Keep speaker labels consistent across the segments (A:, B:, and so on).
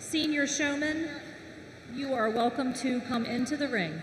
A: Senior showmen, you are welcome to come into the ring.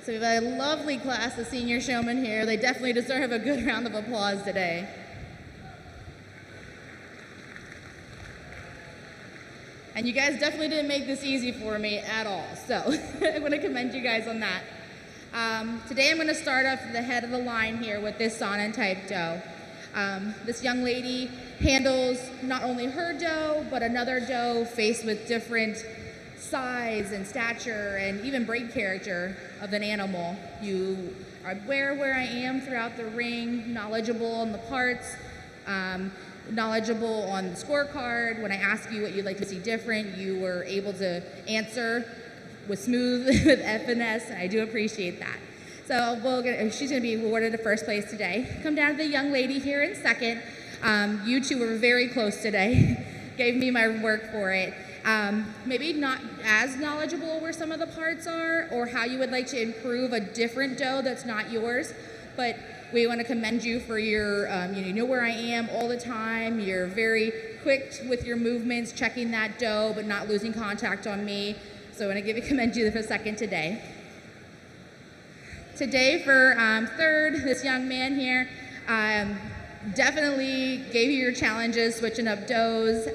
B: So we have a lovely class of senior showmen here. They definitely deserve a good round of applause today. And you guys definitely didn't make this easy for me at all. So I want to commend you guys on that. Today I'm going to start off at the head of the line here with this Saanen type doe. This young lady handles not only her doe, but another doe faced with different size and stature and even breed character of an animal. You are aware where I am throughout the ring, knowledgeable on the parts, knowledgeable on the scorecard. When I ask you what you'd like to see different, you were able to answer with smooth, with finesse, and I do appreciate that. So she's going to be awarded a first place today. Come down to the young lady here in second. You two were very close today. Gave me my work for it. Maybe not as knowledgeable where some of the parts are or how you would like to improve a different doe that's not yours, but we want to commend you for your, you know where I am all the time. You're very quick with your movements, checking that doe, but not losing contact on me. So I want to commend you for a second today. Today for third, this young man here definitely gave you your challenges, switching up does.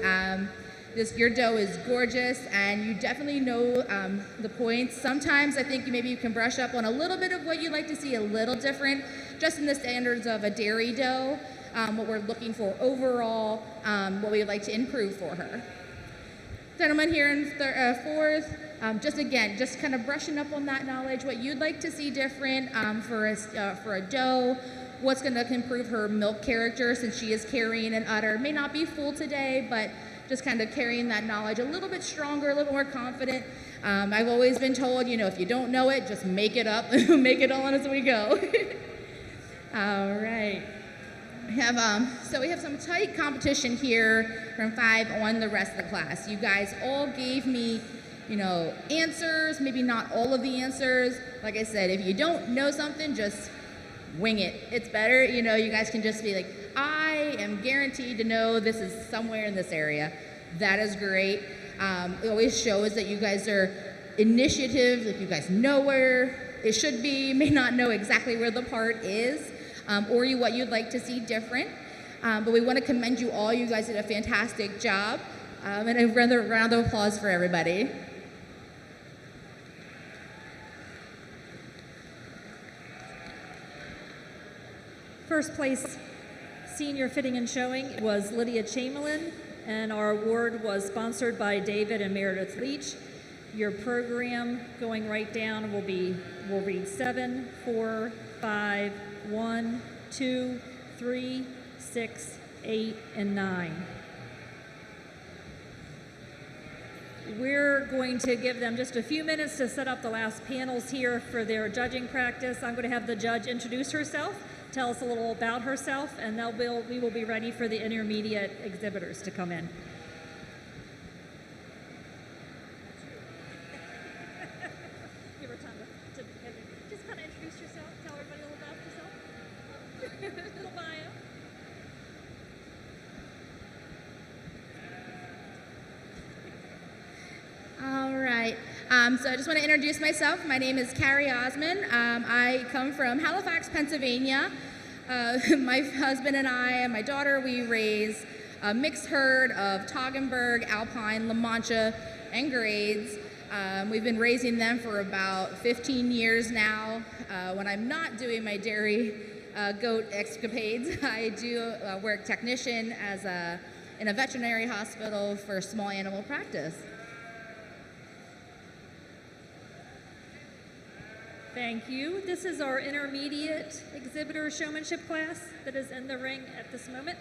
B: Your doe is gorgeous, and you definitely know the points. Sometimes I think maybe you can brush up on a little bit of what you'd like to see a little different, just in the standards of a dairy doe, what we're looking for overall, what we'd like to improve for her. Gentleman here in fourth, just kind of brushing up on that knowledge, what you'd like to see different for a doe, what's going to improve her milk character since she is carrying an udder. May not be full today, but just kind of carrying that knowledge a little bit stronger, a little more confident. I've always been told, if you don't know it, just make it up, make it on as we go. All right. We have some tight competition here from 5 on the rest of the class. You guys all gave me, answers, maybe not all of the answers. Like I said, if you don't know something, just wing it. It's better, you guys can just be like, I am guaranteed to know this is somewhere in this area. That is great. It always shows that you guys are initiative, that you guys know where it should be, may not know exactly where the part is, or what you'd like to see different. But we want to commend you all. You guys did a fantastic job. And another round of applause for everybody.
A: First place senior fitting and showing was Lydia Chamberlain, and our award was sponsored by David and Meredith Leach. Your program going right down will read 7, 4, 5, 1, 2, 3, 6, 8, and 9. We're going to give them just a few minutes to set up the last panels here for their judging practice. I'm going to have the judge introduce herself, tell us a little about herself, and we will be ready for the intermediate exhibitors to come in. Give her time to just kind of introduce yourself, tell everybody a little about yourself. Little bio.
B: All right. So I just want to introduce myself. My name is Carrie Osmond. I come from Halifax, Pennsylvania. My husband and I and my daughter, we raise a mixed herd of Toggenburg, Alpine, La Mancha, and grades. We've been raising them for about 15 years now. When I'm not doing my dairy goat escapades, I do work technician in a veterinary hospital for small animal practice.
A: Thank you. This is our intermediate exhibitor showmanship class that is in the ring at this moment.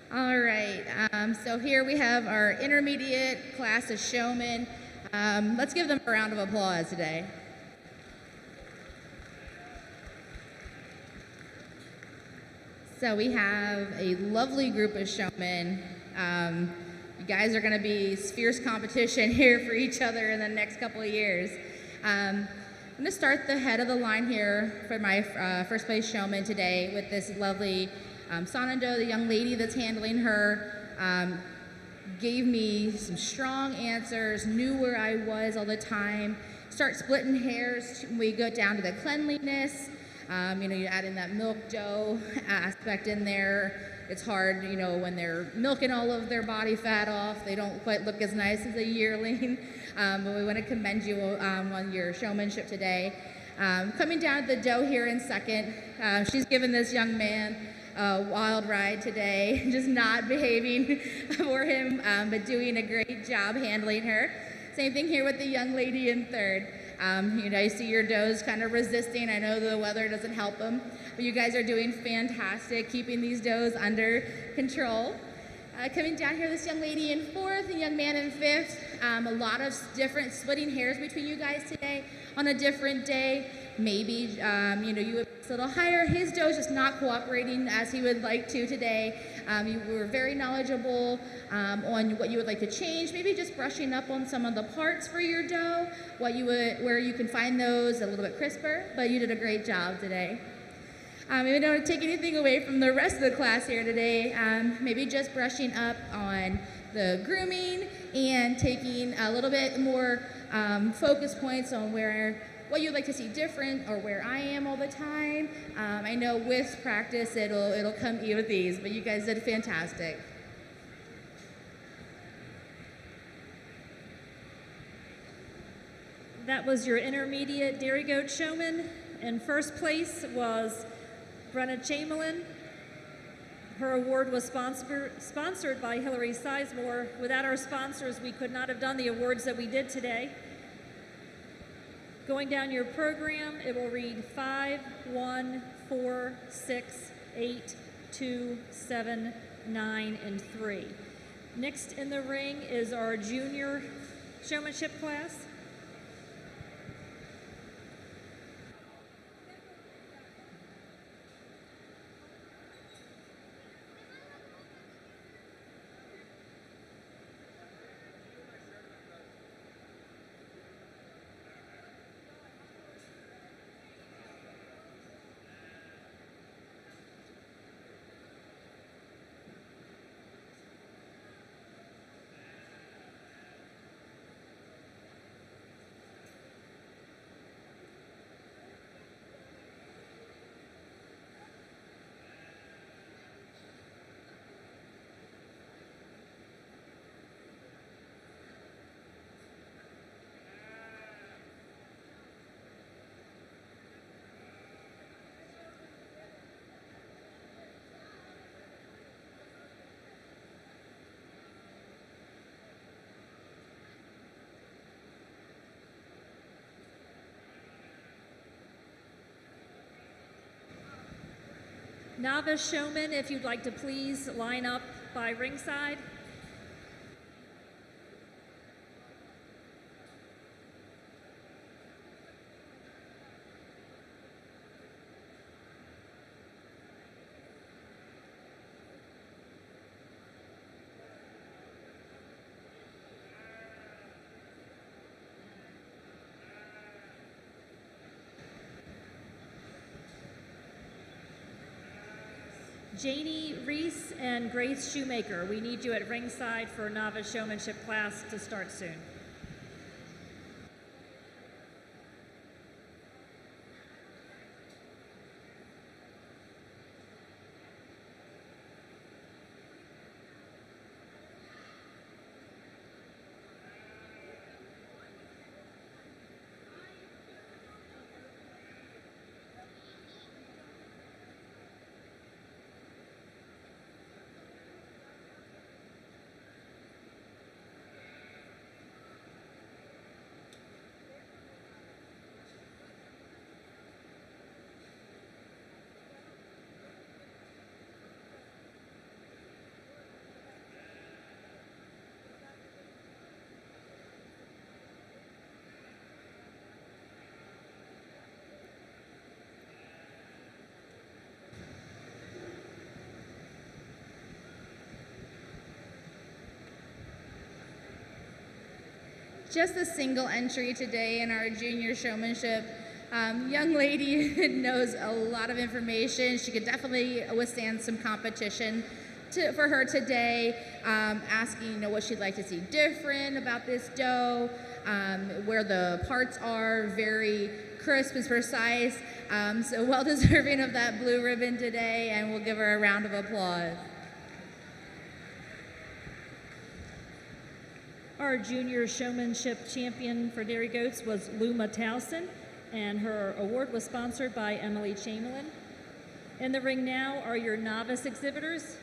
B: All right, so here we have our intermediate class of showmen. Let's give them a round of applause today. So we have a lovely group of showmen. You guys are going to be fierce competition here for each other in the next couple of years. I'm going to start the head of the line here for my first place showman today with this lovely Sanando, the young lady that's handling her. Gave me some strong answers, knew where I was all the time. Start splitting hairs when we go down to the cleanliness. You add in that milk dough aspect in there. It's hard, when they're milking all of their body fat off. They don't quite look as nice as a yearling. But we want to commend you on your showmanship today. Coming down to the dough here in second, she's given this young man a wild ride today, just not behaving for him, but doing a great job handling her. Same thing here with the young lady in third. You see your does kind of resisting. I know the weather doesn't help them, but you guys are doing fantastic, keeping these does under control. Coming down here, this young lady in fourth, a young man in fifth. A lot of different splitting hairs between you guys today on a different day. Maybe, you would a little higher. His dough is just not cooperating as he would like to today. You were very knowledgeable on what you would like to change, maybe just brushing up on some of the parts for your dough, where you can find those a little bit crisper, but you did a great job today. We don't want to take anything away from the rest of the class here today. Maybe just brushing up on the grooming and taking a little bit more focus points on what you'd like to see different or where I am all the time. I know with practice it'll come with ease, but you guys did fantastic.
A: That was your intermediate dairy goat showman. In first place was Brenna Chamberlain. Her award was sponsored by Hillary Sizemore. Without our sponsors, we could not have done the awards that we did today. Going down your program, it will read 5, 1, 4, 6, 8, 2, 7, 9, and 3. Next in the ring is our junior showmanship class. Novice showman, if you'd like to please line up by ringside. Janie Reese and Grace Shoemaker, we need you at ringside for novice showmanship class to start soon.
B: just a single entry today in our junior showmanship. Young lady knows a lot of information. She could definitely withstand some competition for her today, asking what she'd like to see different about this doe, where the parts are very crisp and precise. So well deserving of that blue ribbon today, and we'll give her a round of applause.
A: Our junior showmanship champion for dairy goats was Luma Towson, and her award was sponsored by Emily Chamberlain. In the ring now are your novice exhibitors.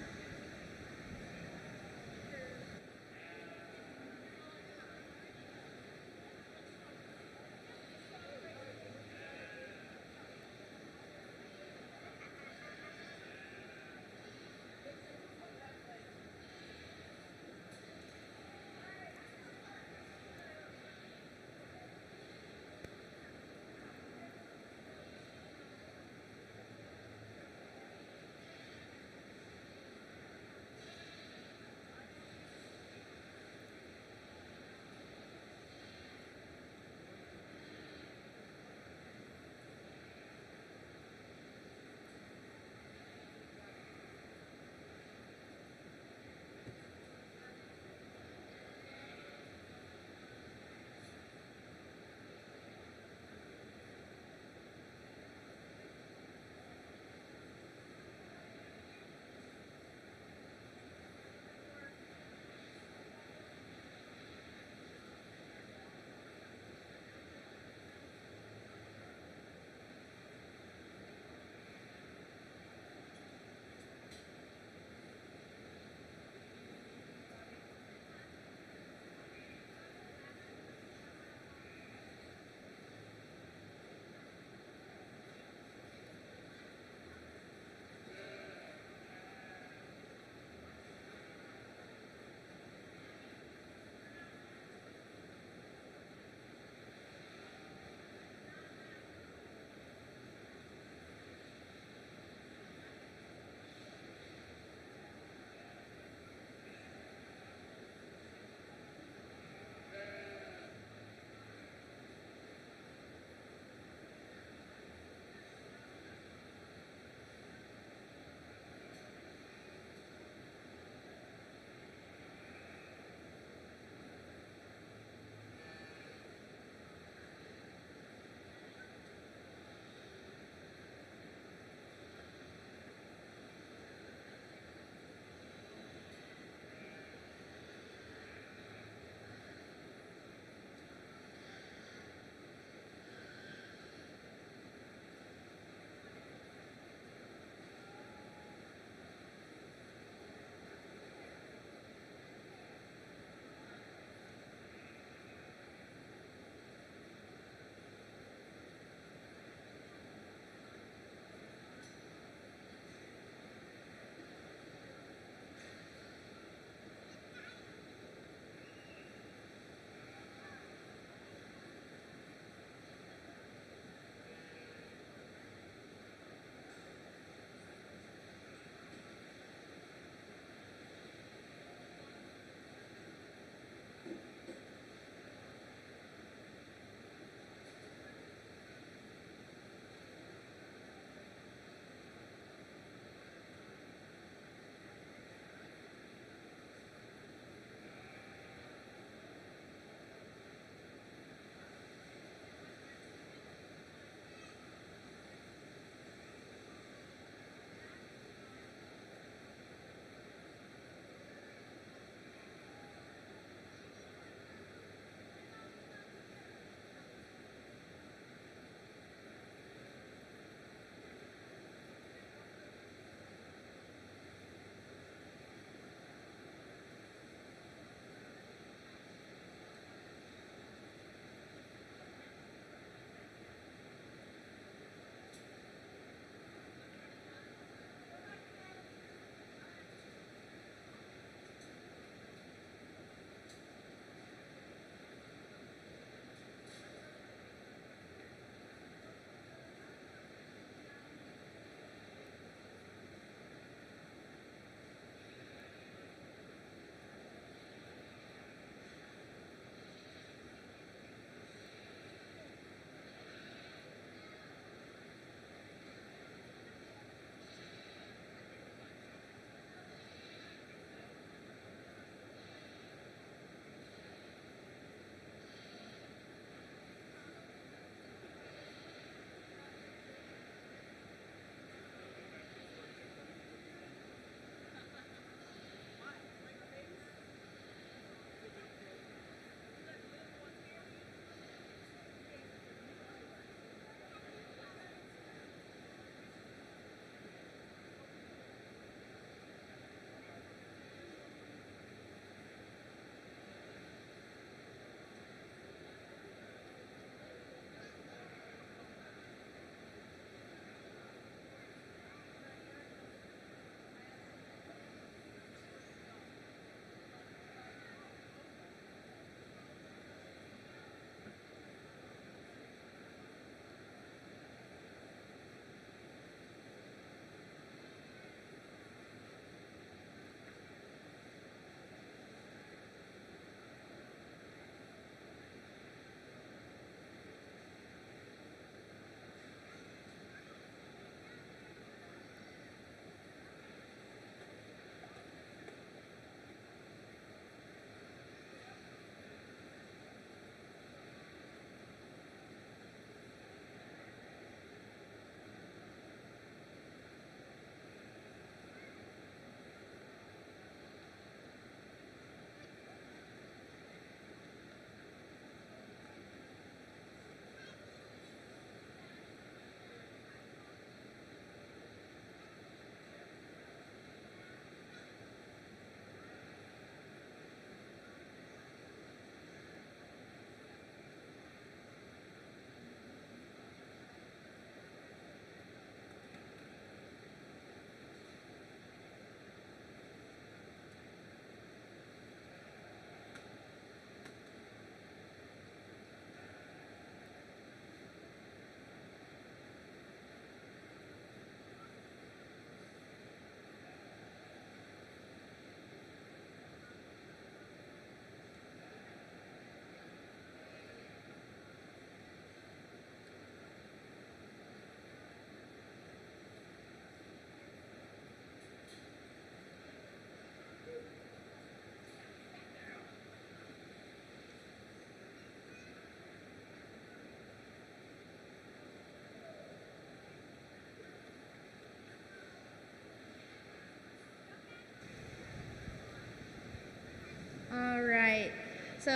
B: right. So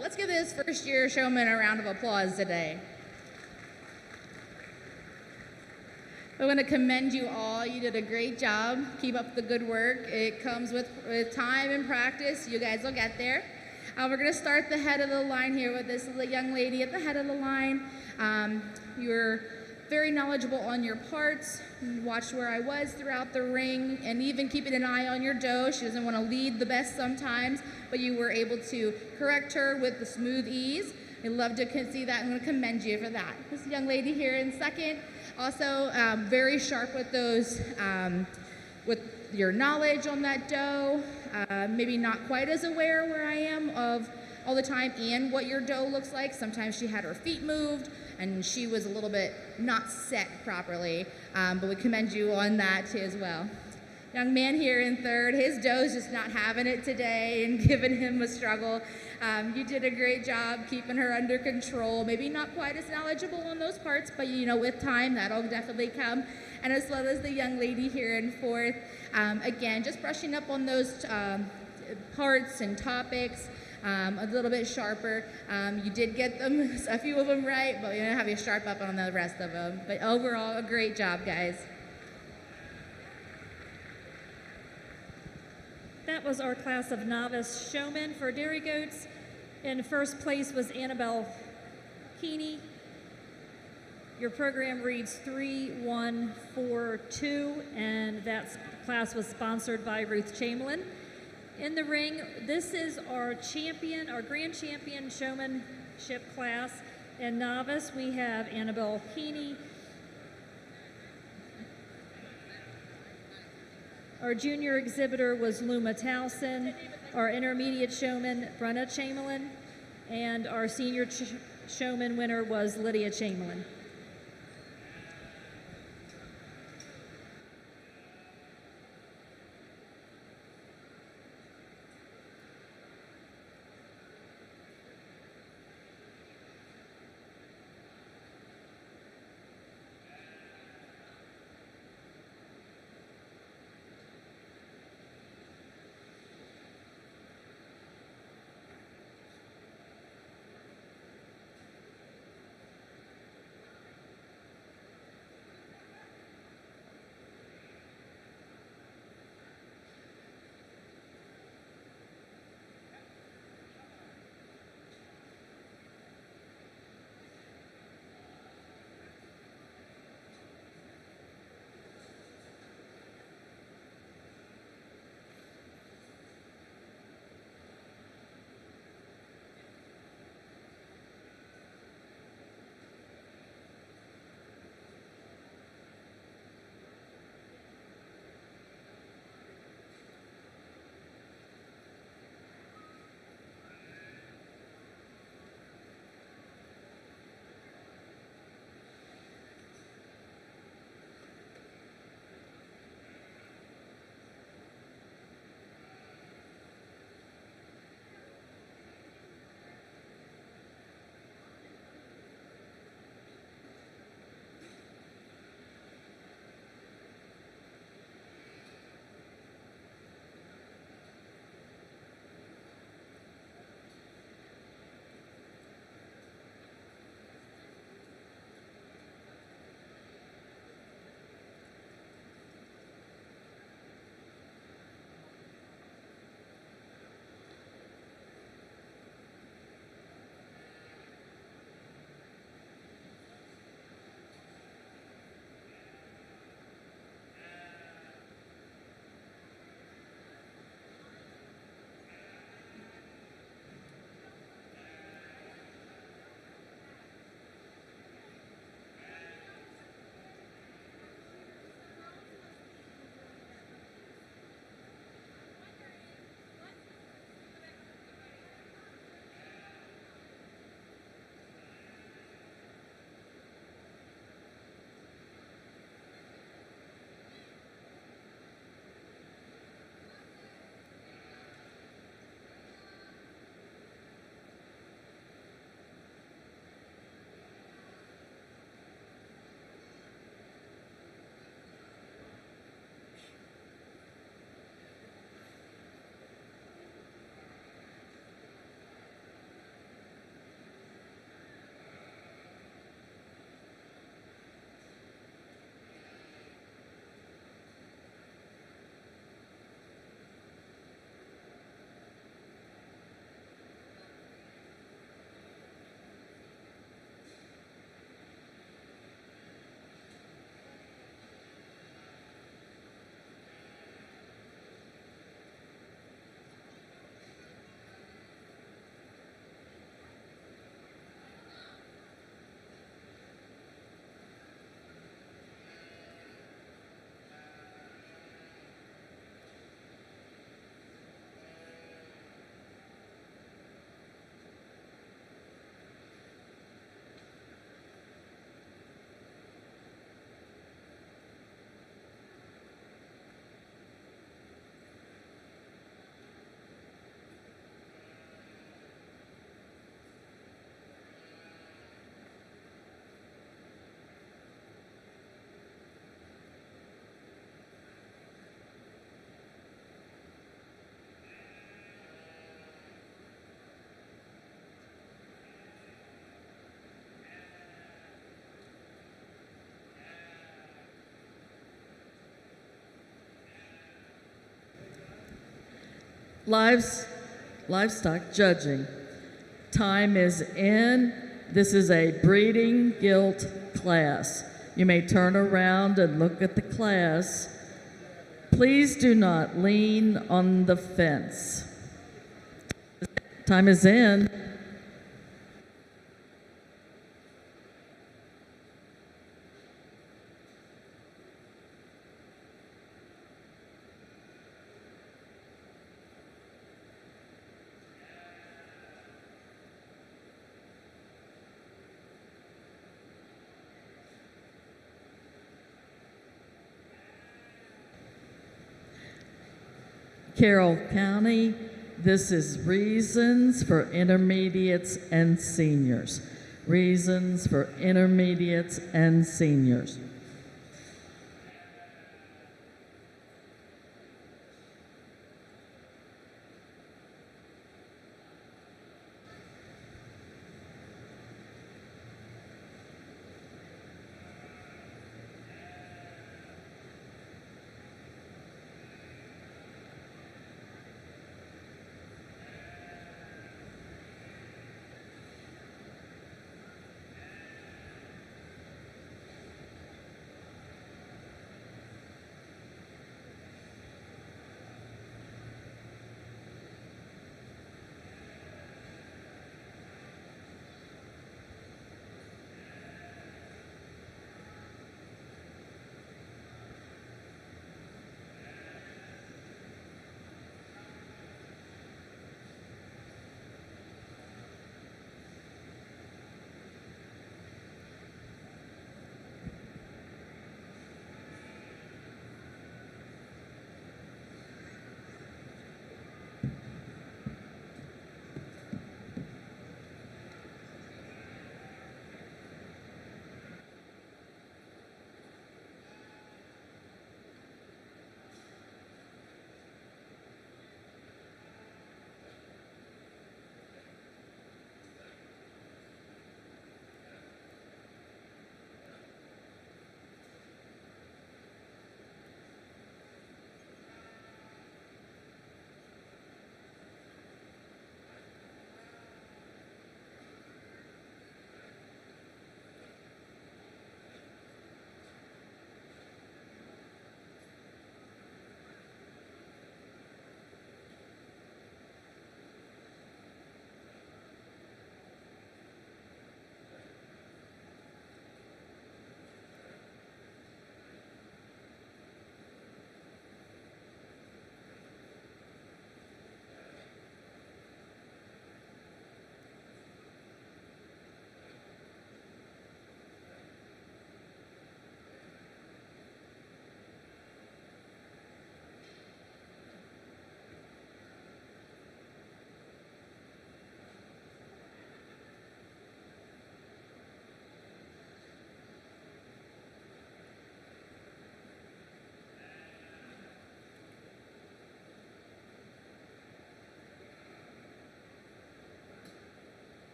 B: let's give this first year showman a round of applause today. I want to commend you all. You did a great job. Keep up the good work. It comes with time and practice. You guys will get there. We're going to start the head of the line here with this young lady at the head of the line. You're very knowledgeable on your parts. You watched where I was throughout the ring, and even keeping an eye on your doe. She doesn't want to lead the best sometimes, but you were able to correct her with the smooth ease. I love to see that. I'm going to commend you for that. This young lady here in second, also very sharp with those, with your knowledge on that doe. Maybe not quite as aware where I am of all the time and what your doe looks like. Sometimes she had her feet moved and she was a little bit not set properly, but we commend you on that too as well. Young man here in third, his doe's just not having it today and giving him a struggle. You did a great job keeping her under control. Maybe not quite as knowledgeable on those parts, but you know, with time, that'll definitely come. And as well as the young lady here in fourth, again, just brushing up on those parts and topics, a little bit sharper. You did get them, a few of them right, but you're gonna have you sharp up on the rest of them. But overall, a great job, guys.
A: That was our class of novice showmen for dairy goats. In first place was Annabelle Keeney. Your program reads 3142, and that class was sponsored by Ruth Chamberlain. In the ring, this is our champion, our grand champion showmanship class. In novice, we have Annabelle Keeney. Our junior exhibitor was Luma Towson. Our intermediate showman, Brenna Chamberlain. And our senior showman winner was Lydia Chamberlain.
C: Livestock judging. Time is in. This is a breeding gilt class. You may turn around and look at the class. Please do not lean on the fence. Time is in. Carroll County, this is reasons for intermediates and seniors. Reasons for intermediates and seniors.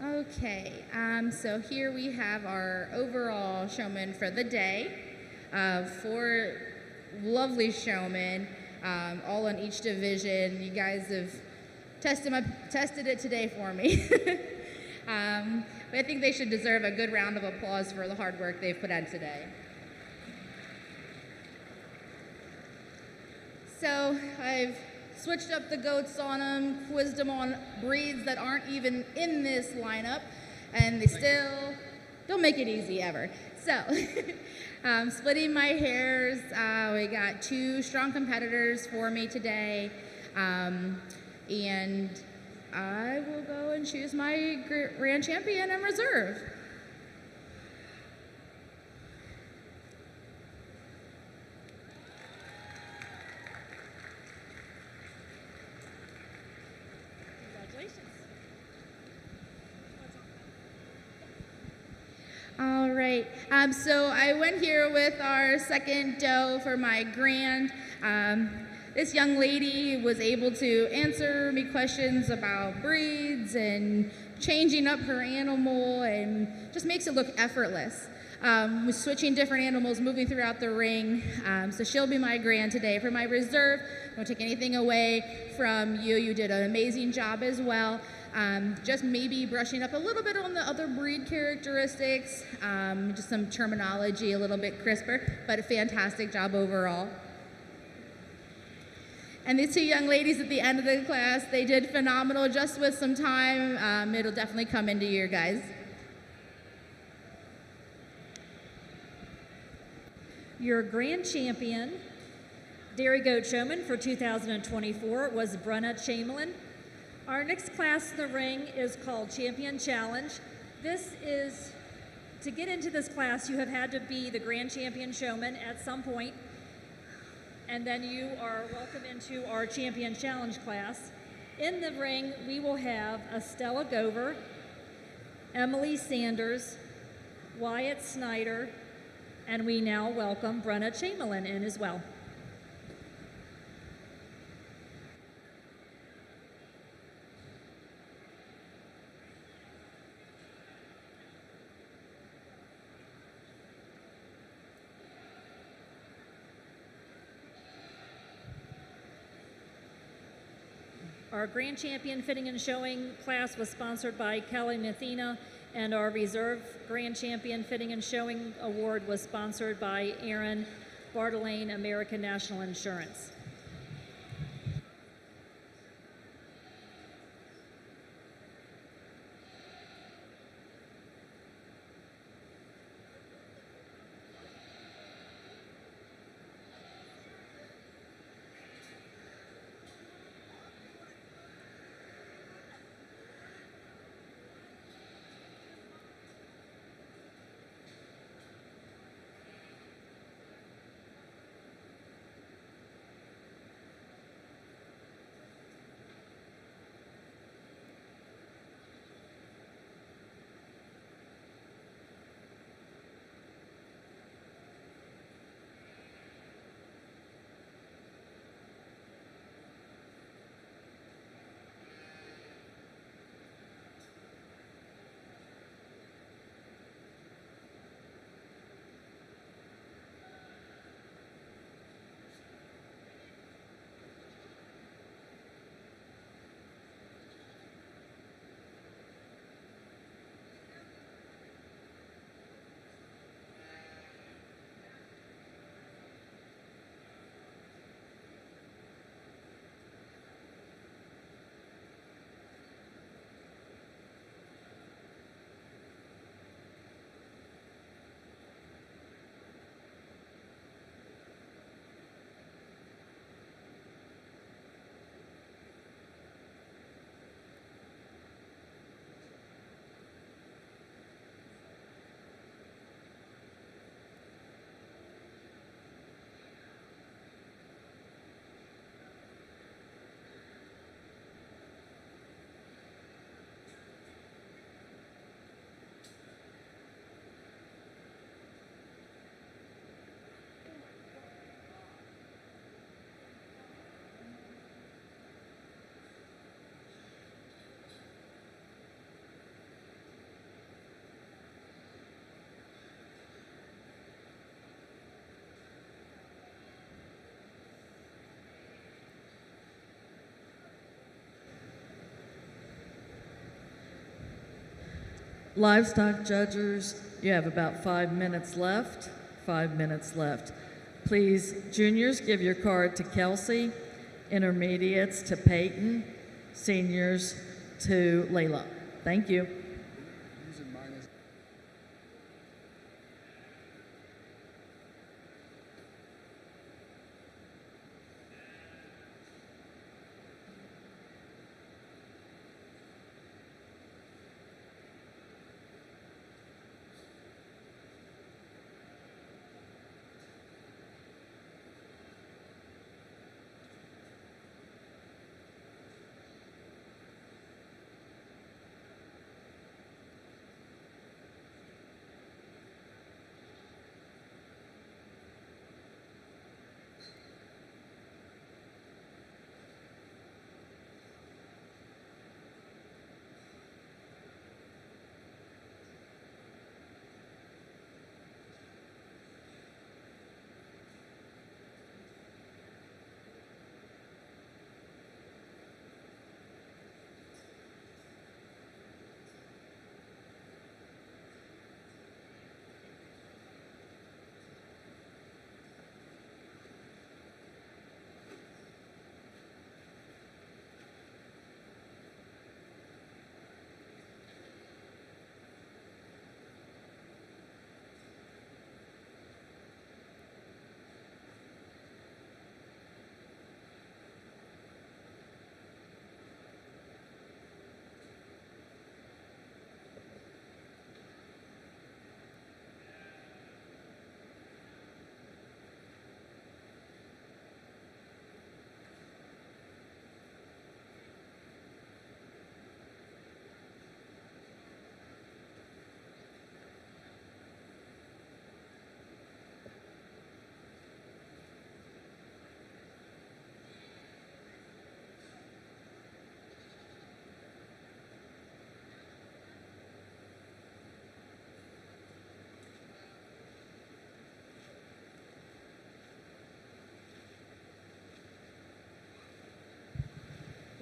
B: Okay, so here we have our overall showman for the day. Four lovely showmen, all in each division. You guys have tested it today for me. But I think they should deserve a good round of applause for the hard work they've put in today. So I've switched up the goats on them, quizzed them on breeds that aren't even in this lineup, and they Don't make it easy ever. So, splitting my hairs, we got 2 strong competitors for me today. And I will go and choose my grand champion and reserve.
A: Congratulations.
B: All right. So I went here with our second doe for my grand. This young lady was able to answer me questions about breeds and changing up her animal, and just makes it look effortless. With switching different animals, moving throughout the ring. So she'll be my grand today. For my reserve, don't take anything away from you. You did an amazing job as well. Just maybe brushing up a little bit on the other breed characteristics, just some terminology a little bit crisper, but a fantastic job overall. And the 2 young ladies at the end of the class, they did phenomenal just with some time. It'll definitely come into your guys.
A: Your grand champion, Dairy Goat Showman for 2024 was Brenna Chamberlain. Our next class in the ring is called Champion Challenge. This is, to get into this class, you have had to be the grand champion showman at some point, and then you are welcome into our Champion Challenge class. In the ring, we will have Estella Gover, Emily Sanders, Wyatt Snyder, and we now welcome Brenna Chamberlain in as well. Our Grand Champion Fitting and Showing class was sponsored by Kelly Mathena, and our Reserve Grand Champion Fitting and Showing Award was sponsored by Aaron Bartolane, American National Insurance.
C: Livestock judges, you have about 5 minutes left. 5 minutes left. Please, juniors, give your card to Kelsey, intermediates to Peyton, seniors to Layla. Thank you.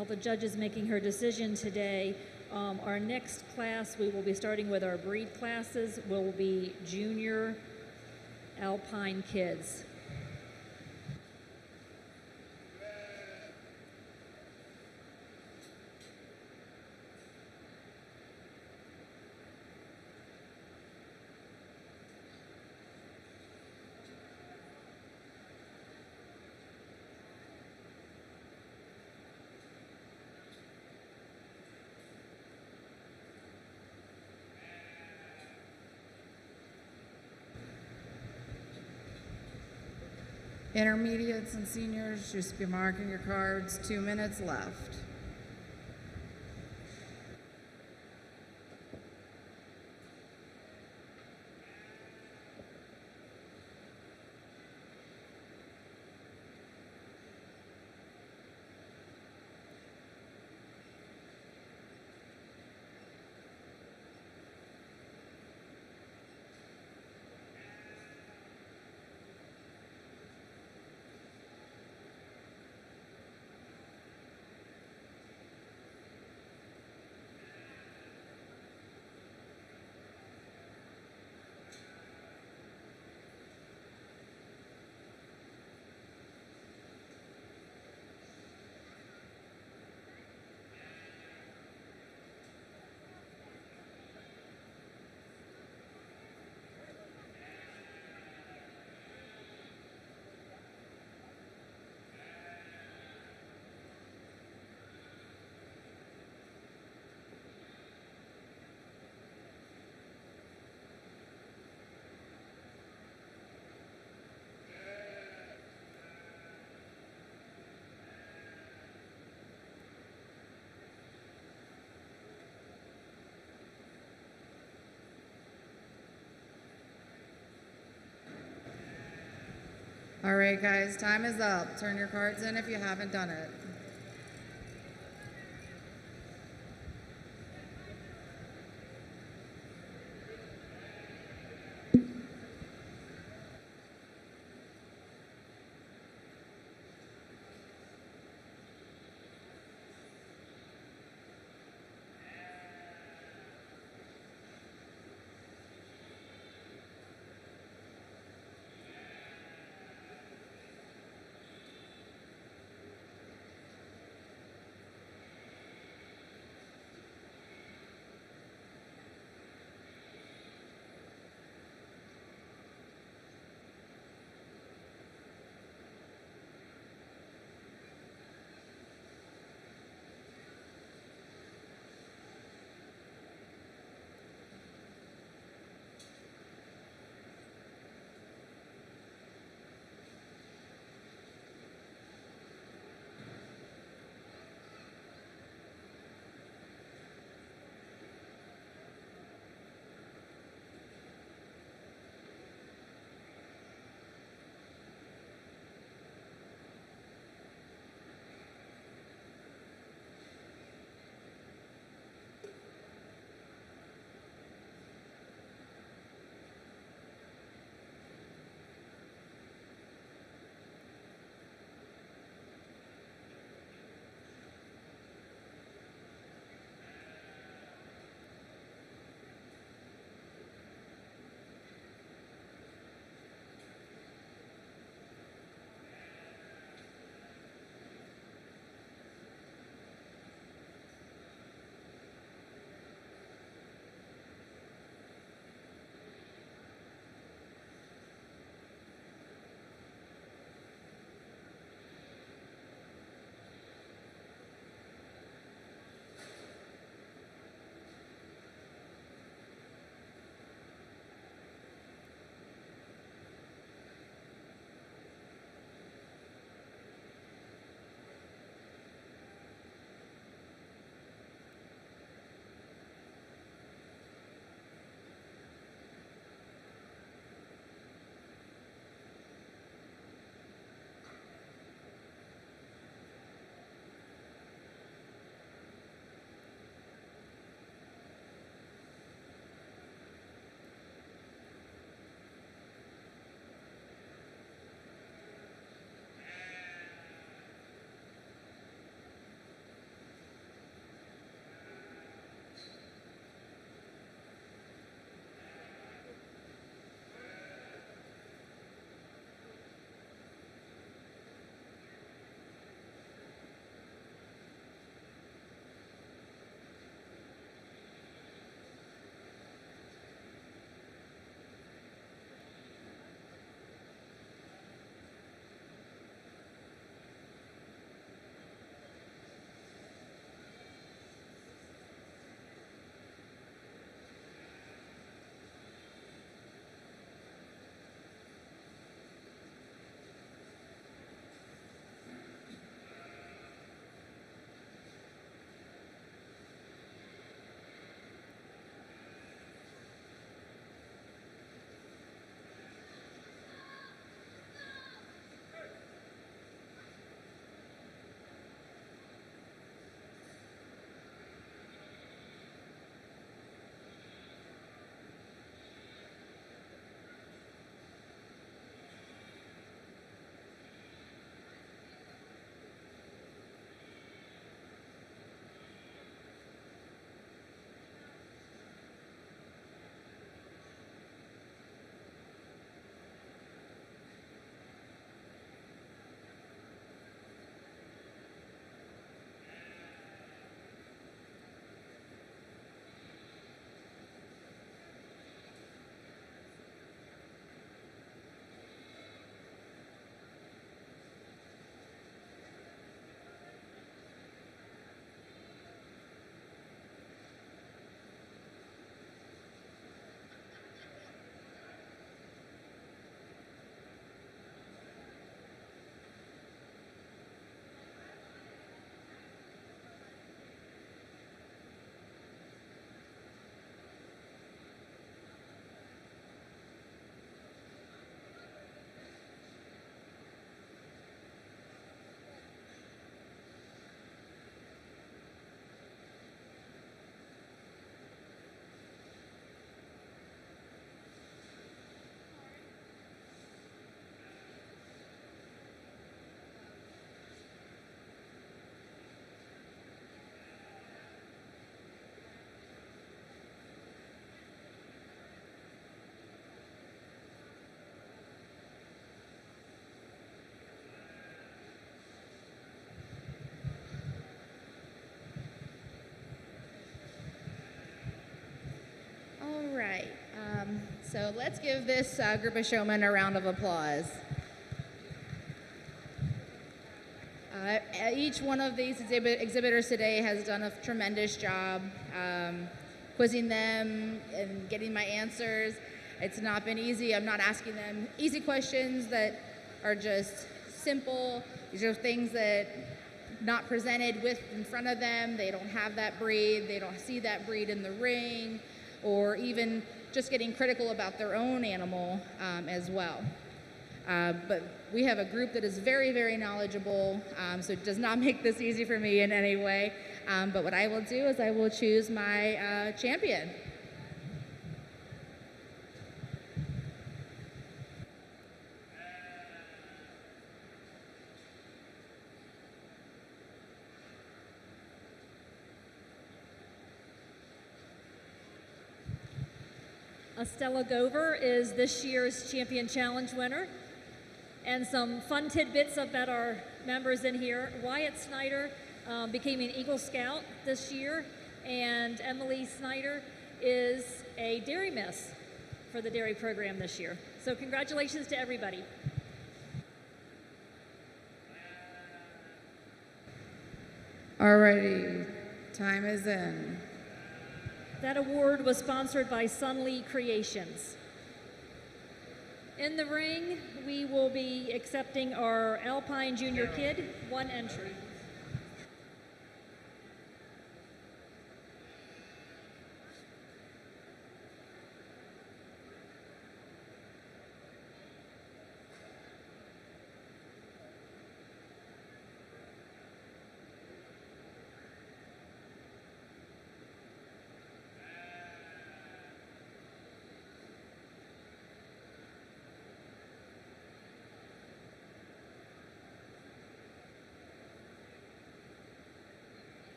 A: While the judge is making her decision today, our next class, we will be starting with our breed classes, will be junior alpine kids.
D: Intermediates and seniors, just be marking your cards. 2 minutes left. All right, guys, time is up. Turn your cards in if you haven't done it.
B: So let's give this group of showmen a round of applause. Each one of these exhibitors today has done a tremendous job quizzing them and getting my answers. It's not been easy. I'm not asking them easy questions that are just simple. These are things that not presented with in front of them. They don't have that breed. They don't see that breed in the ring, or even just getting critical about their own animal as well. But we have a group that is very, very knowledgeable, so it does not make this easy for me in any way. But what I will do is I will choose my champion.
A: Estella Gover is this year's Champion Challenge winner. And some fun tidbits about our members in here. Wyatt Snyder became an Eagle Scout this year, and Emily Snyder is a dairy miss for the dairy program this year. So congratulations to everybody.
D: Alrighty, time is in.
A: That award was sponsored by Sunlee Creations. In the ring, we will be accepting our Alpine Junior Kid, 1 entry.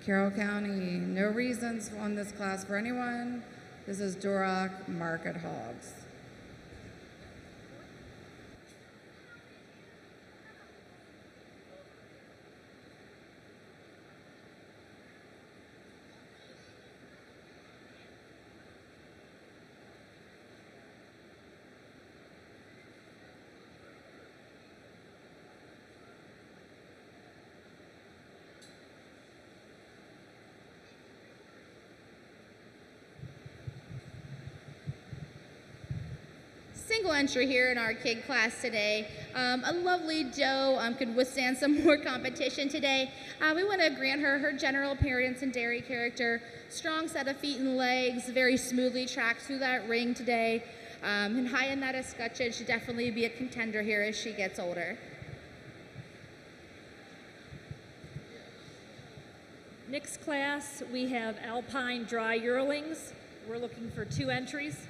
D: Carroll County, no reasons on this class for anyone. This is Duroc Market Hogs.
B: Single entry here in our kid class today. A lovely doe could withstand some more competition today. We want to grant her her general appearance and dairy character, strong set of feet and legs, very smoothly tracked through that ring today, and high in that escutcheon. Should definitely be a contender here as she gets older.
A: Next class, we have Alpine Dry Yearlings. We're looking for 2 entries.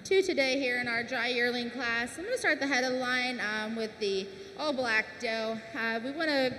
B: two today here in our dry yearling class. I'm going to start the head of the line with the all-black doe. We want to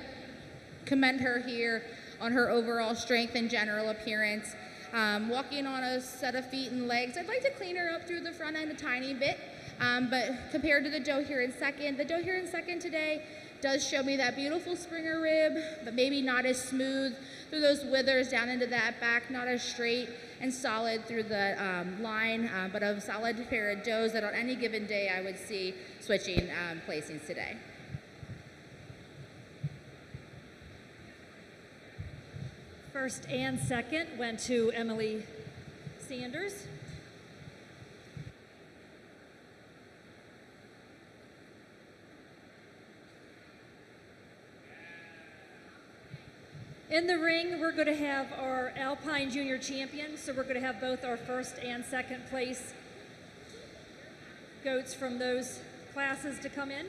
B: commend her here on her overall strength and general appearance. Walking on a set of feet and legs. I'd like to clean her up through the front end a tiny bit, but compared to the doe here in second, the doe here in second today does show me that beautiful Springer rib, but maybe not as smooth through those withers down into that back, not as straight and solid through the line, but a solid pair of does that on any given day I would see switching placings today.
A: First and second went to Emily Sanders. In the ring, we're going to have our Alpine Junior champion, so we're going to have both our first and second place goats from those classes to come in.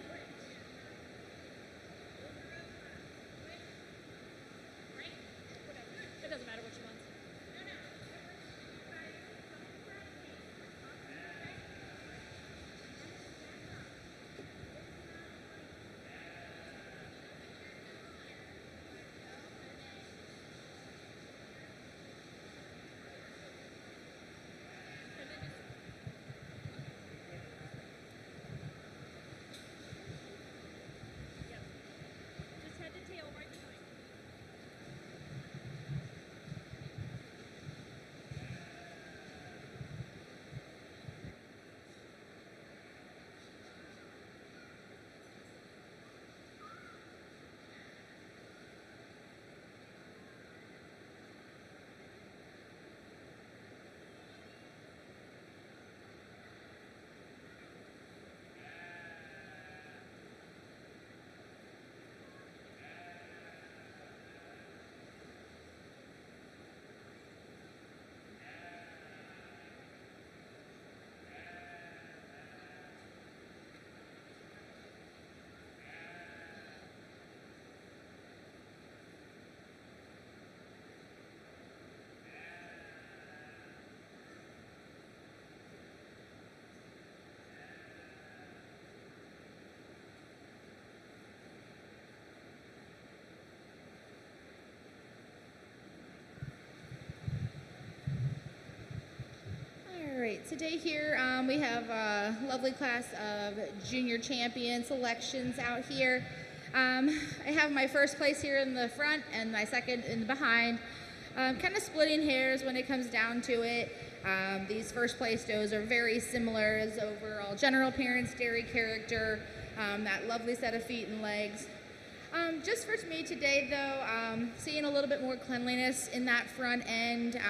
A: It doesn't matter which ones. Just head to tail right behind.
B: All right, today here we have a lovely class of junior champion selections out here. I have my first place here in the front and my second in the behind. Kind of splitting hairs when it comes down to it. These first place does are very similar as overall general appearance, dairy character, that lovely set of feet and legs. Just for me today though, seeing a little bit more cleanliness in that front end,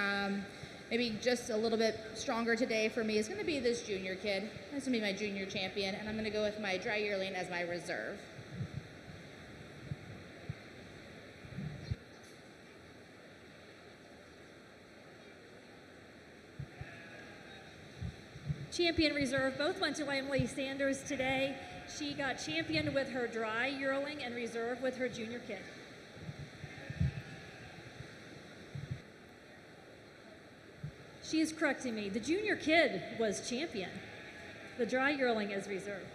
B: maybe just a little bit stronger today for me is going to be this junior kid. This is going to be my junior champion, and I'm going to go with my dry yearling as my reserve.
A: Champion reserve both went to Emily Sanders today. She got championed with her dry yearling and reserve with her junior kid. She is correcting me. The junior kid was champion. The dry yearling is reserve.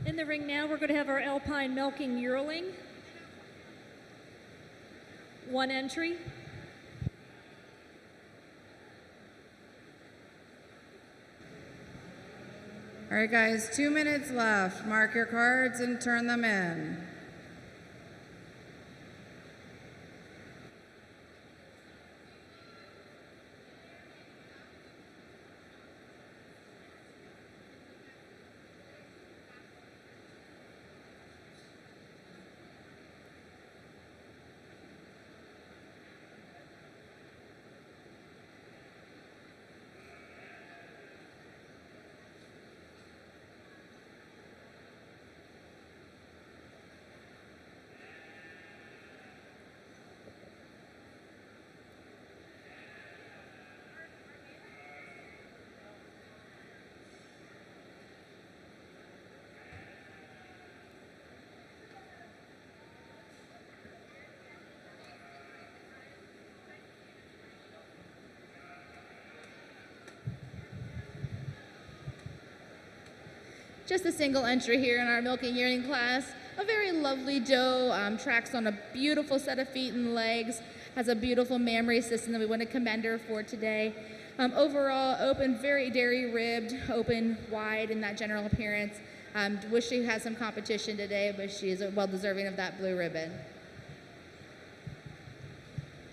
A: In the ring now, we're going to have our Alpine milking yearling. One entry.
D: All right, guys, 2 minutes left. Mark your cards and turn them in.
B: Just a single entry here in our milking yearling class. A very lovely doe, tracks on a beautiful set of feet and legs, has a beautiful mammary system that we want to commend her for today. Overall, open, very dairy ribbed, open, wide in that general appearance. Wish she had some competition today, but she is well deserving of that blue ribbon.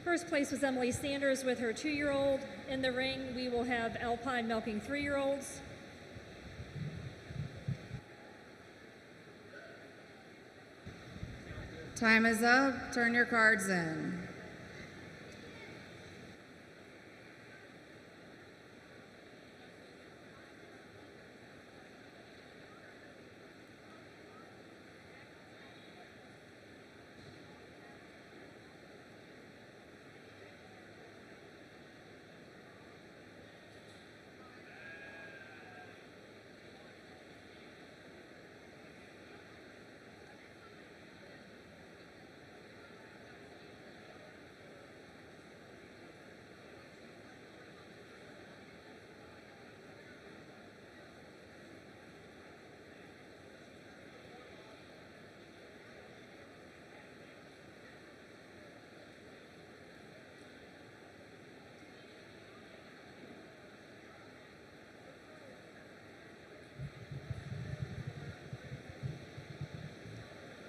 A: First place was Emily Sanders with her 2-year-old. In the ring, we will have Alpine milking 3-year-olds.
D: Time is up. Turn your cards in.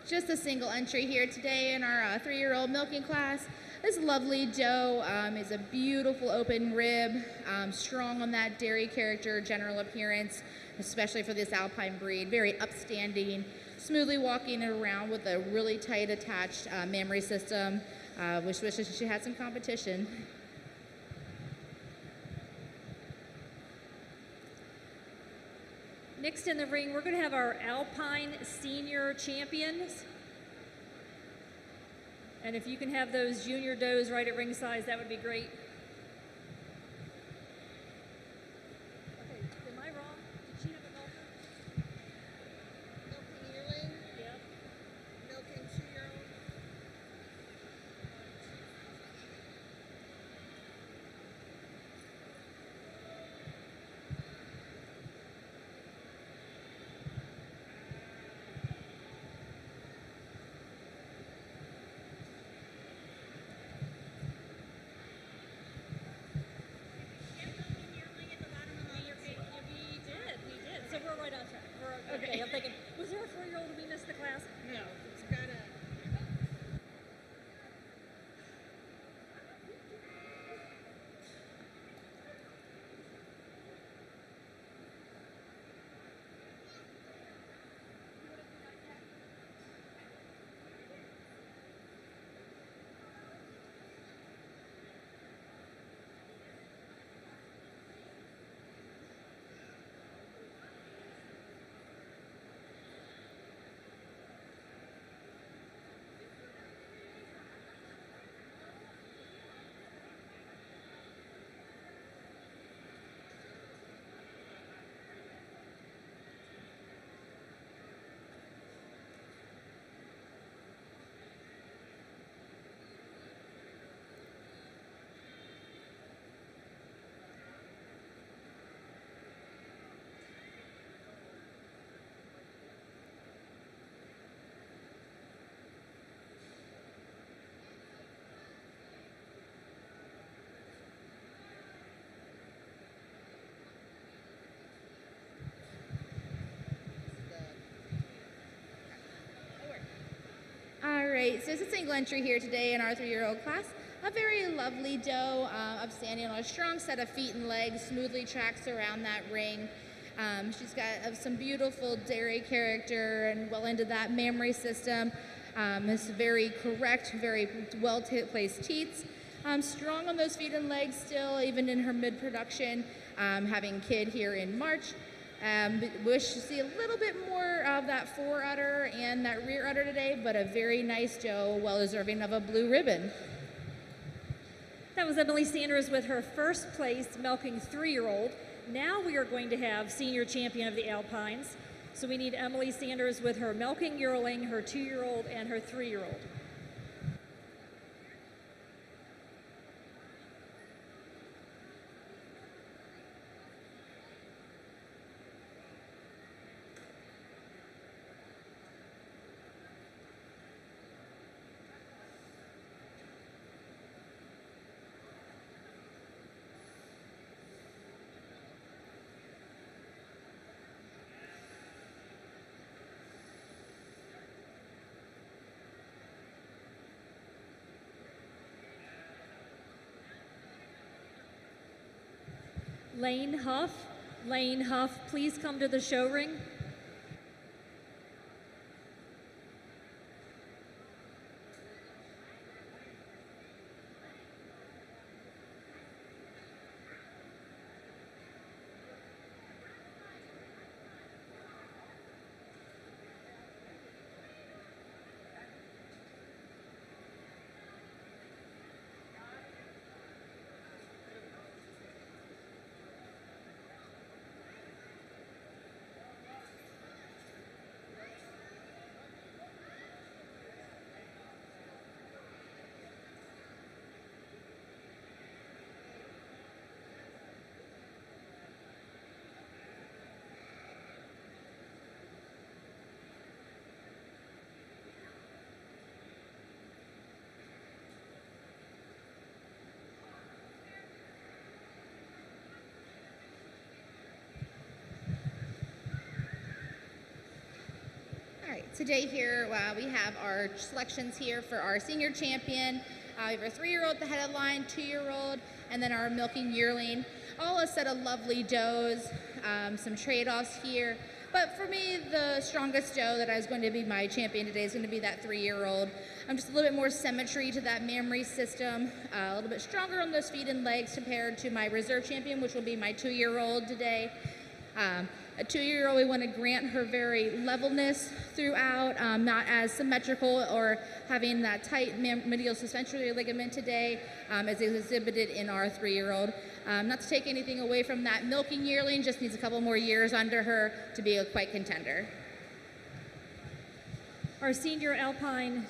B: Just a single entry here today in our 3-year-old milking class. This lovely doe is a beautiful open rib, strong on that dairy character, general appearance, especially for this Alpine breed. Very upstanding, smoothly walking around with a really tight attached mammary system. Wish she had some competition.
A: Next in the ring, we're going to have our Alpine Senior Champions. And if you can have those junior does right at ring size, that would be great. Okay, am I wrong? Did she have a milker?
E: Milking yearling,
A: Yep.
E: milking 2-year-old.
A: We did. So we're right on track. We're okay. I'm thinking, was there a 4-year-old and we missed the class?
E: No, it's gotta.
B: All right, so it's a single entry here today in our 3-year-old class. A very lovely doe, upstanding on a strong set of feet and legs, smoothly tracks around that ring. She's got some beautiful dairy character and well into that mammary system. It's very correct, very well-placed teats. Strong on those feet and legs still, even in her mid-production, having kid here in March. Wish to see a little bit more of that fore udder and that rear udder today, but a very nice doe, well deserving of a blue ribbon.
A: That was Emily Sanders with her first place milking 3-year-old. Now we are going to have senior champion of the Alpines. So we need Emily Sanders with her milking yearling, her 2-year-old, and her 3-year-old. Lane Huff. Lane Huff, please come to the show ring.
B: All right, today here we have our selections here for our senior champion. We have our 3-year-old at the head of the line, 2-year-old, and then our milking yearling. All a set of lovely does, some trade-offs here. But for me, the strongest doe that is going to be my champion today is going to be that 3-year-old. Just a little bit more symmetry to that mammary system, a little bit stronger on those feet and legs compared to my reserve champion, which will be my 2-year-old today. A 2-year-old, we want to grant her very levelness throughout, not as symmetrical or having that tight medial suspensory ligament today as is exhibited in our 3-year-old. Not to take anything away from that milking yearling, just needs a couple more years under her to be a quite contender.
A: Our senior Alpine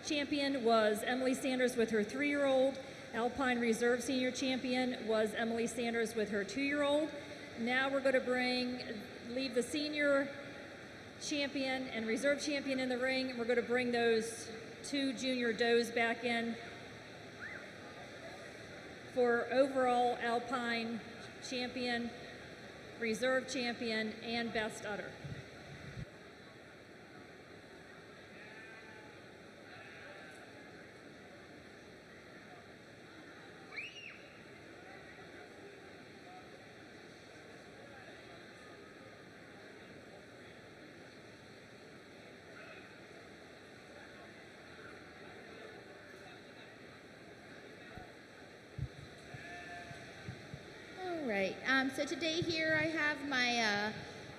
A: champion was Emily Sanders with her 3-year-old. Alpine Reserve senior champion was Emily Sanders with her 2-year-old. Now we're going to leave the senior champion and reserve champion in the ring. We're going to bring those 2 junior does back in for overall Alpine champion, reserve champion, and best udder.
B: Right, so today here I have my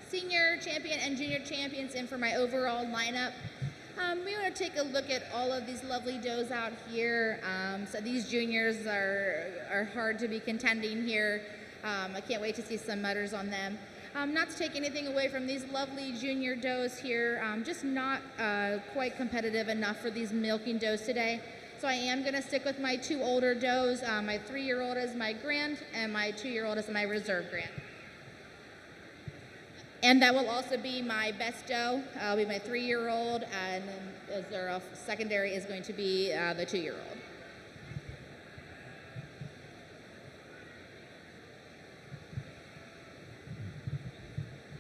B: senior champion and junior champions in for my overall lineup. We want to take a look at all of these lovely does out here. So these juniors are hard to be contending here. I can't wait to see some mutters on them. Not to take anything away from these lovely junior does here, just not quite competitive enough for these milking does today. So I am going to stick with my 2 older does. My 3-year-old is my grand, and my 2-year-old is my reserve grand. And that will also be my best doe. Will be my 3-year-old, and then as our secondary is going to be the 2-year-old.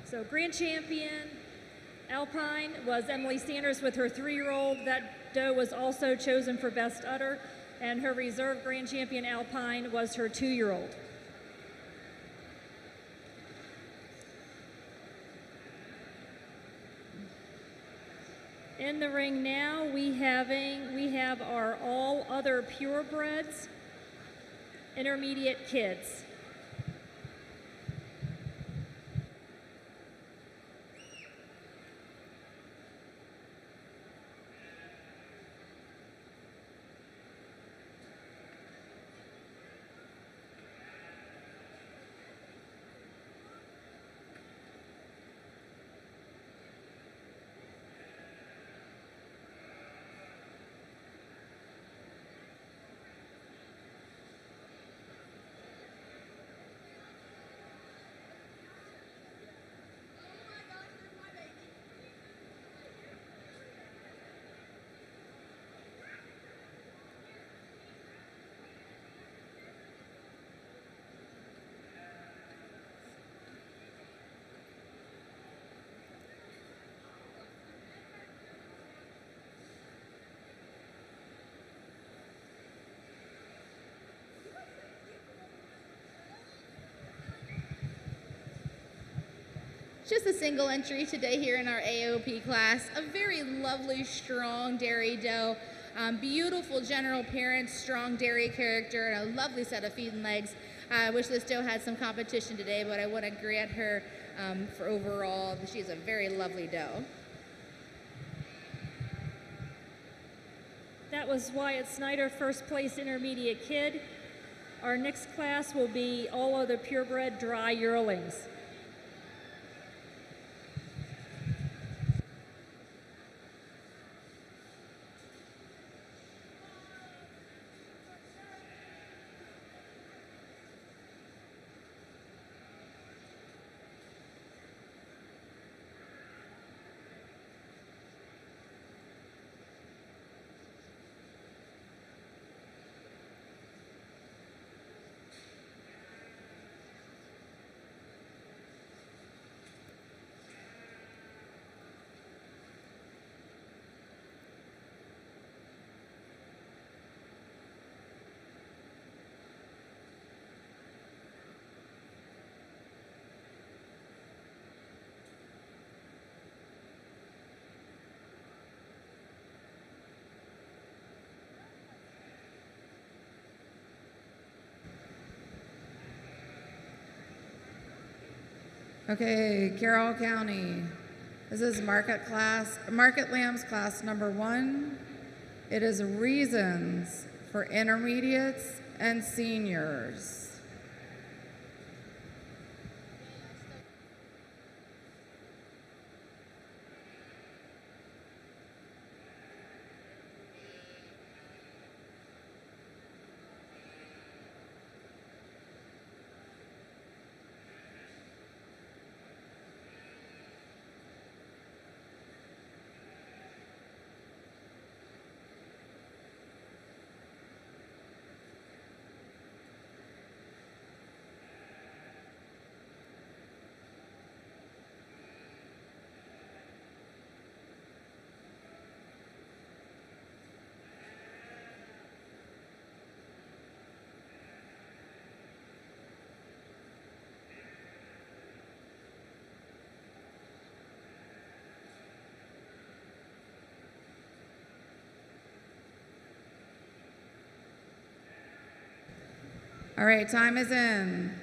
A: So grand champion Alpine was Emily Sanders with her 3-year-old. That doe was also chosen for best udder, and her reserve grand champion Alpine was her 2-year-old. In the ring now, we have our all other purebreds, intermediate kids.
B: just a single entry today here in our AOP class. A very lovely, strong dairy doe. Beautiful general appearance, strong dairy character, and a lovely set of feet and legs. I wish this doe had some competition today, but I want to grant her for overall. She's a very lovely doe.
A: That was Wyatt Snyder, first place intermediate kid. Our next class will be all other purebred dry yearlings.
D: Okay, Carroll County. This is market lambs class number 1. It is reasons for intermediates and seniors. All right, time is in.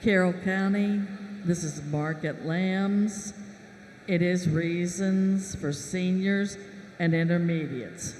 C: Carroll County, this is market lambs. It is reasons for seniors and intermediates.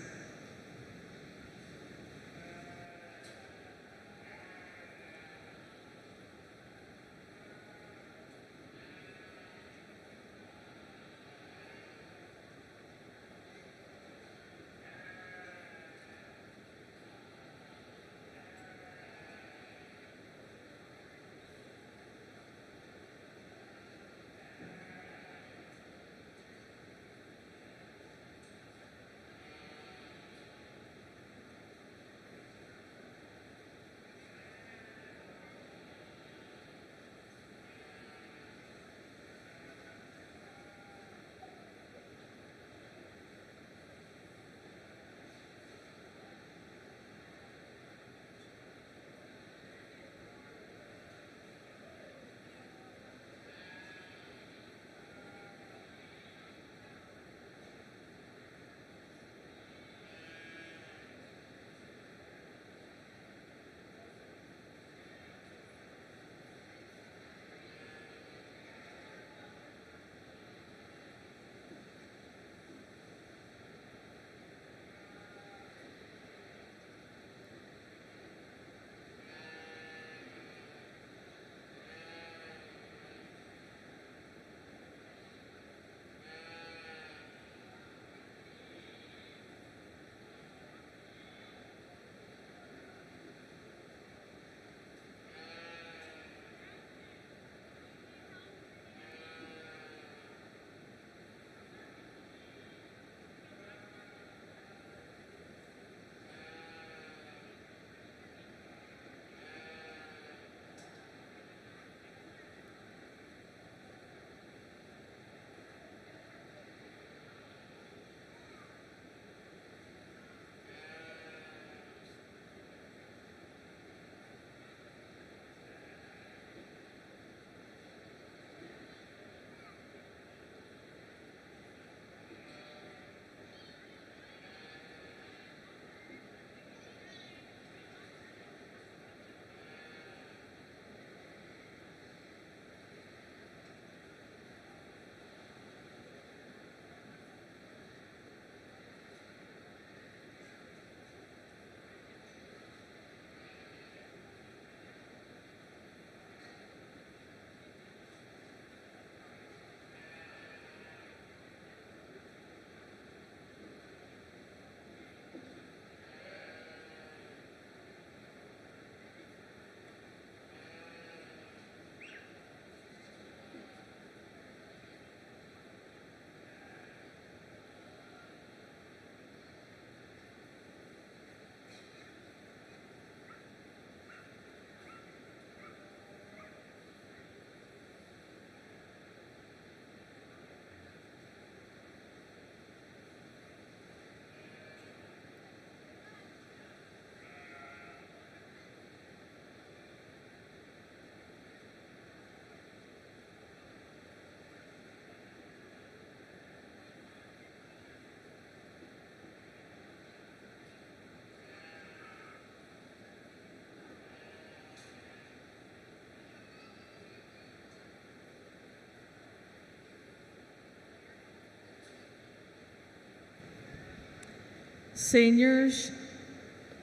C: Seniors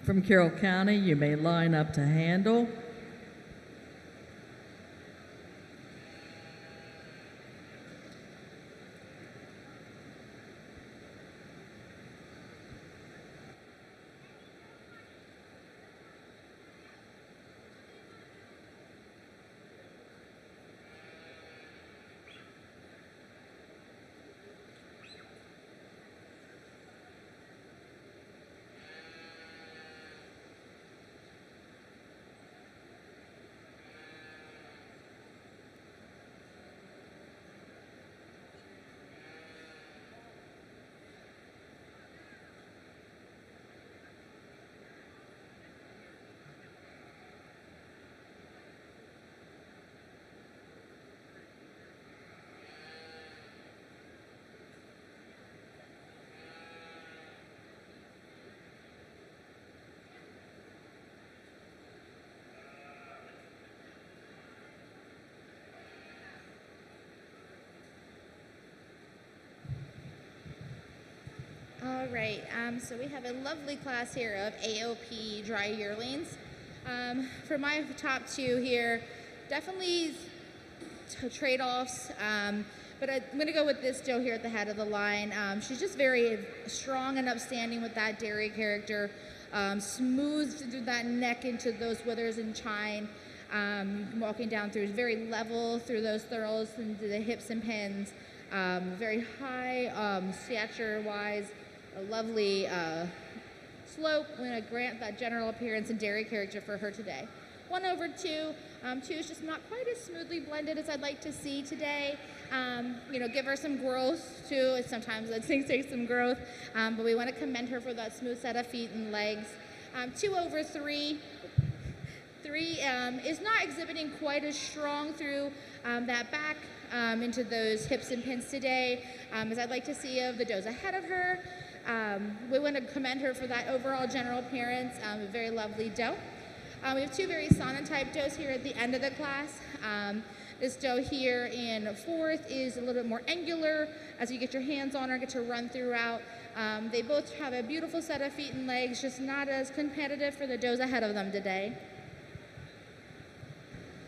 C: from Carroll County, you may line up to handle.
B: All right, so we have a lovely class here of AOP dry yearlings. For my top two here, definitely trade-offs, but I'm going to go with this doe here at the head of the line. She's just very strong and upstanding with that dairy character, smoothed through that neck into those withers and chine, walking down through very level through those thurls into the hips and pins, very high stature-wise, a lovely slope. I'm going to grant that general appearance and dairy character for her today. 1/2. 2 is just not quite as smoothly blended as I'd like to see today. Give her some growth too. Sometimes those things take some growth, but we want to commend her for that smooth set of feet and legs. 2/3. 3 is not exhibiting quite as strong through that back into those hips and pins today as I'd like to see of the does ahead of her. We want to commend her for that overall general appearance, a very lovely doe. We have 2 very sonnet-type does here at the end of the class. This doe here in 4th is a little bit more angular. As you get your hands on her, get to run throughout. They both have a beautiful set of feet and legs, just not as competitive for the does ahead of them today.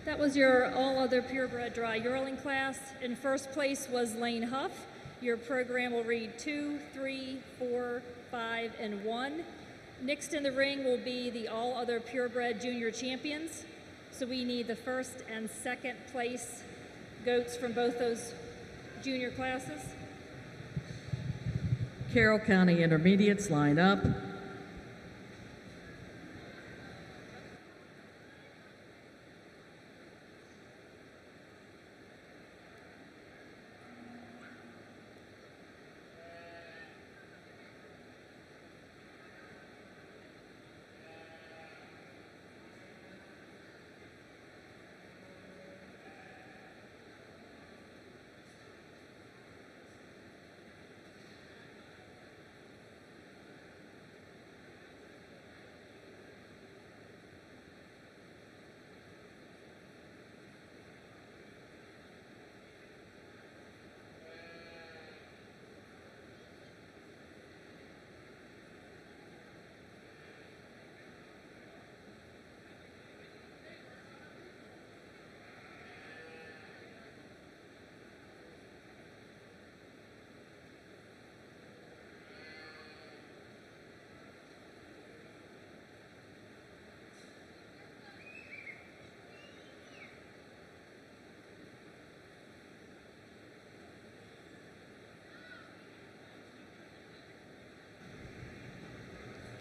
A: That was your all other purebred dry yearling class. In first place was Lane Huff. Your program will read 2, 3, 4, 5, and 1. Next in the ring will be the all other purebred junior champions. So we need the first and second place goats from both those junior classes.
C: Carroll County Intermediates, line up.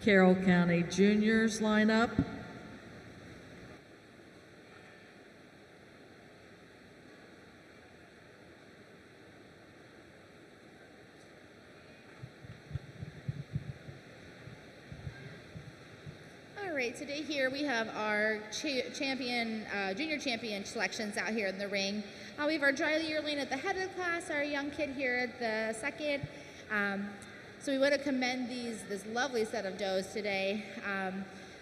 C: Carroll County Juniors, line up.
B: All right, today here we have our junior champion selections out here in the ring. We have our dry yearling at the head of the class, our young kid here at the second. So we want to commend this lovely set of does today.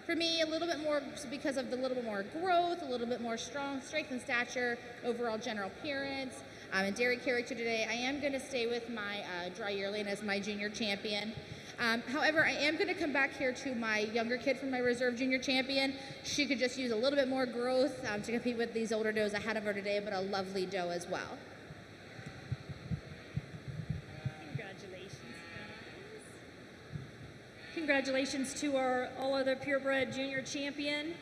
B: For me, a little bit more because of the little bit more growth, a little bit more strength and stature, overall general appearance, and dairy character today. I am going to stay with my dry yearling as my junior champion. However, I am going to come back here to my younger kid from my reserve junior champion. She could just use a little bit more growth to compete with these older does ahead of her today, but a lovely doe as well.
A: Congratulations, guys. Congratulations to our all other purebred junior champion,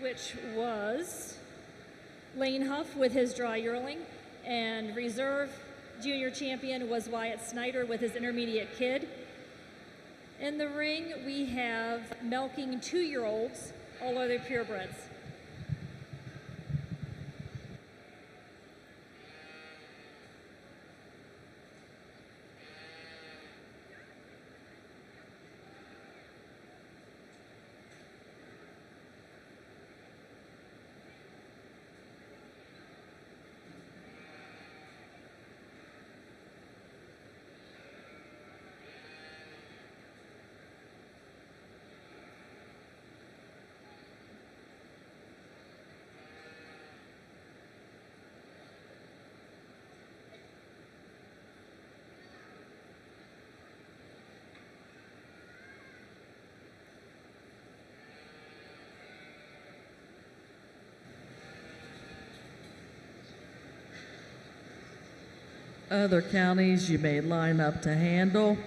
A: which was Lane Huff with his dry yearling, and reserve junior champion was Wyatt Snyder with his intermediate kid. In the ring, we have milking 2-year-olds, all other purebreds.
C: Other counties you may line up to handle.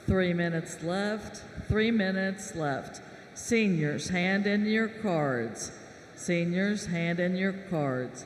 C: Three minutes left. 3 minutes left. Seniors, hand in your cards. Seniors, hand in your cards.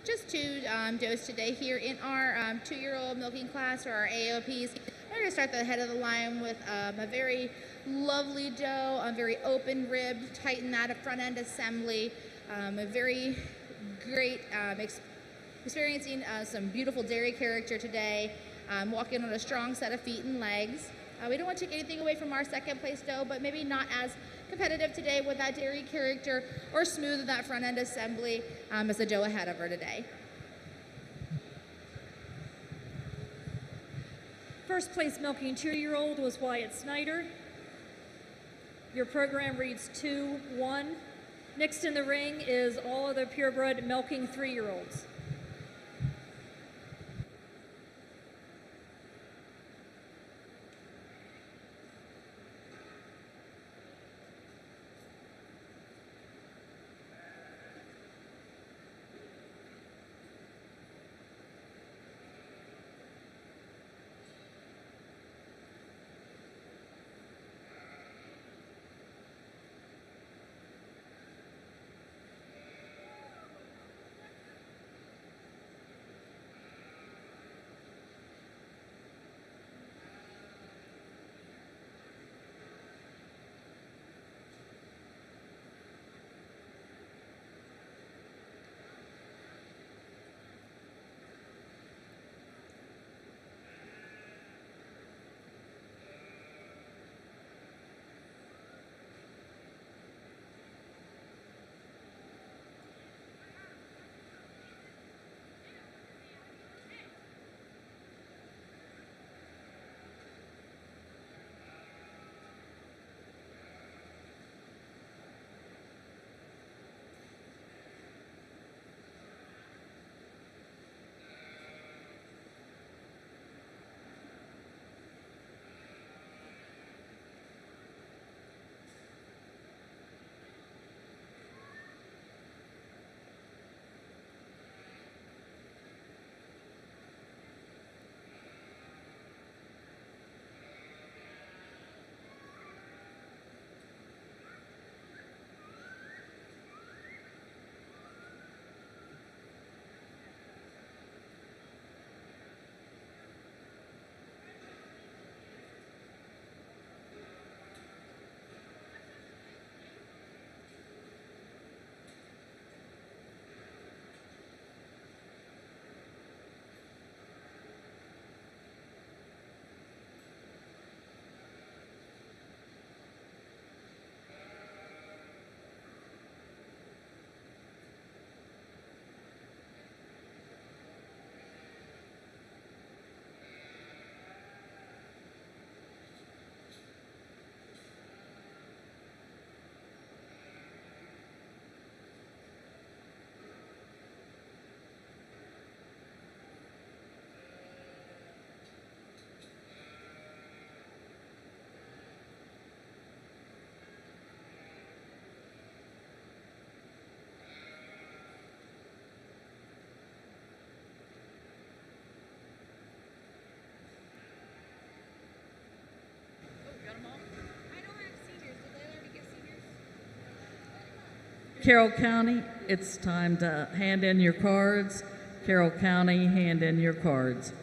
B: Just two does today here in our 2-year-old milking class, or our AOPs. We're going to start the head of the line with a very lovely doe, very open ribbed, tighten that a front end assembly, a very great experiencing some beautiful dairy character today, walking on a strong set of feet and legs. We don't want to take anything away from our second place doe, but maybe not as competitive today with that dairy character or smooth with that front end assembly as the doe ahead of her today.
A: First place milking 2-year-old was Wyatt Snyder. Your program reads 2-1. Next in the ring is all other purebred milking 3-year-olds.
C: Carroll County, it's time to hand in your cards. Carroll County, hand in your cards.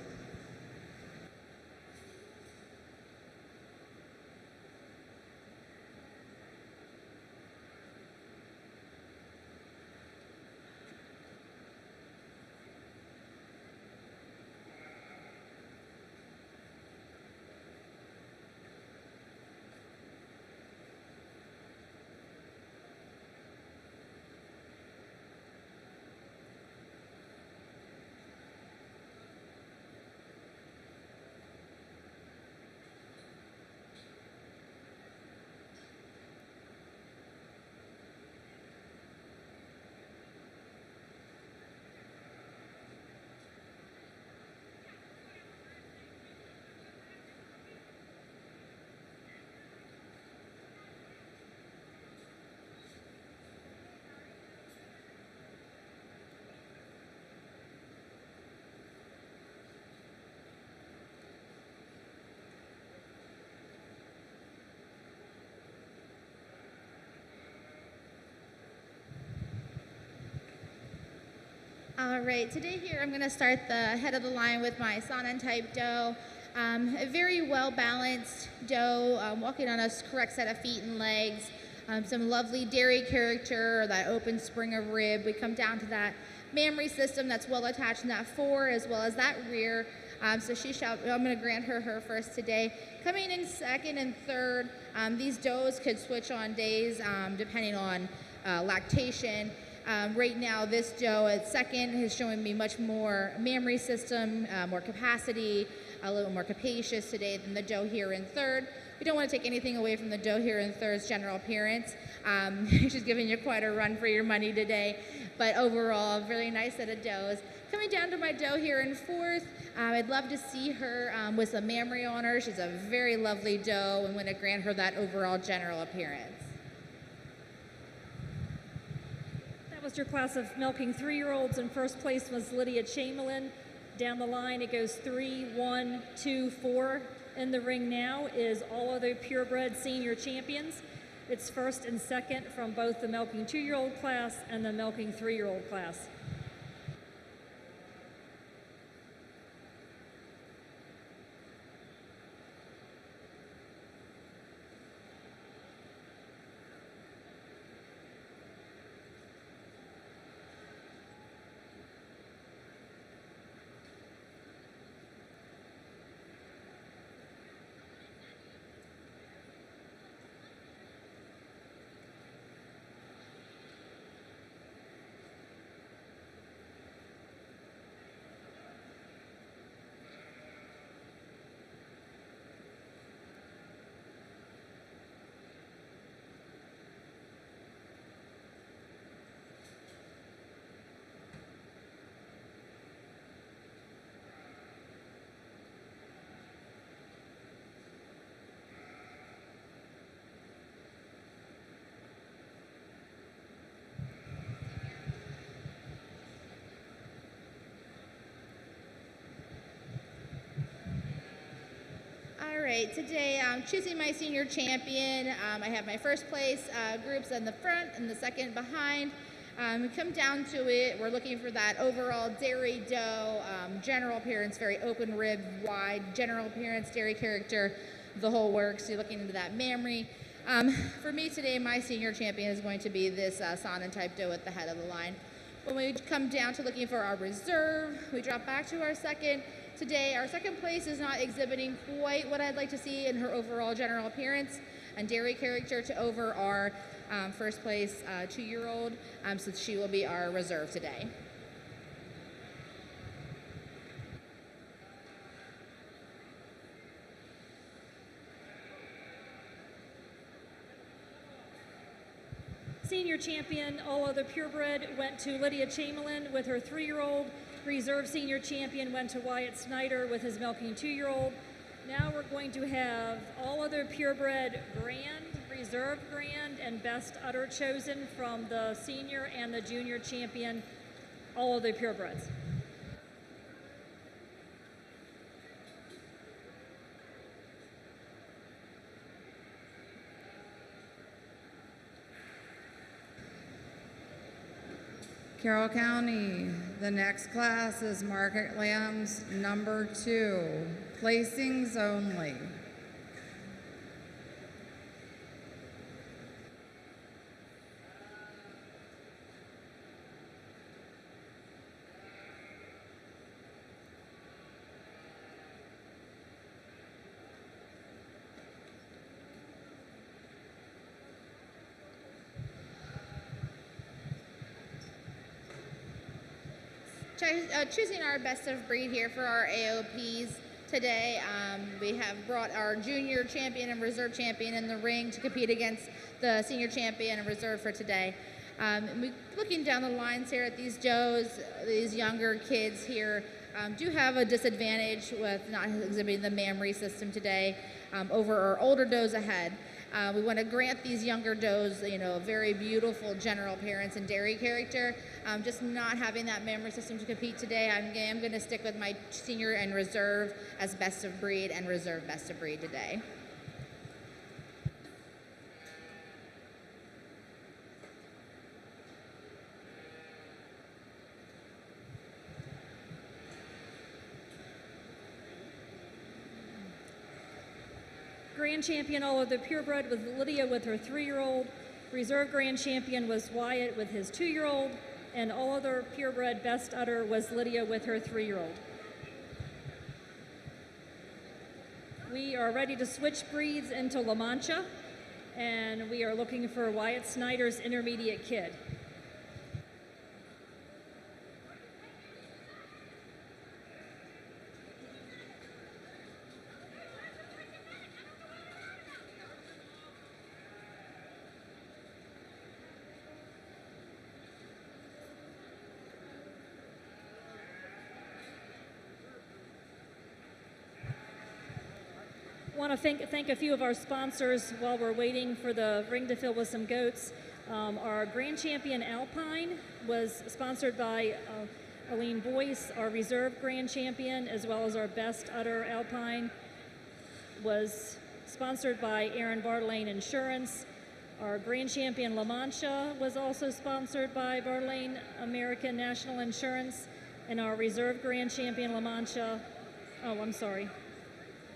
B: All right, today here I'm going to start the head of the line with my Saanen type doe. A very well balanced doe, walking on a correct set of feet and legs. Some lovely dairy character, that open spring of rib. We come down to that mammary system that's well attached in that fore as well as that rear. So I'm going to grant her first today. Coming in second and third, these does could switch on days depending on lactation. Right now, this doe at second is showing me much more mammary system, more capacity, a little more capacious today than the doe here in third. We don't want to take anything away from the doe here in third's general appearance. She's giving you quite a run for your money today, but overall, a really nice set of does. Coming down to my doe here in fourth, I'd love to see her with some mammary on her. She's a very lovely doe and want to grant her that overall general appearance.
A: That was your class of milking 3-year-olds. In first place was Lydia Chamberlain. Down the line, it goes 3, 1, 2, 4. In the ring now is all other purebred senior champions. It's first and second from both the milking 2-year-old class and the milking 3-year-old class.
B: All right, today I'm choosing my senior champion. I have my first place groups in the front and the second behind. We come down to it, we're looking for that overall dairy doe, general appearance, very open rib, wide, general appearance, dairy character, the whole works. You're looking into that mammary. For me today, my senior champion is going to be this Saanen type doe at the head of the line. When we come down to looking for our reserve, we drop back to our second. Today, our second place is not exhibiting quite what I'd like to see in her overall general appearance and dairy character to over our first place 2-year-old, so she will be our reserve today.
A: Senior champion, all other purebred, went to Lydia Chamberlain with her 3-year-old. Reserve senior champion went to Wyatt Snyder with his milking 2-year-old. Now we're going to have all other purebred grand, reserve grand, and best udder chosen from the senior and the junior champion, all other purebreds.
D: Carroll County, the next class is Market Lambs number 2, placings only.
B: Choosing our best of breed here for our AOPs today. We have brought our junior champion and reserve champion in the ring to compete against the senior champion and reserve for today. Looking down the lines here at these Joes, these younger kids here do have a disadvantage with not exhibiting the mammary system today over our older does ahead. We want to grant these younger does, a very beautiful general appearance and dairy character. Just not having that mammary system to compete today, I'm going to stick with my senior and reserve as best of breed and reserve best of breed today.
A: Grand champion all of the purebred was Lydia with her 3-year-old. Reserve grand champion was Wyatt with his 2-year-old. And all other purebred best udder was Lydia with her 3-year-old. We are ready to switch breeds into La Mancha, and we are looking for Wyatt Snyder's intermediate kid. I want to thank a few of our sponsors while we're waiting for the ring to fill with some goats. Our grand champion Alpine was sponsored by Aline Boyce. Our reserve grand champion, as well as our best udder Alpine, was sponsored by Aaron Bartolane Insurance. Our grand champion La Mancha was also sponsored by Bartolane American National Insurance. And our reserve grand champion La Mancha, I'm sorry.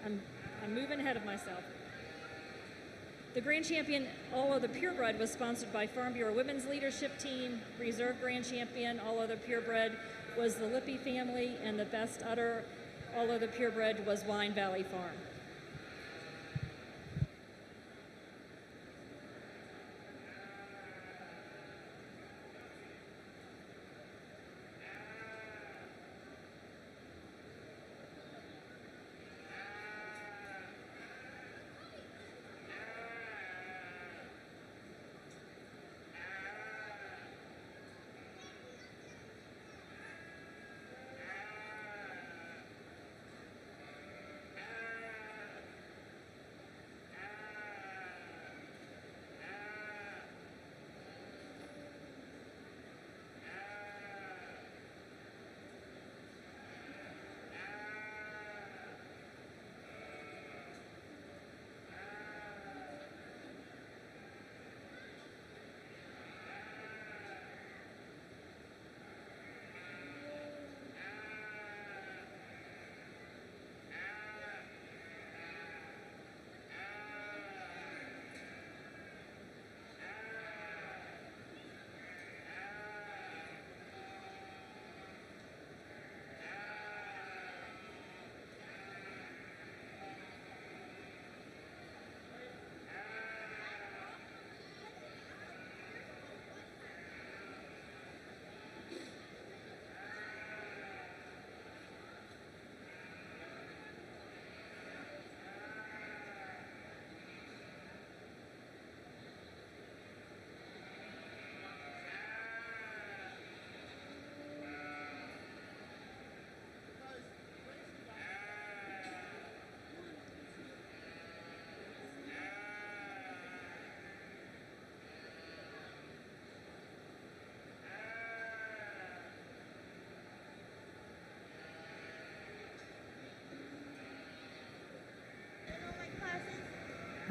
A: I'm moving ahead of myself. The grand champion, all of the purebred, was sponsored by Farm Bureau Women's Leadership Team. Reserve grand champion, all of the purebred, was the Lippy family, and the best udder, all of the purebred, was Wine Valley Farm.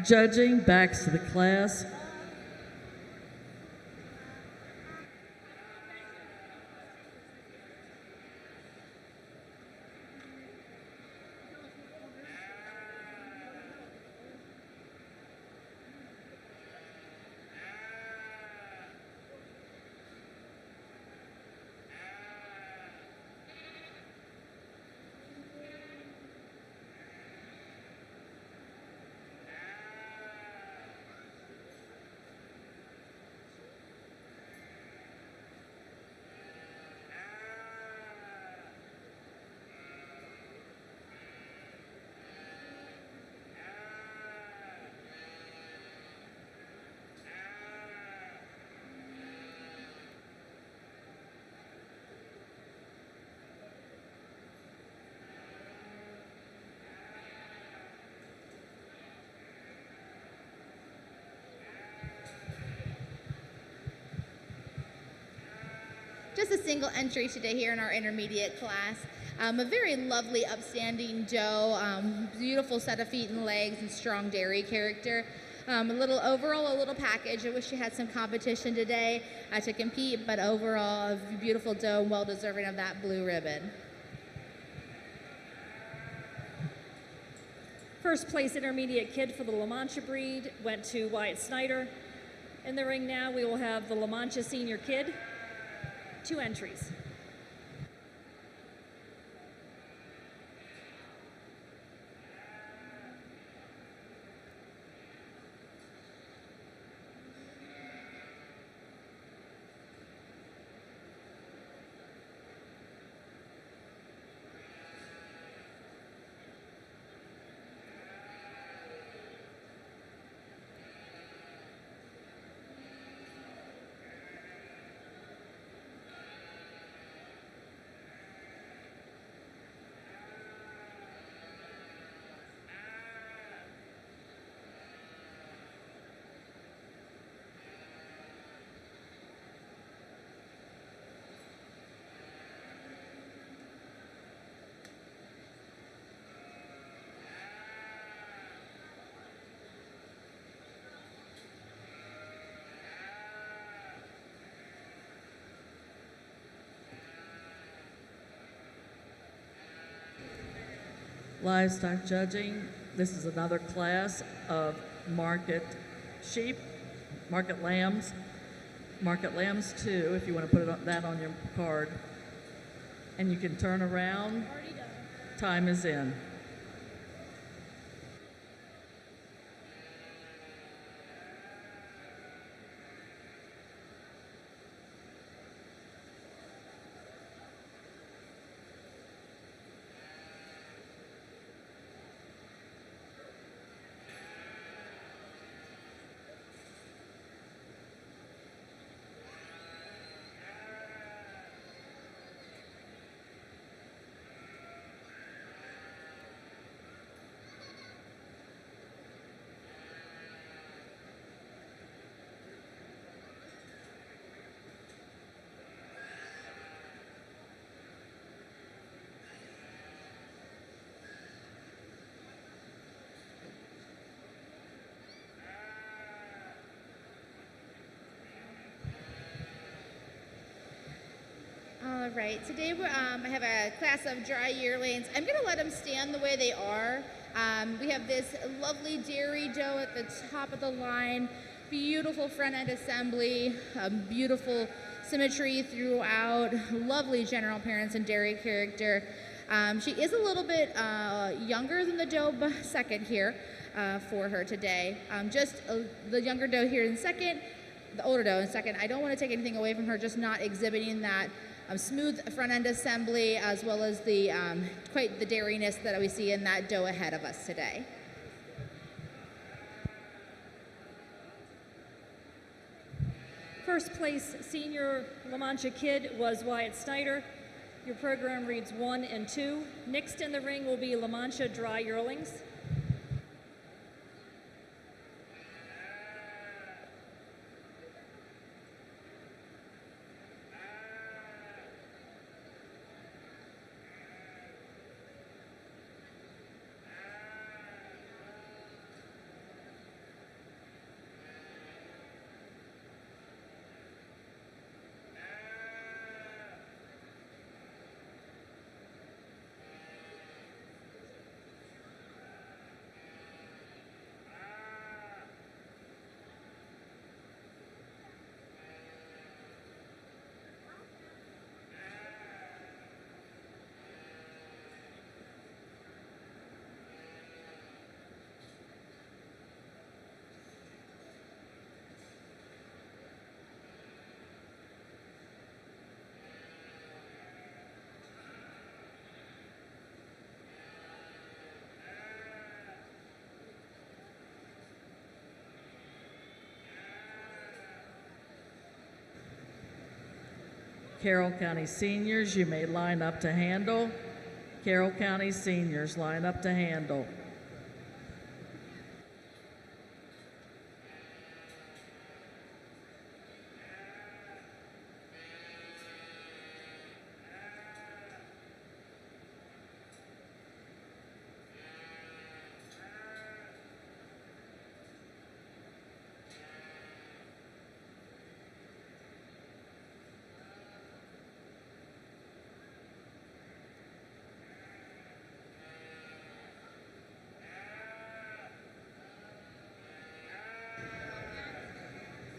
C: Judging, back to the class.
B: just a single entry today here in our intermediate class. A very lovely, upstanding doe, beautiful set of feet and legs and strong dairy character. A little package. I wish she had some competition today to compete, but overall, a beautiful doe, well deserving of that blue ribbon.
A: First place intermediate kid for the La Mancha breed went to Wyatt Snyder. In the ring now, we will have the La Mancha senior kid, 2 entries.
C: Livestock judging. This is another class of market sheep, market lambs 2, if you want to put that on your card. And you can turn around. Time is in.
B: All right, today I have a class of dry yearlings. I'm going to let them stand the way they are. We have this lovely dairy doe at the top of the line, beautiful front end assembly, beautiful symmetry throughout, lovely general appearance and dairy character. She is a little bit younger than the doe second here for her today. The younger doe here in second, the older doe in second. I don't want to take anything away from her, just not exhibiting that smooth front end assembly as well as the quite the dairiness that we see in that doe ahead of us today.
A: First place senior La Mancha kid was Wyatt Snyder. Your program reads 1 and 2. Next in the ring will be La Mancha dry yearlings.
C: Carroll County seniors, you may line up to handle. Carroll County seniors, line up to handle.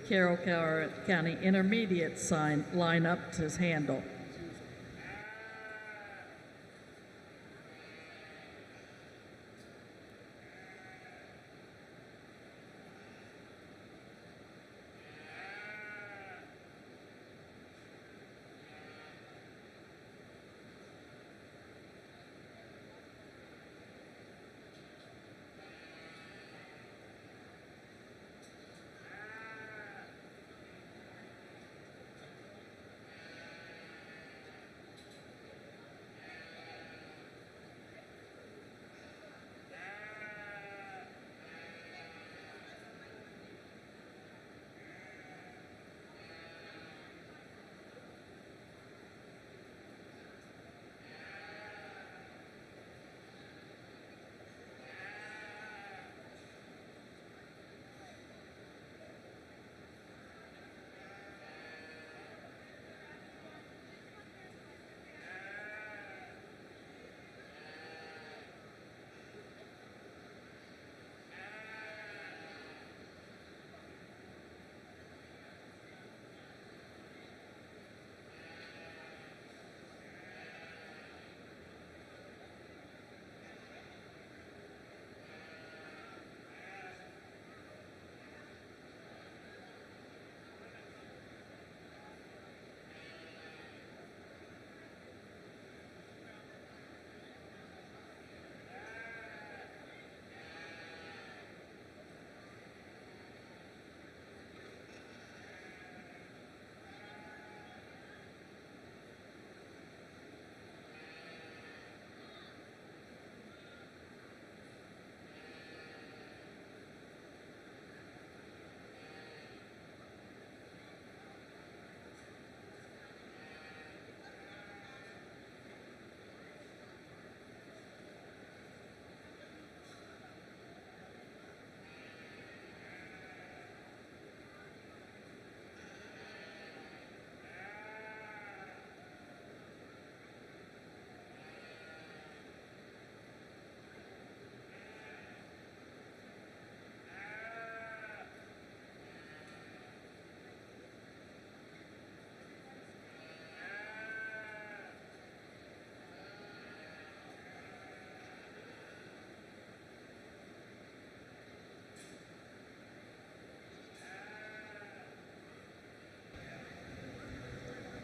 C: Carroll County Intermediate line up to handle.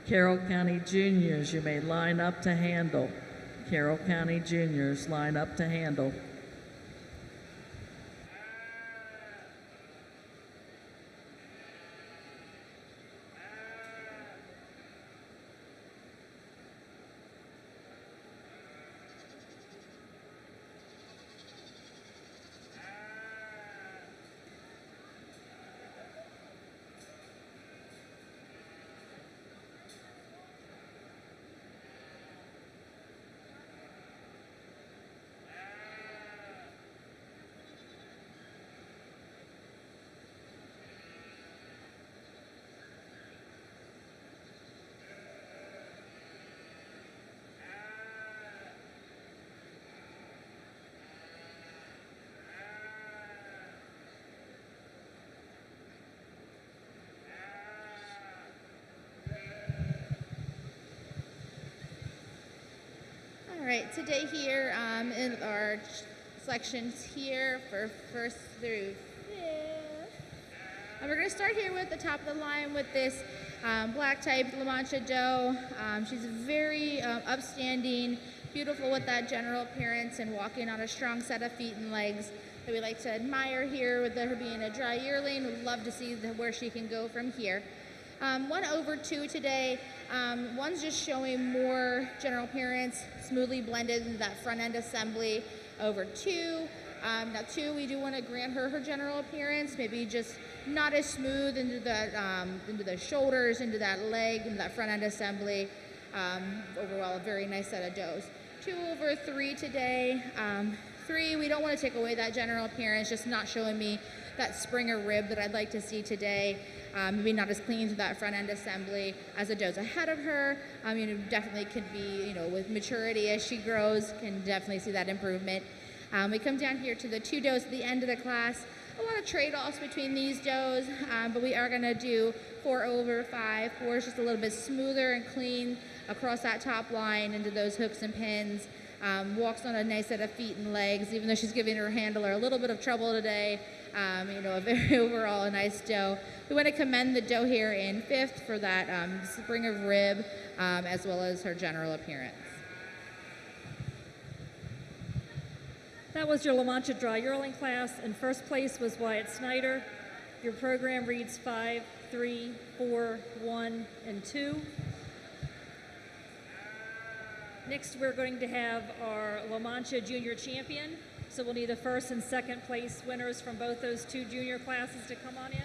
C: Carroll County Juniors, you may line up to handle. Carroll County Juniors, line up to handle.
B: All right, today here in our sections here for first through fifth. We're going to start here with the top of the line with this black type La Mancha doe. She's very upstanding, beautiful with that general appearance and walking on a strong set of feet and legs that we like to admire here with her being a dry yearling. We'd love to see where she can go from here. One over two today. One's just showing more general appearance, smoothly blended into that front end assembly. Over two. Now two, we do want to grant her general appearance, maybe just not as smooth into the shoulders, into that leg, into that front end assembly. Overall, a very nice set of does. 2 over 3 today. 3, we don't want to take away that general appearance, just not showing me that Springer rib that I'd like to see today. Maybe not as clean to that front end assembly as the does ahead of her. Definitely could be, with maturity as she grows, can definitely see that improvement. We come down here to the 2 does at the end of the class. a lot of trade-offs between these does, but we are going to do 4/5. 4 is just a little bit smoother and clean across that top line into those hooks and pins. Walks on a nice set of feet and legs, even though she's giving her handler a little bit of trouble today. A very overall a nice doe. We want to commend the doe here in 5th for that spring of rib, as well as her general appearance.
A: That was your La Mancha dry yearling class. In first place was Wyatt Snyder. Your program reads 5, 3, 4, 1, and 2. Next, we're going to have our La Mancha Junior Champion. So we'll need the first and second place winners from both those 2 junior classes to come on in.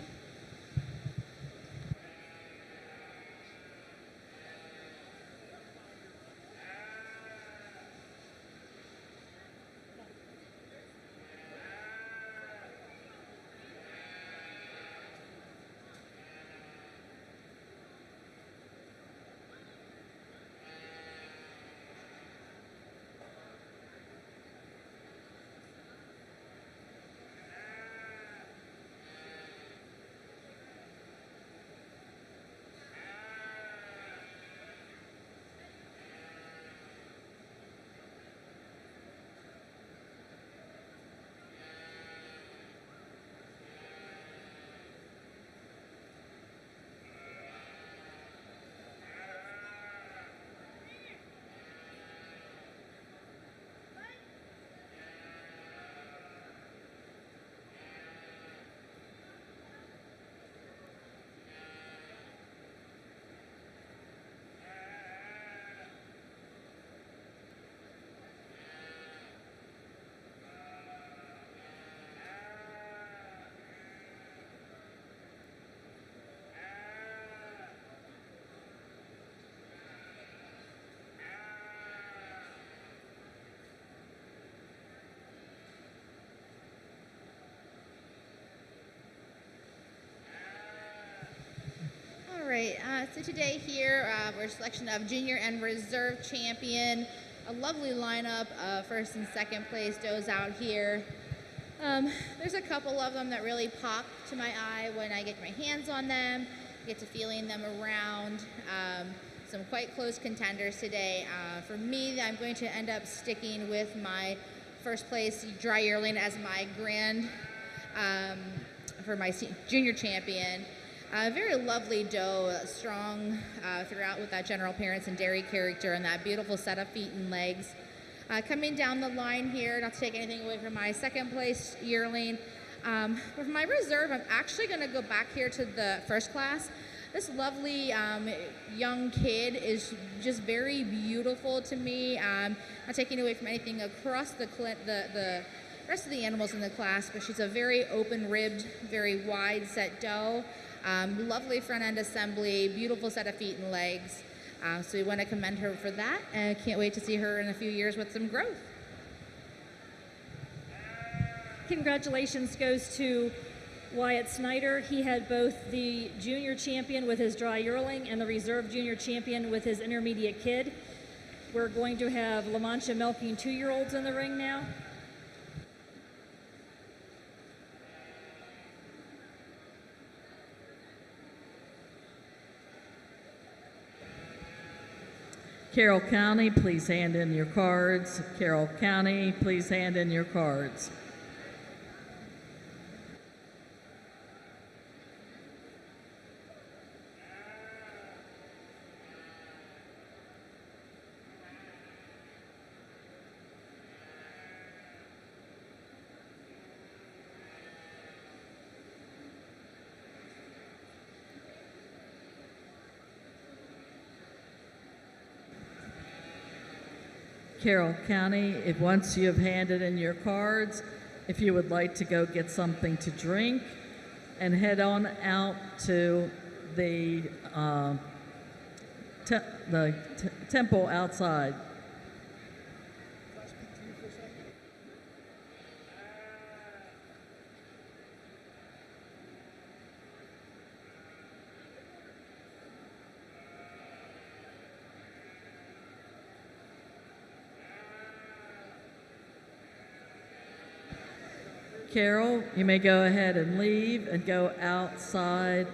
B: All right, so today here we're a selection of junior and reserve champion. A lovely lineup of first and second place does out here. There's a couple of them that really pop to my eye when I get my hands on them, get to feeling them around. Some quite close contenders today. For me, I'm going to end up sticking with my first place dry yearling as my grand for my junior champion. Very lovely doe, strong throughout with that general appearance and dairy character and that beautiful set of feet and legs. Coming down the line here, not to take anything away from my second place yearling, but for my reserve, I'm actually going to go back here to the first class. This lovely young kid is just very beautiful to me. Not taking away from anything across the rest of the animals in the class, but she's a very open-ribbed, very wide-set doe. Lovely front end assembly, beautiful set of feet and legs. So we want to commend her for that, and can't wait to see her in a few years with some growth.
A: Congratulations goes to Wyatt Snyder. He had both the junior champion with his dry yearling and the reserve junior champion with his intermediate kid. We're going to have La Mancha milking 2-year-olds in the ring now.
C: Carroll County, please hand in your cards. Carroll County, please hand in your cards. Carroll County, if once you have handed in your cards, if you would like to go get something to drink, and head on out to the temple outside. Carol, you may go ahead and leave and go outside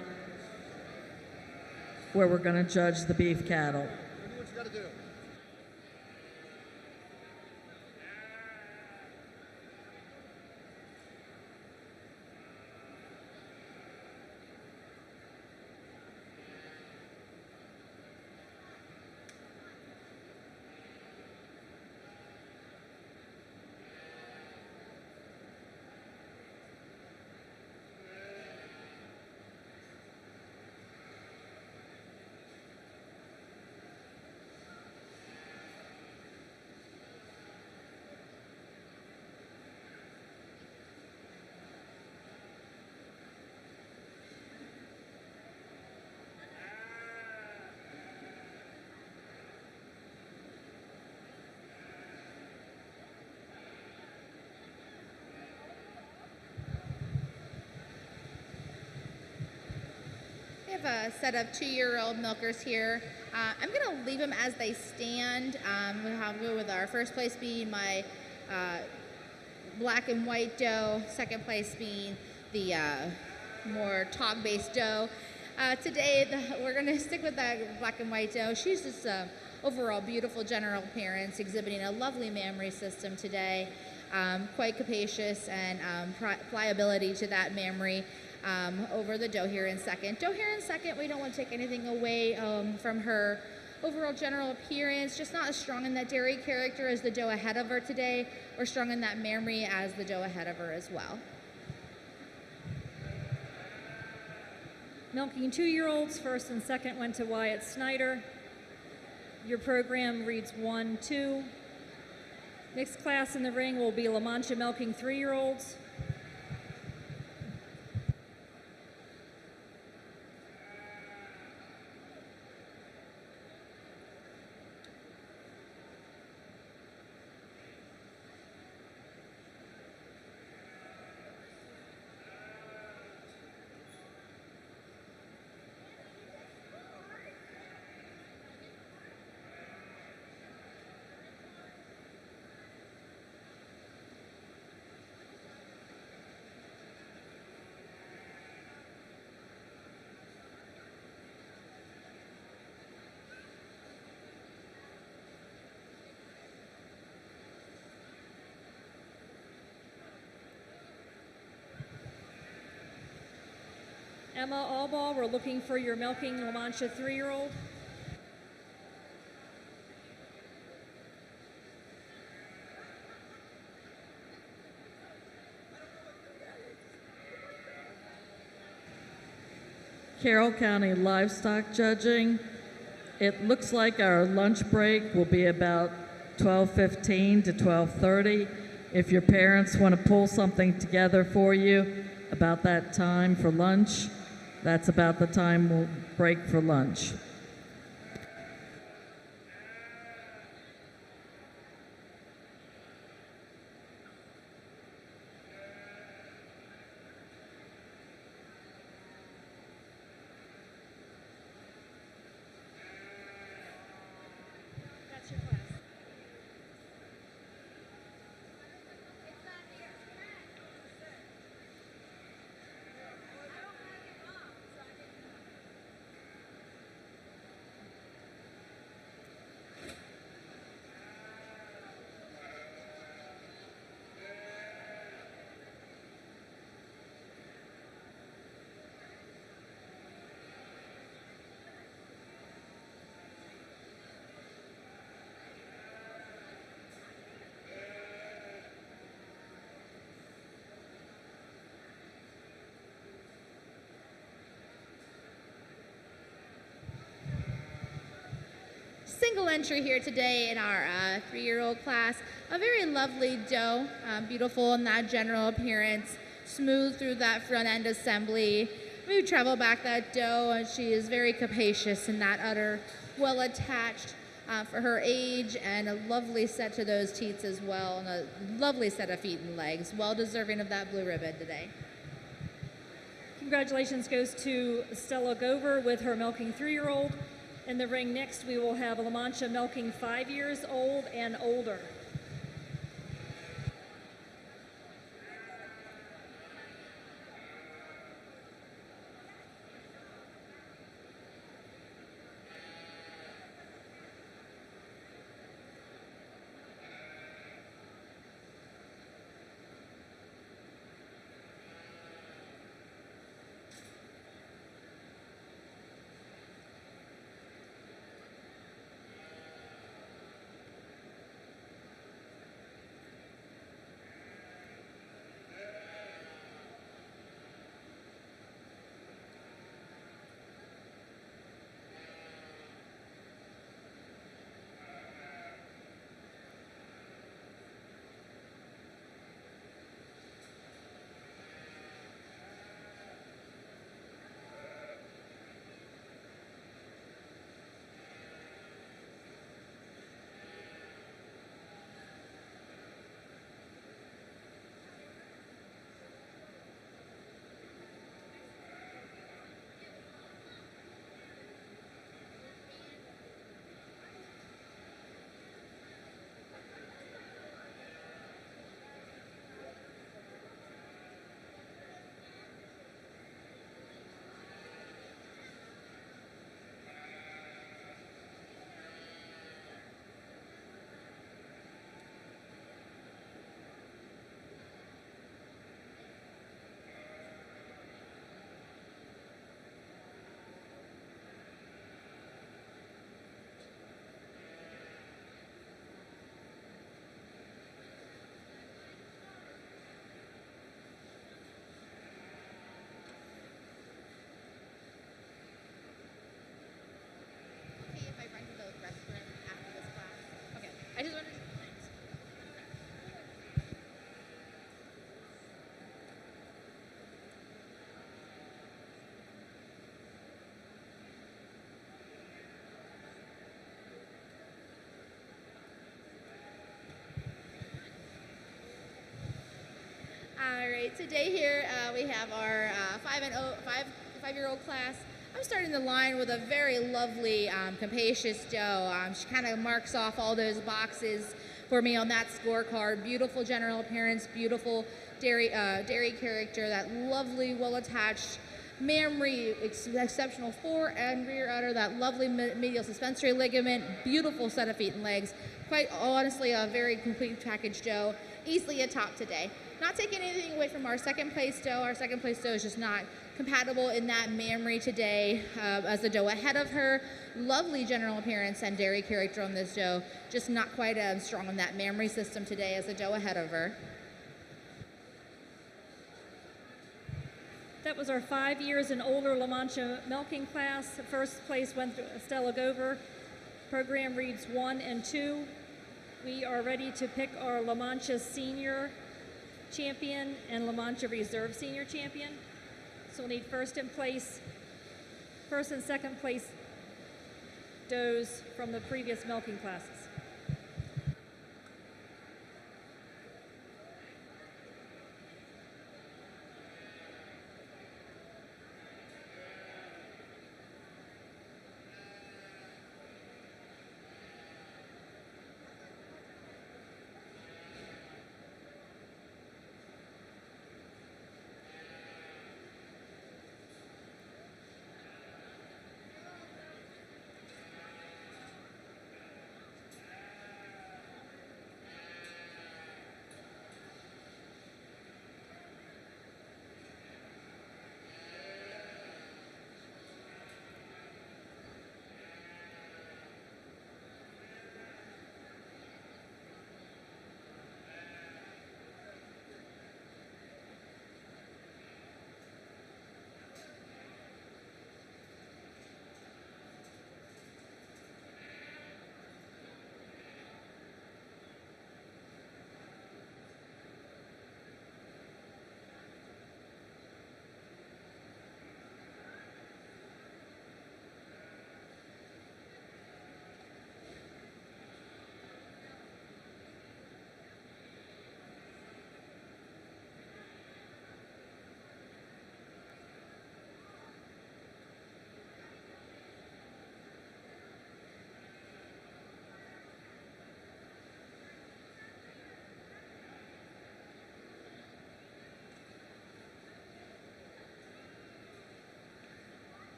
C: where we're going to judge the beef cattle.
F: Do what you gotta do.
B: We have a set of 2-year-old milkers here. I'm going to leave them as they stand. We'll have go with our first place being my black and white doe, second place being the more top-based doe. Today, we're going to stick with that black and white doe. She's just overall beautiful general appearance, exhibiting a lovely mammary system today. Quite capacious and pliability to that mammary. Over the doe here in second. Doe here in second, we don't want to take anything away from her overall general appearance, just not as strong in that dairy character as the doe ahead of her today, or strong in that mammary as the doe ahead of her as well.
A: Milking 2-year-olds, first and second went to Wyatt Snyder. Your program reads 1-2. Next class in the ring will be La Mancha milking 3-year-olds. Emma Allball, we're looking for your milking La Mancha 3-year-old.
C: Carroll County Livestock Judging. It looks like our lunch break will be about 12:15 to 12:30. If your parents want to pull something together for you about that time for lunch, that's about the time we'll break for lunch.
A: That's your class.
B: Single entry here today in our 3-year-old class. A very lovely doe, beautiful in that general appearance, smooth through that front end assembly. We travel back that doe, and she is very capacious in that udder, well attached for her age, and a lovely set to those teats as well, and a lovely set of feet and legs, well deserving of that blue ribbon today.
A: Congratulations goes to Stella Gover with her milking 3-year-old. In the ring next, we will have La Mancha milking 5 years old and older.
B: right, today here we have our 5-year-old class. I'm starting the line with a very lovely, capacious doe. She kind of marks off all those boxes for me on that scorecard. Beautiful general appearance, beautiful dairy character, that lovely, well-attached mammary, exceptional fore and rear udder, that lovely medial suspensory ligament, beautiful set of feet and legs. Quite honestly, a very complete package doe. Easily a top today. Not taking anything away from our second place doe. Our second place doe is just not compatible in that mammary today as the doe ahead of her. Lovely general appearance and dairy character on this doe. Just not quite strong on that mammary system today as the doe ahead of her.
A: That was our 5 years and older La Mancha milking class. First place went to Estella Gover. Program reads 1 and 2. We are ready to pick our La Mancha Senior Champion and La Mancha Reserve Senior Champion. So we'll need first and second place does from the previous milking classes.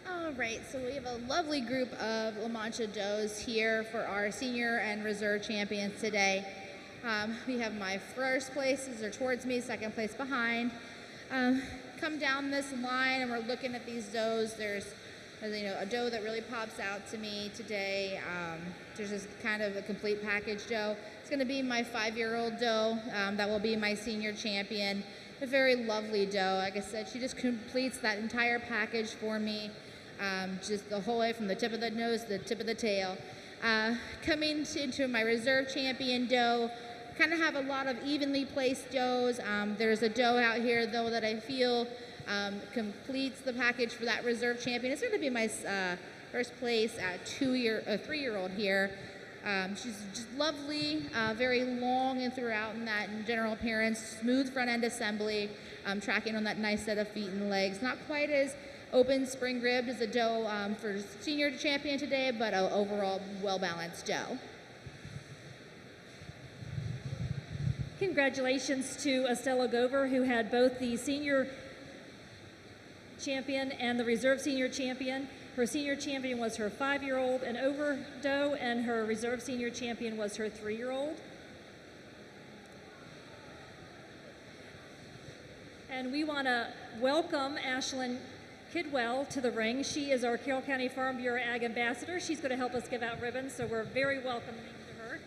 B: All right, so we have a lovely group of La Mancha does here for our senior and reserve champions today. We have my first places are towards me, second place behind. Come down this line and we're looking at these does. There's a doe that really pops out to me today. There's just kind of a complete package doe. It's going to be my 5-year-old doe. That will be my senior champion. A very lovely doe. Like I said, she just completes that entire package for me. Just the whole way from the tip of the nose to the tip of the tail. Coming into my reserve champion doe, kind of have a lot of evenly placed does. There's a doe out here though that I feel completes the package for that reserve champion. It's going to be my first place 3-year-old here. She's just lovely, very long and throughout in that in general appearance, smooth front end assembly, tracking on that nice set of feet and legs. Not quite as open spring ribbed as a doe for senior champion today, but overall well-balanced doe.
A: Congratulations to Estella Gover, who had both the senior champion and the reserve senior champion. Her senior champion was her 5-year-old and over doe, and her reserve senior champion was her 3-year-old. And we want to welcome Ashlyn Kidwell to the ring. She is our Carroll County Farm Bureau Ag Ambassador. She's going to help us give out ribbons, so we're very welcoming to her.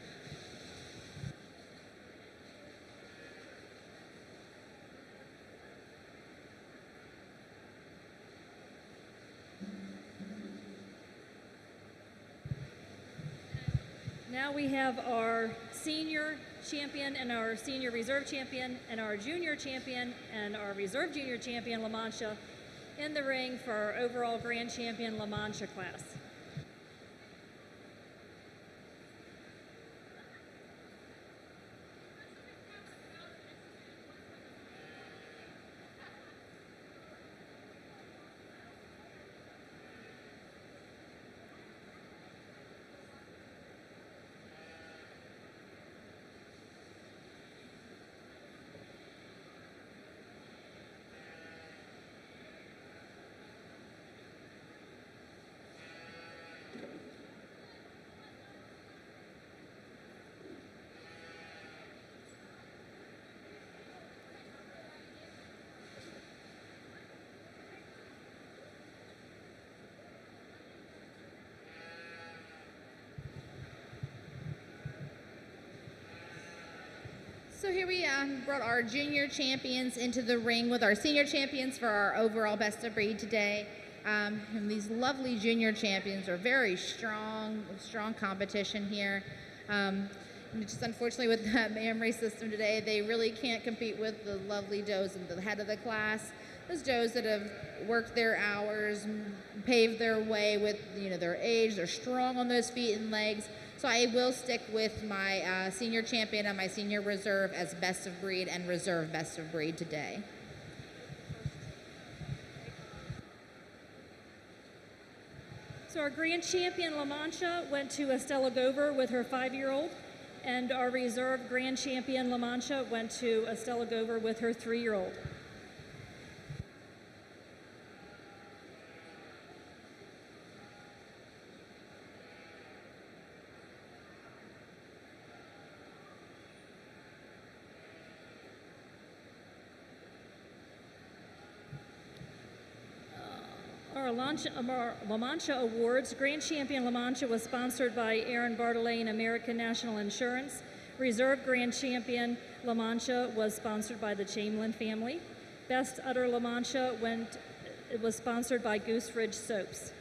A: Now we have our senior champion and our senior reserve champion and our junior champion and our reserve junior champion La Mancha in the ring for our overall grand champion La Mancha class.
B: So here we brought our junior champions into the ring with our senior champions for our overall best of breed today. And these lovely junior champions are very strong competition here. And just unfortunately with the AM race system today, they really can't compete with the lovely does in the head of the class. Those does that have worked their hours, paved their way with their age. They're strong on those feet and legs. So I will stick with my senior champion and my senior reserve as best of breed and reserve best of breed today.
A: So our grand champion La Mancha went to Estella Gover with her 5-year-old, and our reserve grand champion La Mancha went to Estella Gover with her 3-year-old. Our La Mancha Awards, Grand Champion La Mancha was sponsored by Aaron Bartolet and American National Insurance. Reserve Grand Champion La Mancha was sponsored by the Chamberlain family. Best Udder La Mancha was sponsored by Goose Ridge Soaps.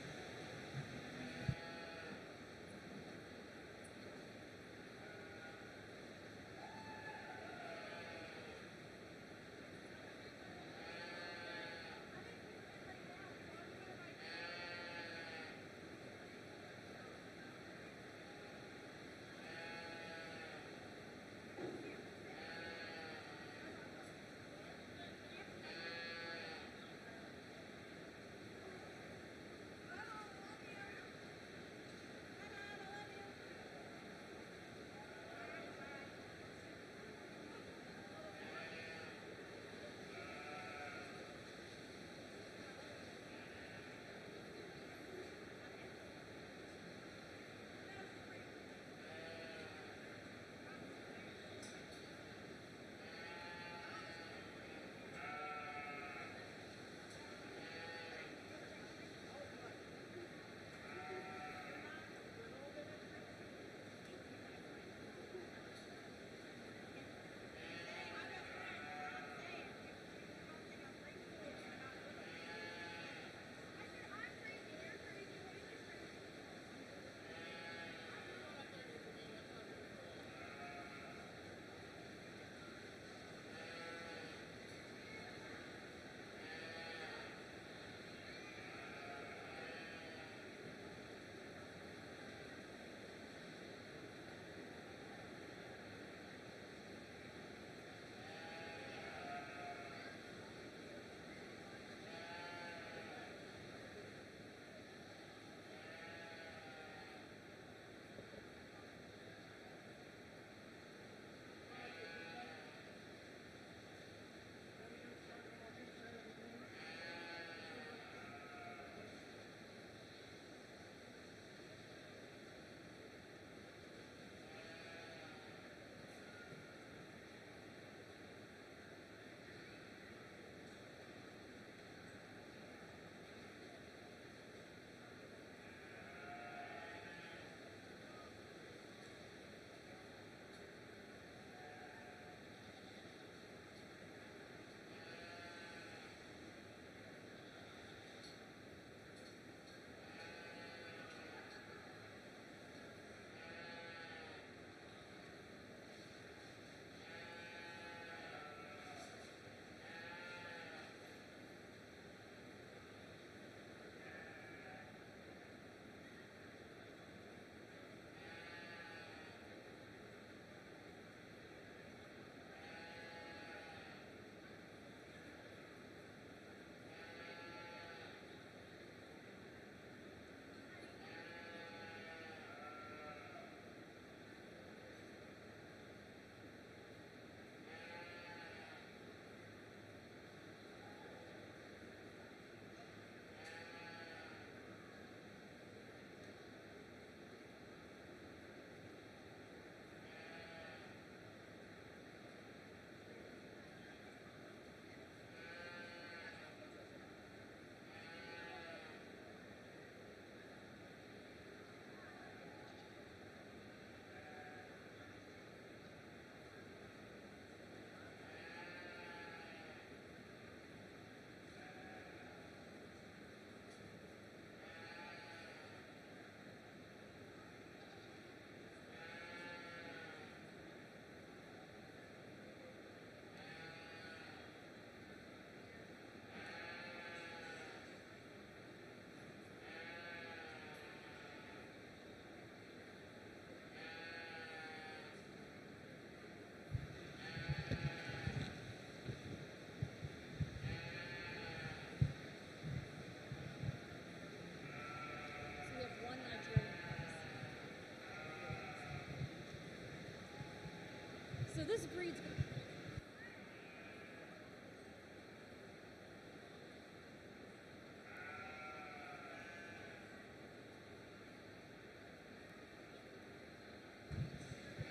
A: breed's gonna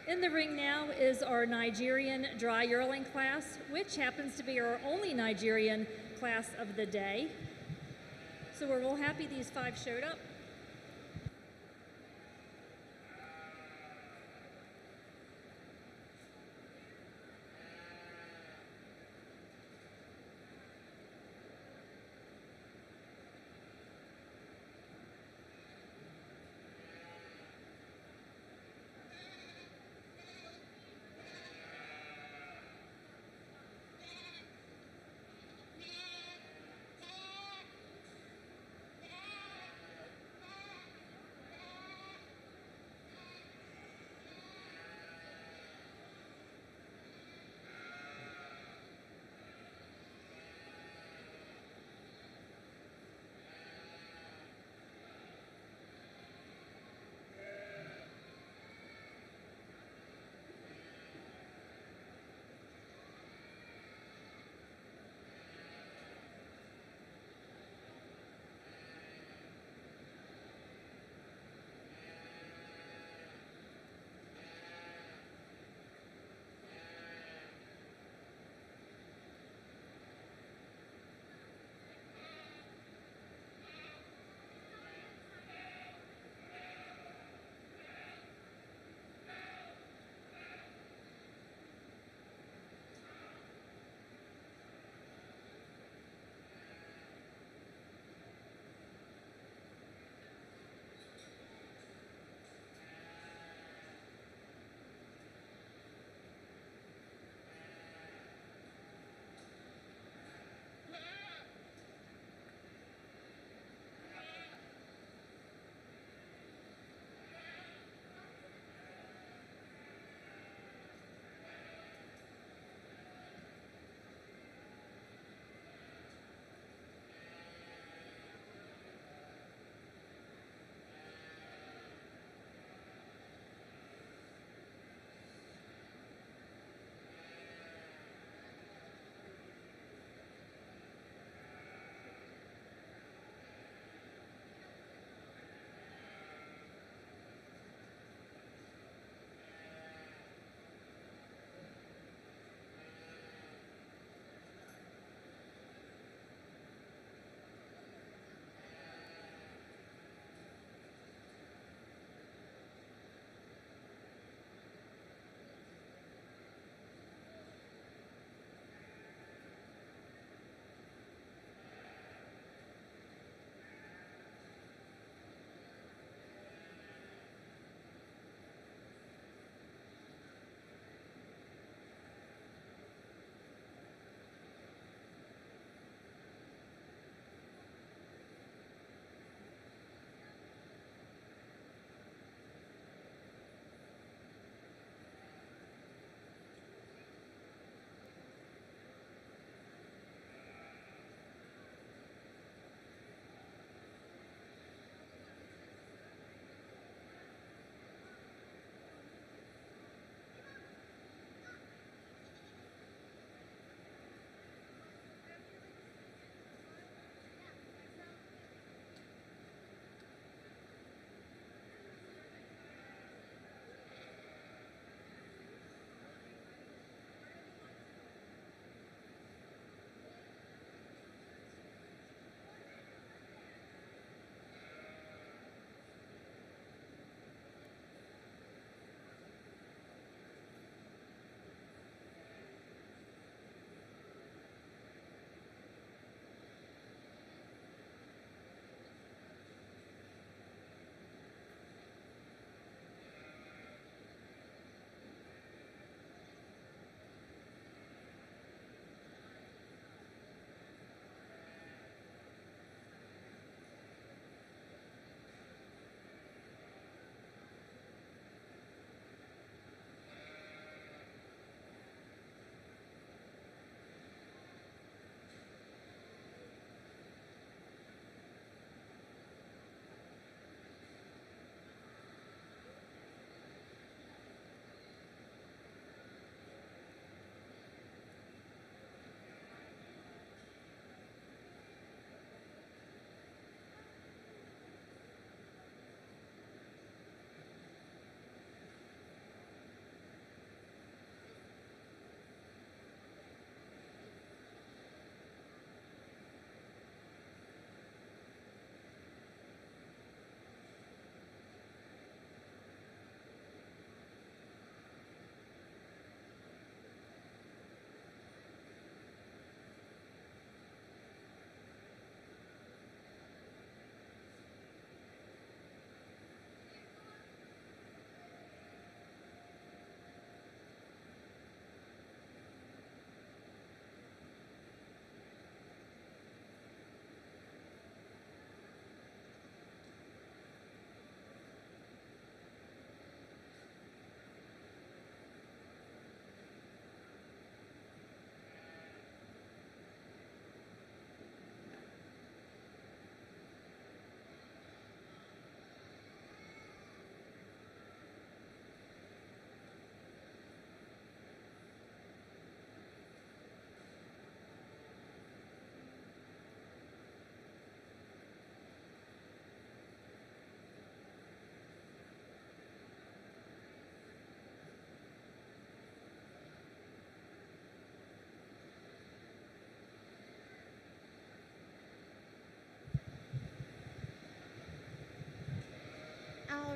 A: In the ring now is our Nigerian dry yearling class, which happens to be our only Nigerian class of the day. So we're real happy these 5 showed up.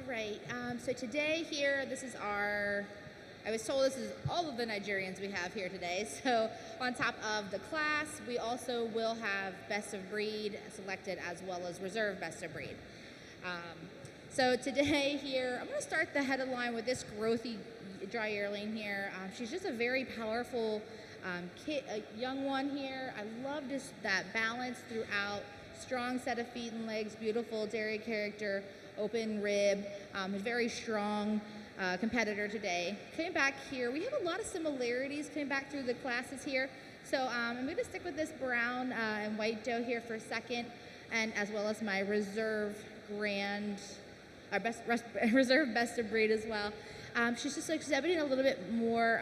B: right. So today here, this is I was told this is all of the Nigerians we have here today. So on top of the class, we also will have best of breed selected as well as reserve best of breed. So today here, I'm going to start the head of the line with this growthy dry yearling here. She's just a very powerful a young one here. I love that balance throughout. Strong set of feet and legs, beautiful dairy character, open rib, a very strong competitor today. Coming back here, we have a lot of similarities coming back through the classes here. So I'm going to stick with this brown and white doe here for a second, and as well as my reserve reserve best of breed as well. She's just exhibiting a little bit more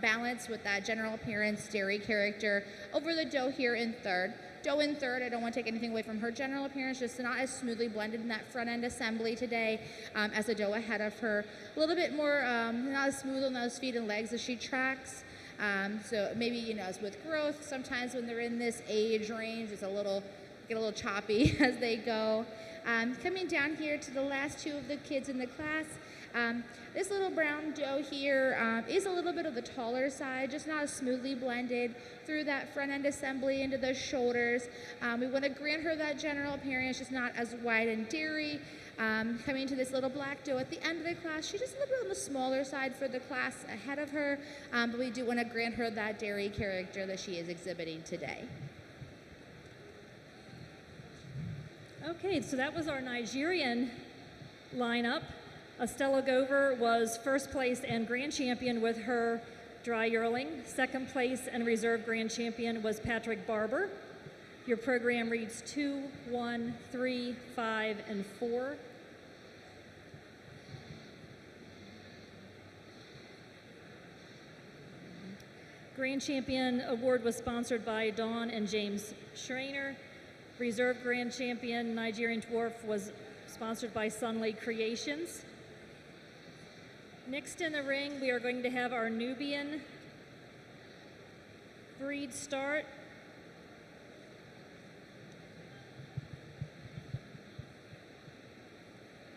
B: balance with that general appearance, dairy character over the doe here in third. Doe in third, I don't want to take anything away from her general appearance, just not as smoothly blended in that front end assembly today as the doe ahead of her. A little bit more, not as smooth on those feet and legs as she tracks. So maybe, as with growth, sometimes when they're in this age range, get a little choppy as they go. Coming down here to the last two of the kids in the class, this little brown doe here is a little bit of the taller side, just not as smoothly blended through that front end assembly into the shoulders. We want to grant her that general appearance, just not as wide and dairy. Coming to this little black doe at the end of the class, she's just a little bit on the smaller side for the class ahead of her, but we do want to grant her that dairy character that she is exhibiting today.
A: Okay, so that was our Nigerian lineup. Estella Gover was first place and grand champion with her dry yearling. Second place and reserve grand champion was Patrick Barber. Your program reads 2, 1, 3, 5, and 4. Grand Champion Award was sponsored by Dawn and James Schreiner. Reserve Grand Champion Nigerian Dwarf was sponsored by Sunlake Creations. Next in the ring, we are going to have our Nubian breed start.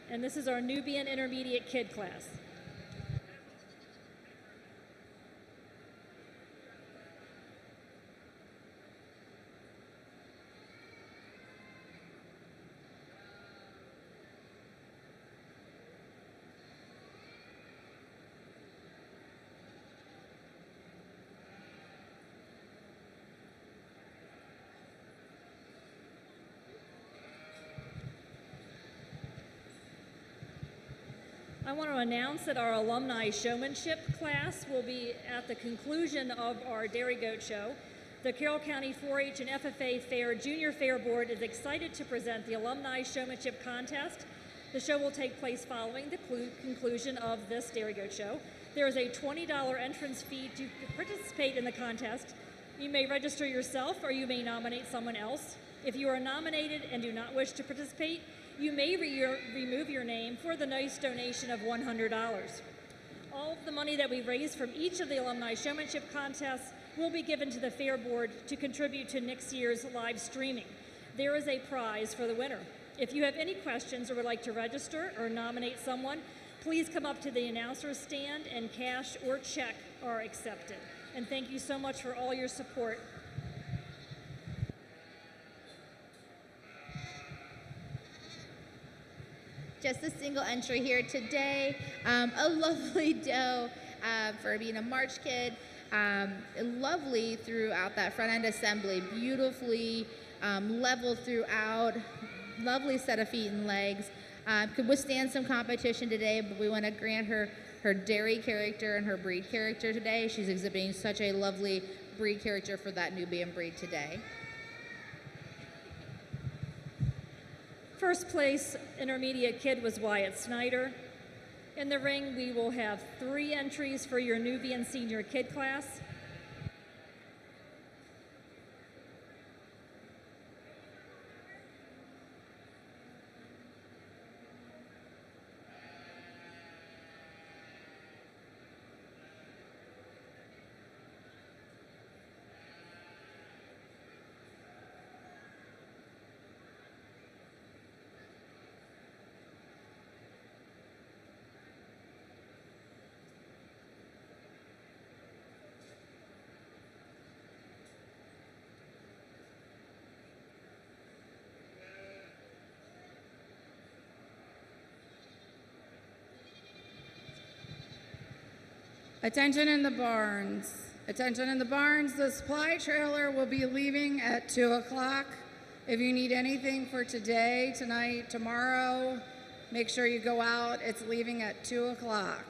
A: And this is our Nubian Intermediate Kid class. I want to announce that our alumni showmanship class will be at the conclusion of our Dairy Goat Show. The Carroll County 4-H and FFA Fair Junior Fair Board is excited to present the Alumni Showmanship Contest. The show will take place following the conclusion of this Dairy Goat Show. There is a $20 entrance fee to participate in the contest. You may register yourself or you may nominate someone else. If you are nominated and do not wish to participate, you may remove your name for the nice donation of $100. All of the money that we raise from each of the alumni showmanship contests will be given to the Fair Board to contribute to next year's live streaming. There is a prize for the winner. If you have any questions or would like to register or nominate someone, please come up to the announcer's stand and cash or check are accepted. And thank you so much for all your support.
B: Just a single entry here today. A lovely doe for being a March kid. Lovely throughout that front end assembly. Beautifully level throughout. Lovely set of feet and legs. Could withstand some competition today, but we want to grant her dairy character and her breed character today. She's exhibiting such a lovely breed character for that Nubian breed today.
A: First place intermediate kid was Wyatt Snyder. In the ring, we will have 3 entries for your Nubian senior kid class.
D: Attention in the barns. Attention in the barns. The supply trailer will be leaving at 2 o'clock. If you need anything for today, tonight, tomorrow, make sure you go out. It's leaving at 2 o'clock.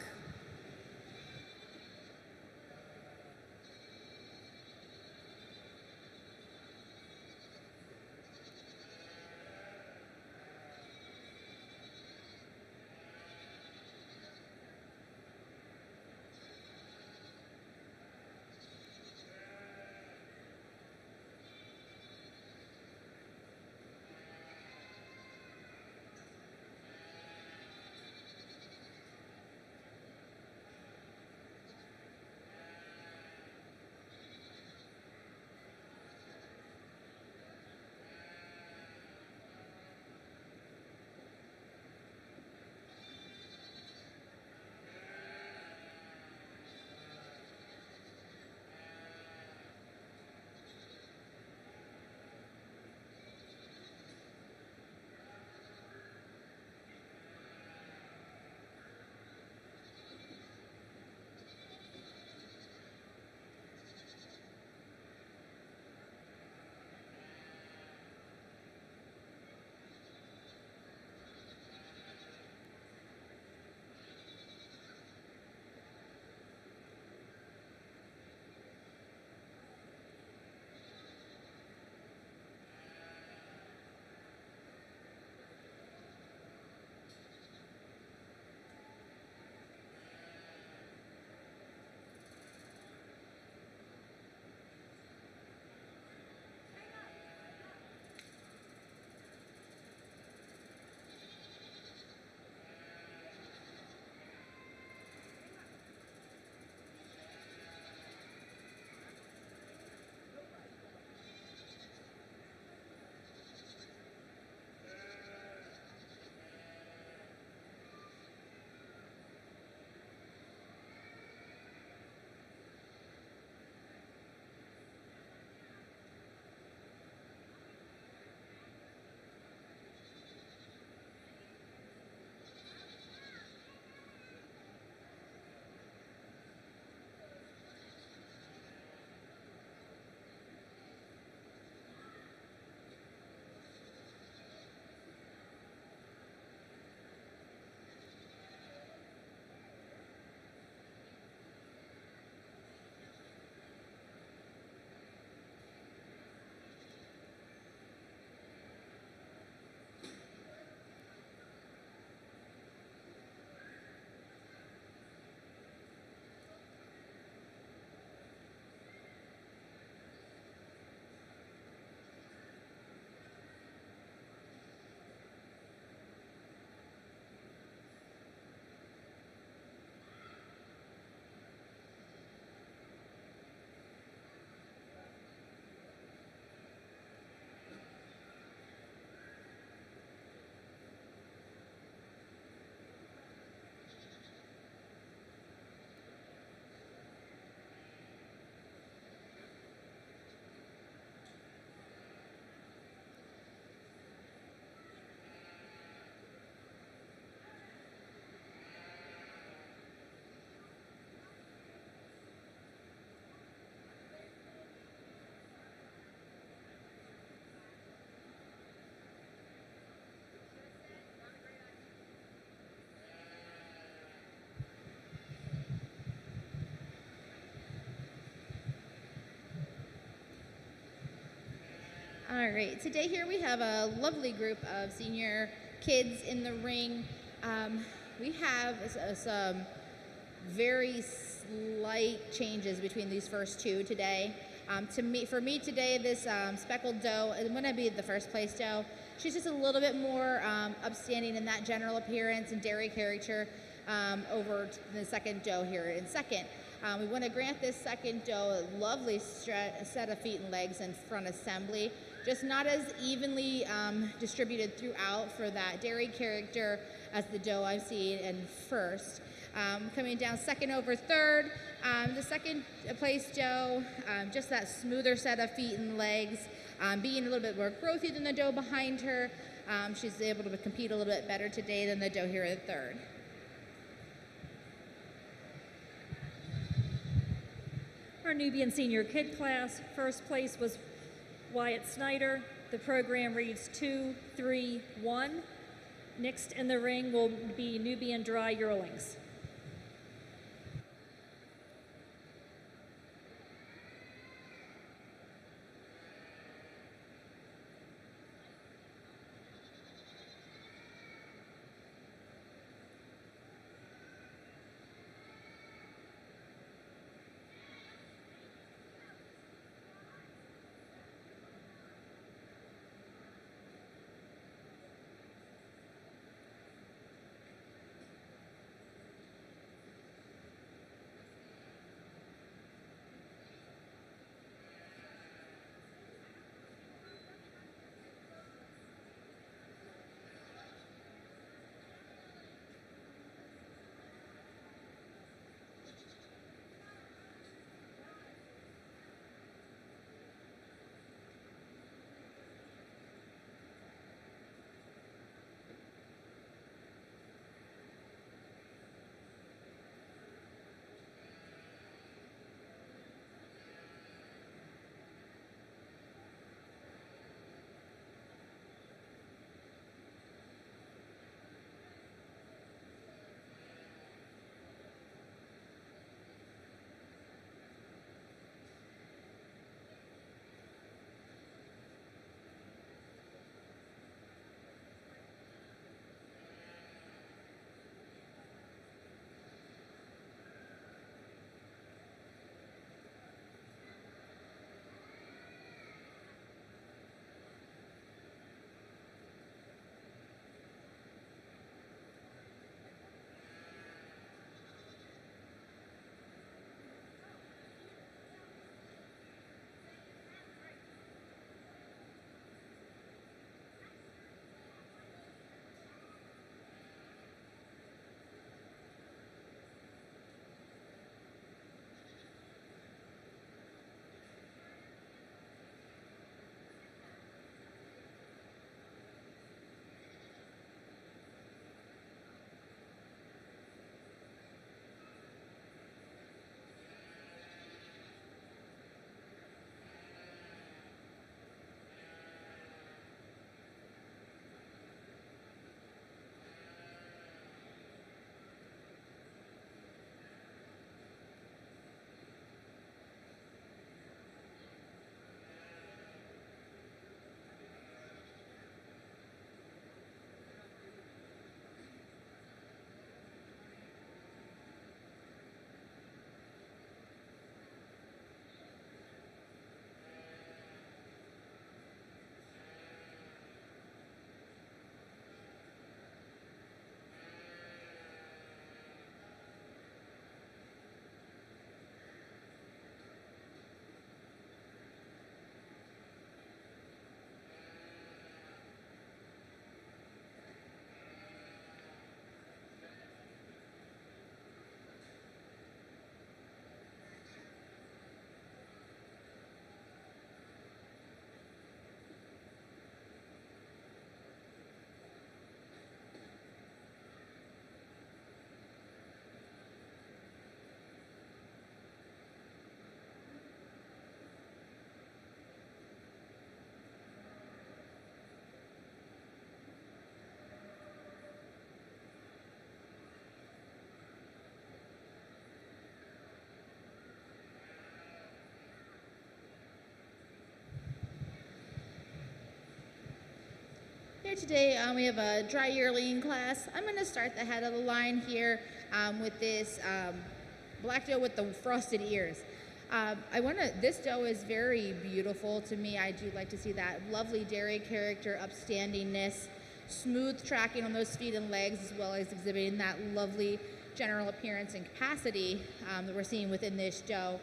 B: All right, today here we have a lovely group of senior kids in the ring. We have some very slight changes between these first two today. For me today, this speckled doe is going to be the first place doe. She's just a little bit more upstanding in that general appearance and dairy character over the second doe here in second. We want to grant this second doe a lovely set of feet and legs and front assembly, just not as evenly distributed throughout for that dairy character as the doe I've seen in first. Coming down second over third, the second place doe, just that smoother set of feet and legs, being a little bit more growthy than the doe behind her. She's able to compete a little bit better today than the doe here in third.
A: our Nubian Senior Kid class, first place was Wyatt Snyder. The program reads 2-3-1. Next in the ring will be Nubian Dry Yearlings.
B: Here today, we have a dry yearling class. I'm going to start the head of the line here with this black doe with the frosted ears. This doe is very beautiful to me. I do like to see that lovely dairy character, upstandingness, smooth tracking on those feet and legs, as well as exhibiting that lovely general appearance and capacity that we're seeing within this doe,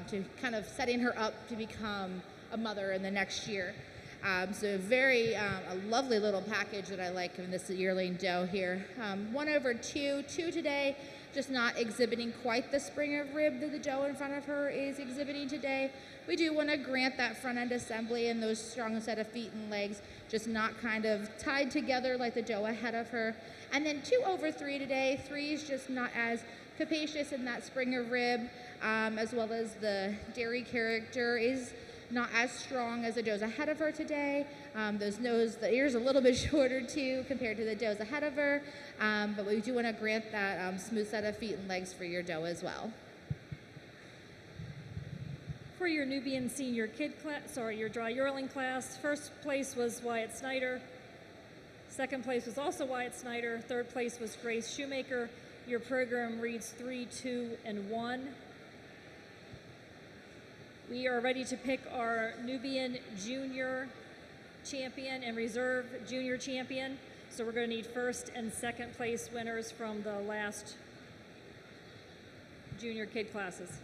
B: to kind of setting her up to become a mother in the next year. So very a lovely little package that I like in this yearling doe here. 1/2, 2 today, just not exhibiting quite the spring of rib that the doe in front of her is exhibiting today. We do want to grant that front end assembly and those strong set of feet and legs, just not kind of tied together like the doe ahead of her. And then 2/3 today. 3 is just not as capacious in that spring of rib, as well as the dairy character is not as strong as the does ahead of her today. The ears a little bit shorter too compared to the does ahead of her, but we do want to grant that smooth set of feet and legs for your doe as well.
A: For your Nubian senior kid class, your dry yearling class, first place was Wyatt Snyder. Second place was also Wyatt Snyder. Third place was Grace Shoemaker. Your program reads 3, 2, and 1. We are ready to pick our Nubian junior champion and reserve junior champion. So we're going to need first and second place winners from the last junior kid classes.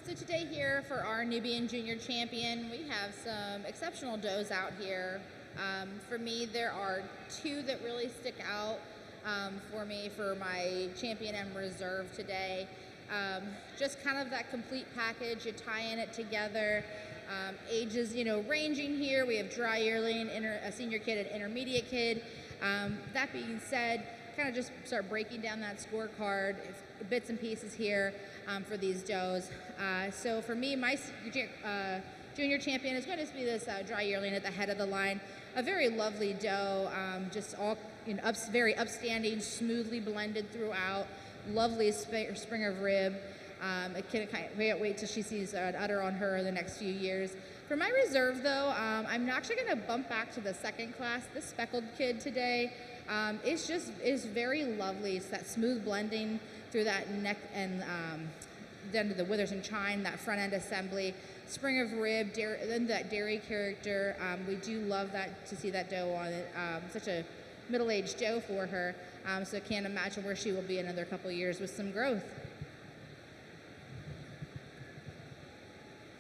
B: So today here for our Nubian Junior Champion, we have some exceptional does out here. For me, there are 2 that really stick out for me for my champion and reserve today. Just kind of that complete package, you tie in it together. Ages, ranging here. We have dry yearling, a senior kid, and intermediate kid. That being said, kind of just start breaking down that scorecard, bits and pieces here for these does. So for me, my junior champion is going to be this dry yearling at the head of the line. A very lovely doe, just all very upstanding, smoothly blended throughout. Lovely spring of rib. I can't wait till she sees an udder on her in the next few years. For my reserve, though, I'm actually going to bump back to the second class. This speckled kid today is very lovely. It's that smooth blending through that neck and down to the withers and chine, that front end assembly, spring of rib, then that dairy character. We do love that to see that doe on it. Such a middle-aged doe for her. So I can't imagine where she will be in another couple of years with some growth.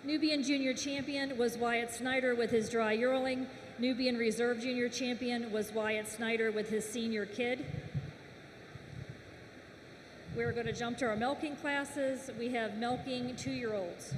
A: Nubian Junior Champion was Wyatt Snyder with his dry yearling. Nubian Reserve Junior Champion was Wyatt Snyder with his senior kid. We're going to jump to our milking classes. We have milking 2-year-olds.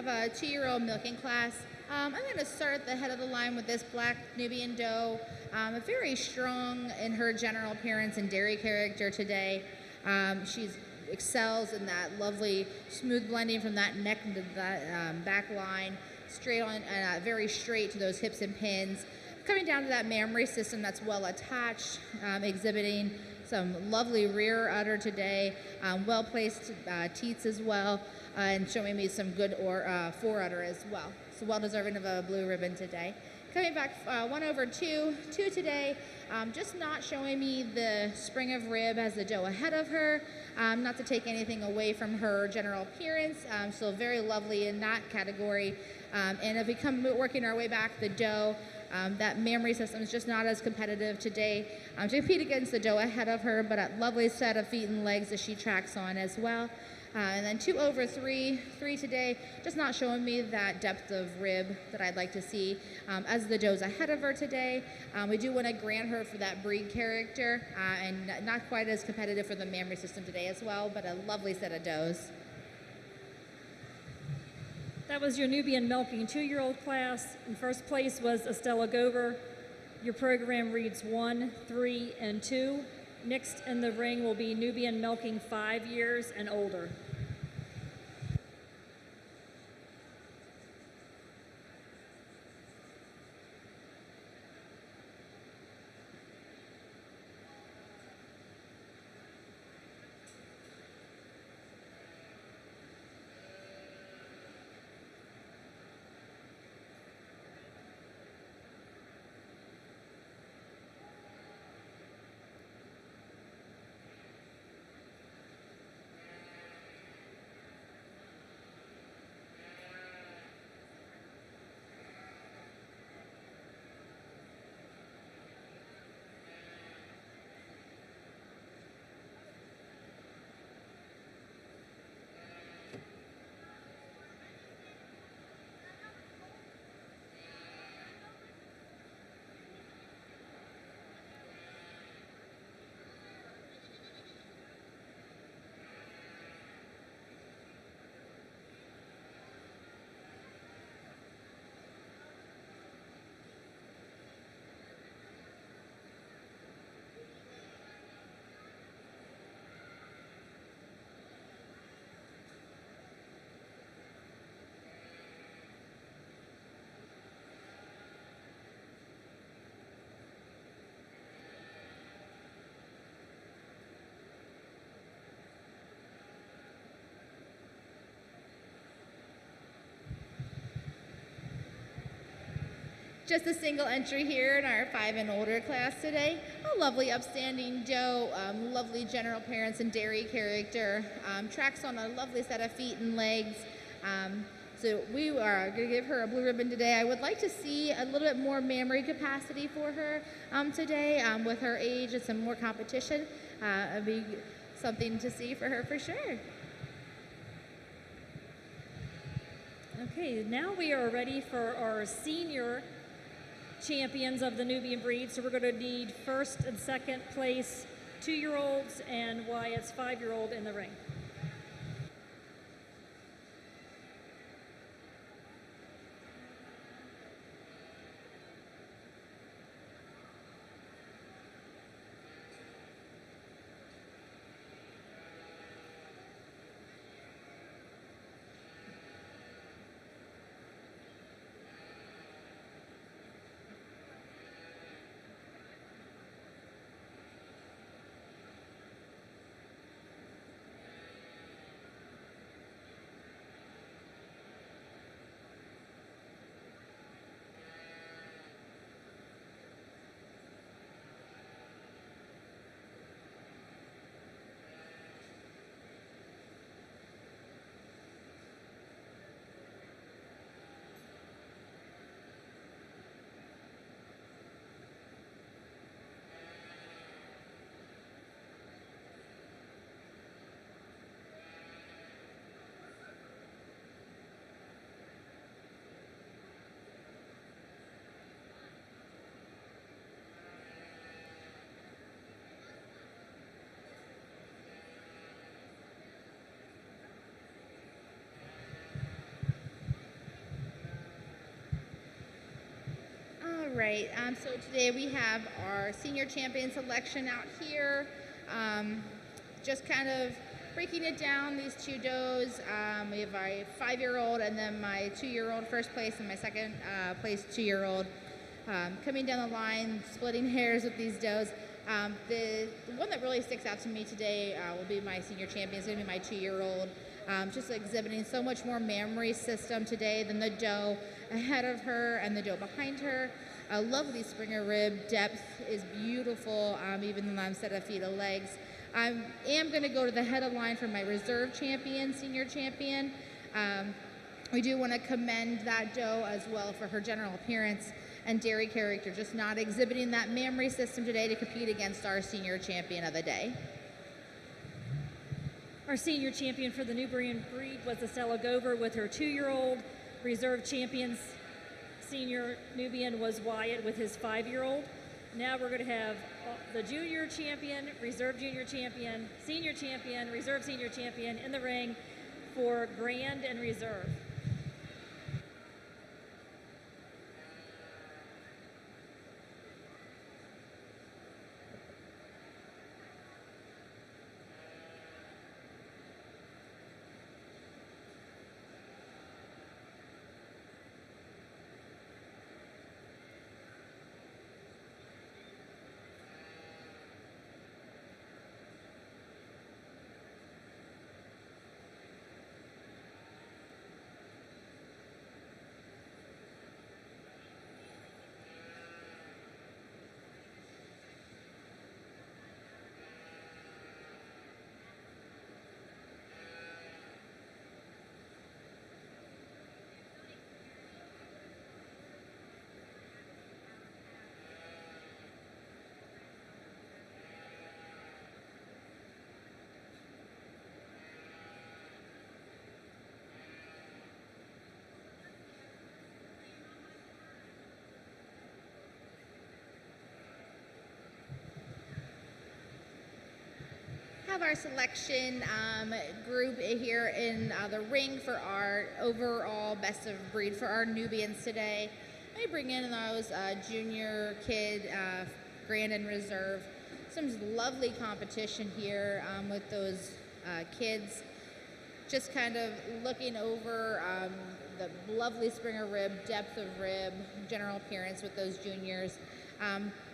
B: have a 2-year-old milking class. I'm going to start at the head of the line with this black Nubian doe. Very strong in her general appearance and dairy character today. She excels in that lovely smooth blending from that neck to that back line, straight on, very straight to those hips and pins. Coming down to that mammary system that's well attached, exhibiting some lovely rear udder today, well placed teats as well, and showing me some good fore udder as well. So well deserving of a blue ribbon today. Coming back 1 over 2 today, just not showing me the spring of rib as the doe ahead of her, not to take anything away from her general appearance, so very lovely in that category. And if we come working our way back, the doe, that mammary system is just not as competitive today to compete against the doe ahead of her, but a lovely set of feet and legs that she tracks on as well. And then 2 over 3 today, just not showing me that depth of rib that I'd like to see as the doe's ahead of her today. We do want to grant her for that breed character and not quite as competitive for the mammary system today as well, but a lovely set of does.
A: That was your Nubian milking 2-year-old class. In first place was Estella Gover. Your program reads 1, 3, and 2. Next in the ring will be Nubian milking 5 years and older.
B: Just a single entry here in our 5 and older class today. A lovely upstanding doe, lovely general appearance and dairy character. Tracks on a lovely set of feet and legs. So we are going to give her a blue ribbon today. I would like to see a little bit more mammary capacity for her today with her age and some more competition. It'd be something to see for her for sure.
A: Okay, now we are ready for our senior champions of the Nubian breed. So we're going to need first and second place 2-year-olds and Wyatt's 5-year-old in the ring.
B: right. So today we have our senior champion selection out here. Just kind of breaking it down, these two does. We have my 5-year-old and then my 2-year-old first place and my second place 2-year-old. Coming down the line, splitting hairs with these does. The one that really sticks out to me today will be my senior champion. It's going to be my 2-year-old. Just exhibiting so much more mammary system today than the doe ahead of her and the doe behind her. A lovely Springer rib. Depth is beautiful, even on set of feet of legs. I am going to go to the head of line for my reserve champion, senior champion. We do want to commend that doe as well for her general appearance and dairy character, just not exhibiting that mammary system today to compete against our senior champion of the day.
A: Our senior champion for the Nubian breed was Estella Gover with her 2-year-old. Reserve champions senior Nubian was Wyatt with his 5-year-old. Now we're going to have the junior champion, reserve junior champion, senior champion, reserve senior champion in the ring for grand and reserve.
B: Have our selection group here in the ring for our overall best of breed for our Nubians today. I bring in those junior kid, grand and reserve. Some lovely competition here with those kids. Just kind of looking over the lovely Springer rib, depth of rib, general appearance with those juniors.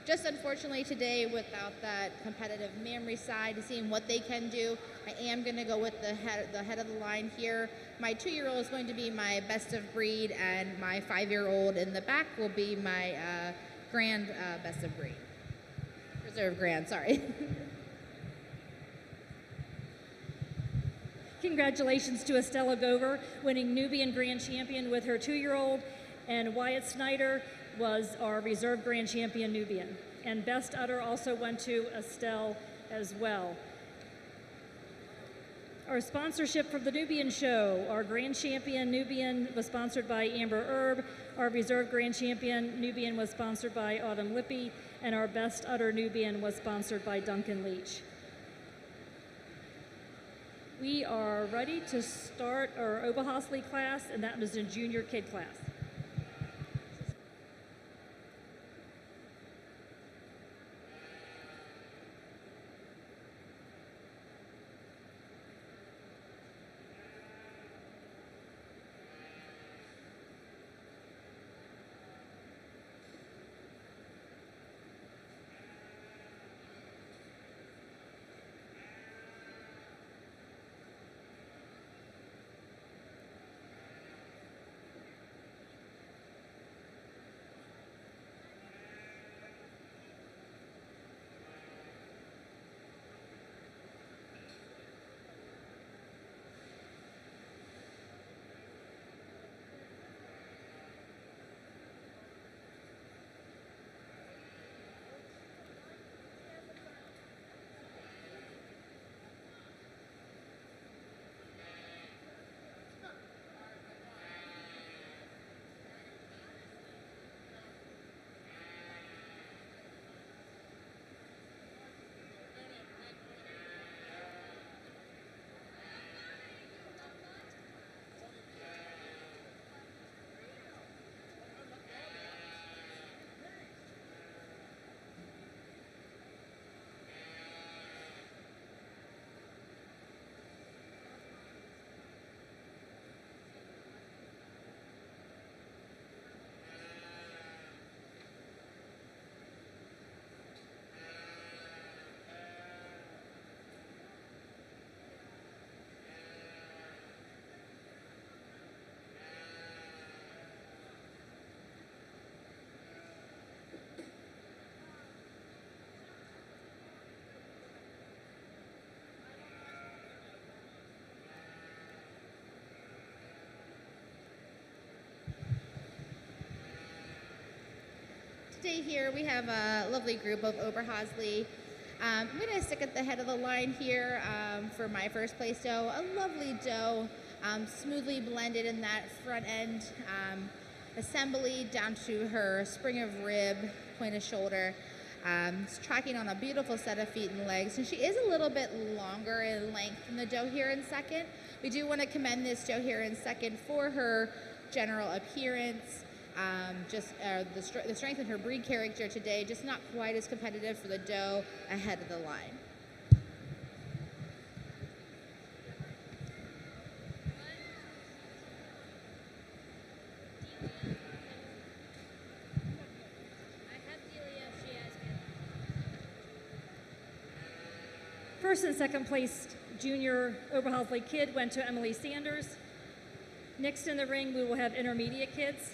B: Just unfortunately today, without that competitive mammary side, seeing what they can do, I am going to go with the head of the line here. My 2-year-old is going to be my best of breed, and my 5-year-old in the back will be my grand best of breed. Reserve grand, sorry.
A: Congratulations to Estella Gover, winning Nubian Grand Champion with her 2-year-old, and Wyatt Snyder was our reserve Grand Champion Nubian. And Best Udder also went to Estelle as well. Our sponsorship for the Nubian Show, our Grand Champion Nubian was sponsored by Amber Erb, our reserve Grand Champion Nubian was sponsored by Autumn Lippy, and our Best Udder Nubian was sponsored by Duncan Leach. We are ready to start our Oberhasli class, and that is a junior kid class.
B: today here we have a lovely group of Oberhausley. I'm going to stick at the head of the line here for my first place doe. A lovely doe, smoothly blended in that front end assembly down to her spring of rib, point of shoulder. Tracking on a beautiful set of feet and legs, and she is a little bit longer in length than the doe here in second. We do want to commend this doe here in second for her general appearance, the strength in her breed character today, just not quite as competitive for the doe ahead of the line.
A: First and second place junior Oberhausley kid went to Emily Sanders. Next in the ring, we will have intermediate kids.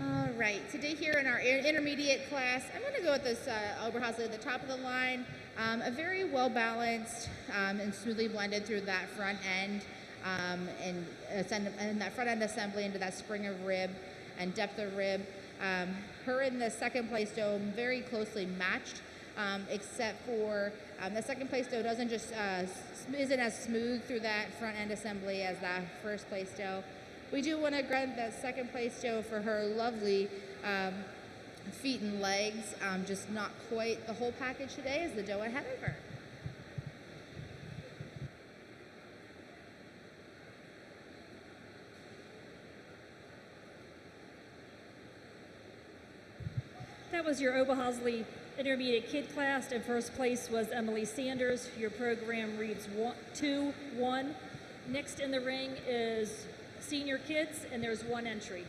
B: All right, today here in our intermediate class, I'm going to go with this Oberhausley at the top of the line. A very well balanced and smoothly blended through that front end and that front end assembly into that spring of rib and depth of rib. Her in the second place doe very closely matched, except for the second place doe doesn't just isn't as smooth through that front end assembly as that first place doe. We do want to grant that second place doe for her lovely feet and legs, just not quite the whole package today as the doe ahead of her.
A: That was your Oberhausley intermediate kid class, and first place was Emily Sanders. Your program reads 2-1. Next in the ring is senior kids, and there's one entry.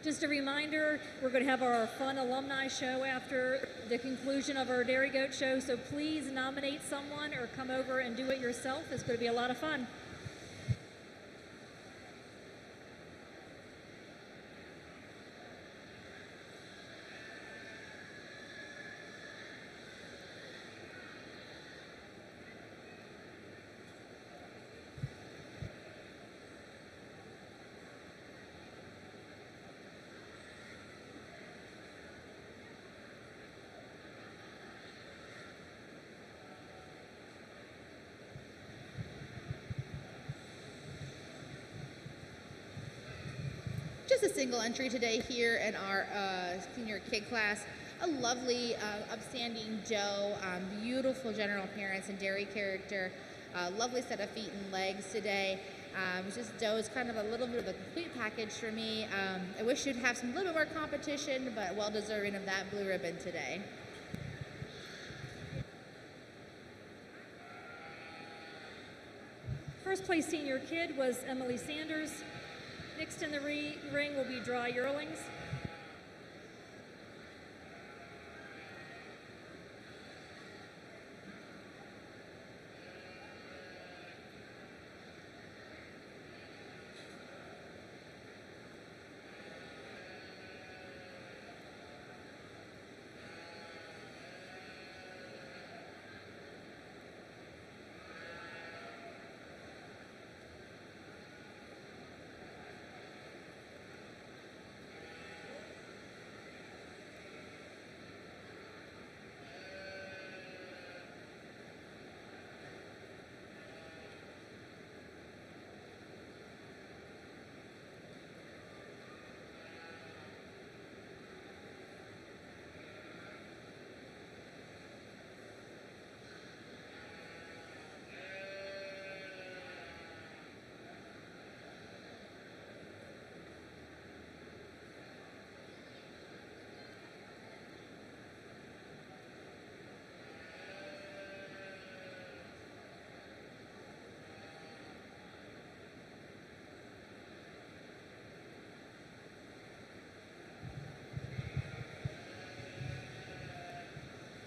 A: Just a reminder, we're going to have our fun alumni show after the conclusion of our Dairy Goat show, so please nominate someone or come over and do it yourself. It's going to be a lot of fun.
B: just a single entry today here in our senior kid class. A lovely, upstanding doe, beautiful general appearance and dairy character. Lovely set of feet and legs today. Just doe is kind of a little bit of a complete package for me. I wish you'd have some little bit more competition, but well deserving of that blue ribbon today.
A: First place senior kid was Emily Sanders. Next in the ring will be dry yearlings.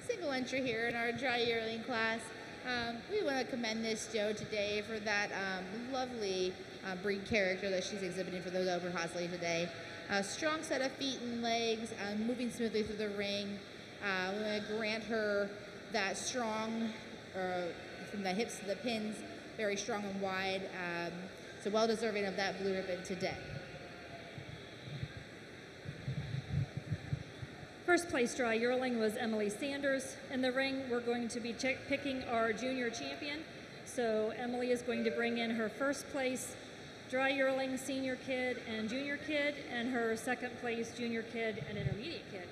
B: Single entry here in our dry yearling class. We want to commend this doe today for that lovely breed character that she's exhibiting for those over Hosley today. A strong set of feet and legs, moving smoothly through the ring. We want to grant her that strong, from the hips to the pins, very strong and wide. So well deserving of that blue ribbon today.
A: First place dry yearling was Emily Sanders. In the ring, we're going to be picking our junior champion. So Emily is going to bring in her first place dry yearling, senior kid, and junior kid, and her second place junior kid and intermediate kid.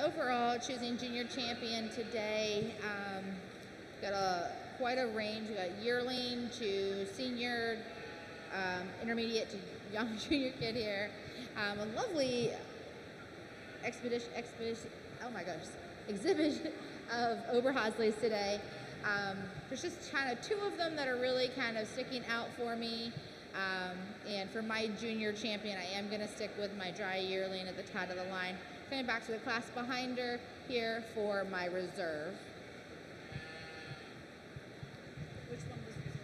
B: Overall, choosing junior champion today, got quite a range. We got yearling to senior, intermediate to young junior kid here. A lovely oh my gosh, exhibition of Oberhasleys today. There's just kind of two of them that are really kind of sticking out for me. And for my junior champion, I am going to stick with my dry yearling at the top of the line. Coming back to the class behind her here for my reserve. Which one was reserve?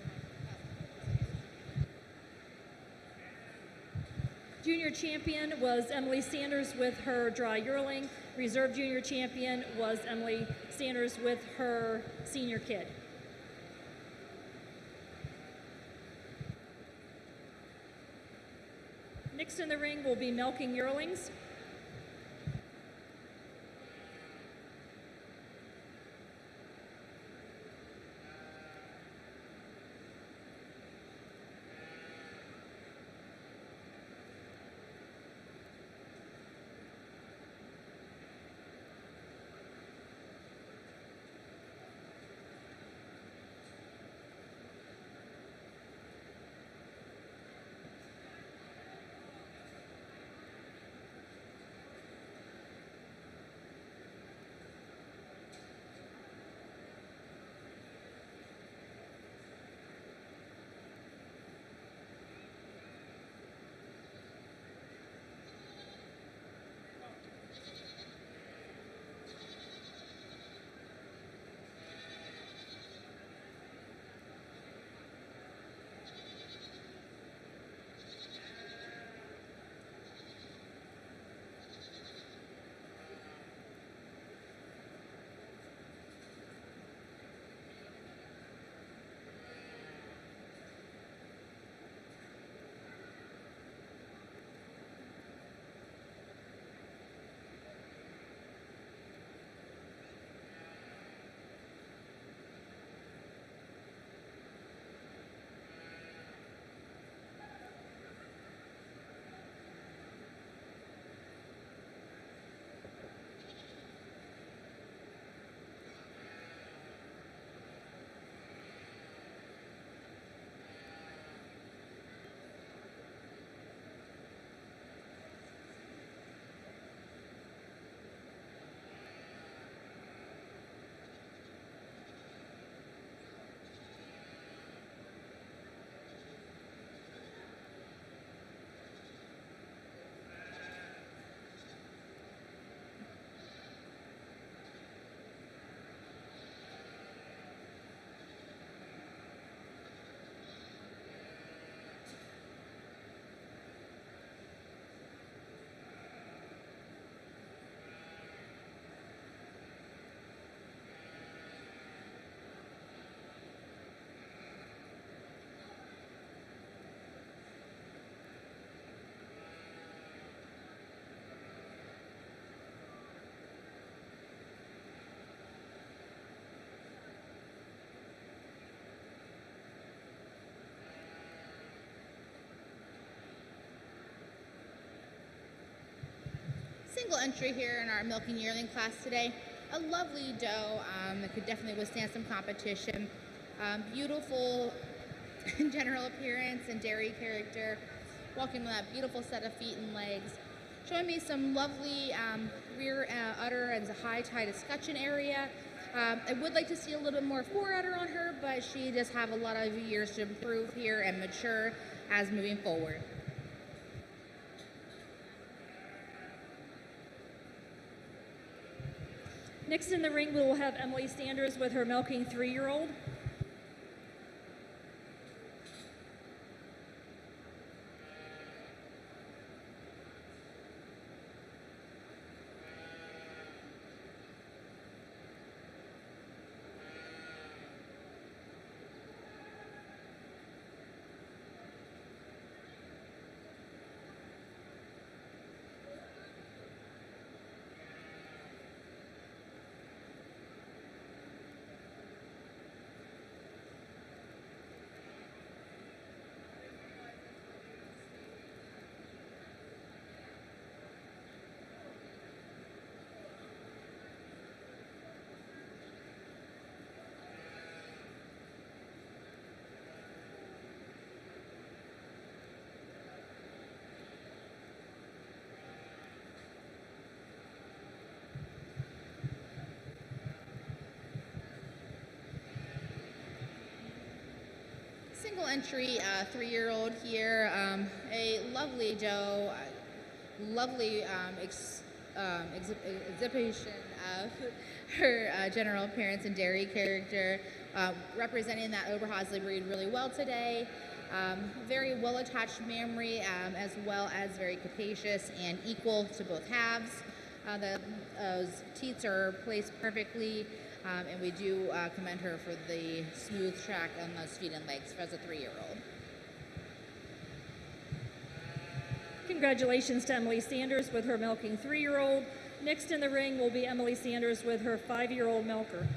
A: Junior champion was Emily Sanders with her dry yearling. Reserve junior champion was Emily Sanders with her senior kid. Next in the ring will be milking yearlings.
B: Single entry here in our milking yearling class today. A lovely doe that could definitely withstand some competition. Beautiful general appearance and dairy character. Walking with that beautiful set of feet and legs. Showing me some lovely rear udder and high tide escutcheon area. I would like to see a little bit more fore udder on her, but she does have a lot of years to improve here and mature as moving forward.
A: Next in the ring, we will have Emily Sanders with her milking 3-year-old.
B: entry 3-year-old here, a lovely doe, lovely exhibition of her general appearance and dairy character, representing that Oberhausley breed really well today. Very well attached mammary, as well as very capacious and equal to both halves. Those teats are placed perfectly, and we do commend her for the smooth track on those feet and legs as a 3-year-old.
A: Congratulations to Emily Sanders with her milking 3-year-old. Next in the ring will be Emily Sanders with her 5-year-old milker.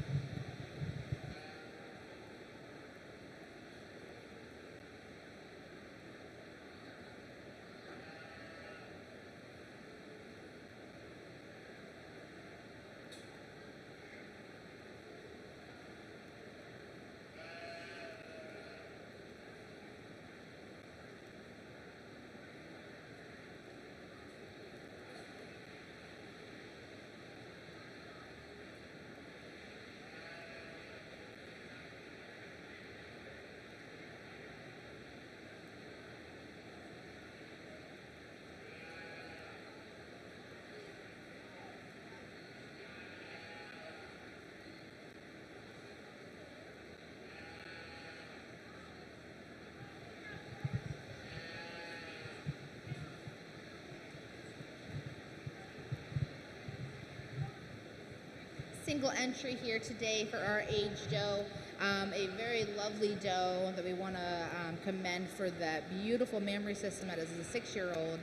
B: Single entry here today for our age doe, a very lovely doe that we want to commend for that beautiful mammary system that is a 6-year-old.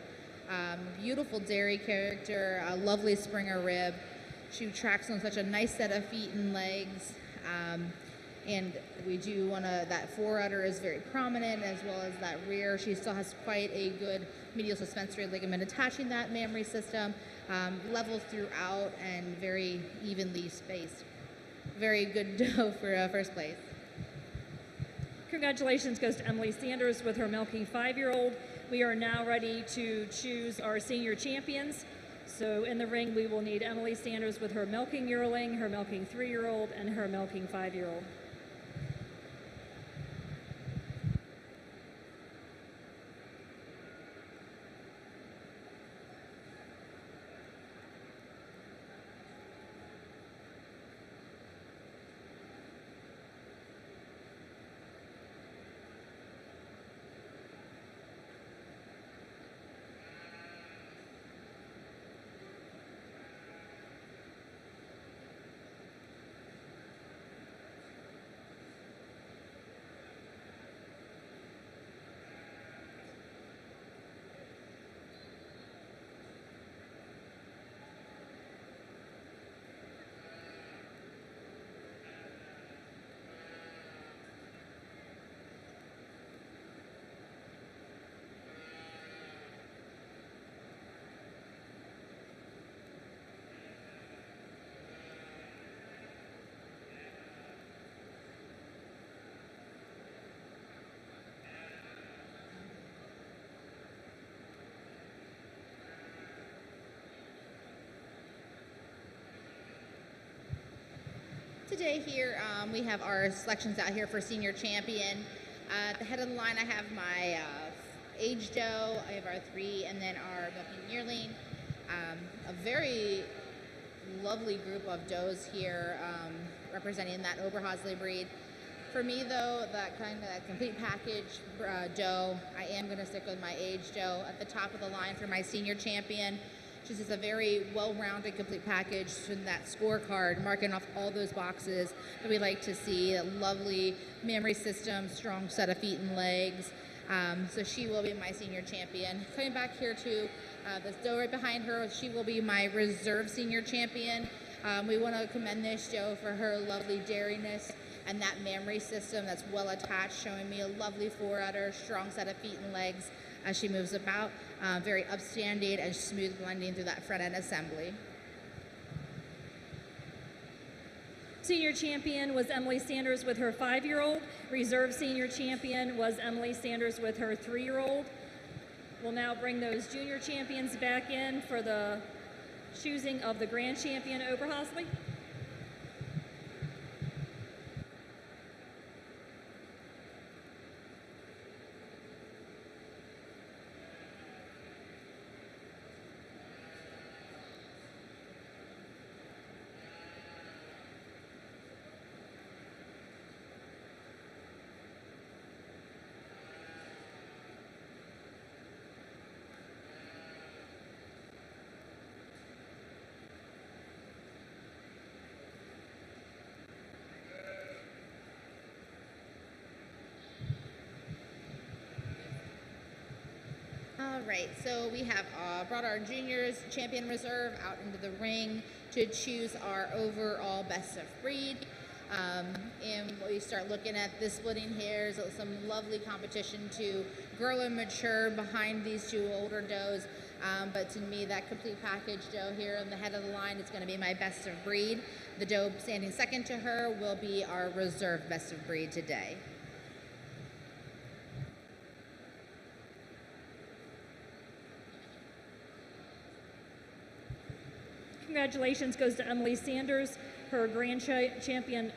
B: Beautiful dairy character, a lovely Springer rib. She tracks on such a nice set of feet and legs. And we do want to, that forerudder is very prominent, as well as that rear. She still has quite a good medial suspensory ligament attaching that mammary system, level throughout and very evenly spaced. Very good doe for first place.
A: Congratulations goes to Emily Sanders with her milking 5-year-old. We are now ready to choose our senior champions. So in the ring, we will need Emily Sanders with her milking yearling, her milking 3-year-old, and her milking 5-year-old.
B: Today here, we have our selections out here for senior champion. At the head of the line, I have my age doe, I have our 3, and then our milking yearling. A very lovely group of does here representing that Oberhausley breed. For me, though, that complete package doe, I am going to stick with my age doe at the top of the line for my senior champion. She's just a very well-rounded, complete package from that scorecard, marking off all those boxes that we like to see. A lovely mammary system, strong set of feet and legs. So she will be my senior champion. Coming back here to this doe right behind her, she will be my reserve senior champion. We want to commend this doe for her lovely dairiness and that mammary system that's well attached, showing me a lovely forerunner, strong set of feet and legs as she moves about, very upstanding and smooth blending through that front end assembly.
A: Senior champion was Emily Sanders with her 5-year-old. Reserve senior champion was Emily Sanders with her 3-year-old. We'll now bring those junior champions back in for the choosing of the grand champion Oberhausley.
B: All right, so we have brought our juniors champion reserve out into the ring to choose our overall best of breed. And we start looking at the splitting hairs, some lovely competition to grow and mature behind these two older does. But to me, that complete package doe here on the head of the line is going to be my best of breed. The doe standing second to her will be our reserve best of breed today.
A: Congratulations goes to Emily Sanders. Her grand champion,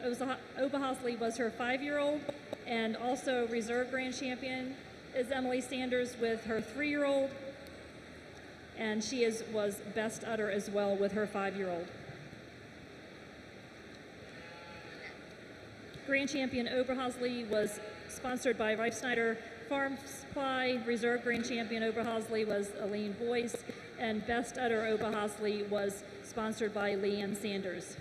A: Obahosley, was her 5-year-old, and also reserve grand champion is Emily Sanders with her 3-year-old, and she was best udder as well with her 5-year-old. Grand champion Oberhosley was sponsored by Reif Snyder Farm Supply. Reserve grand champion Oberhosley was Elaine Boyce, and best udder Oberhosley was sponsored by Leanne Sanders.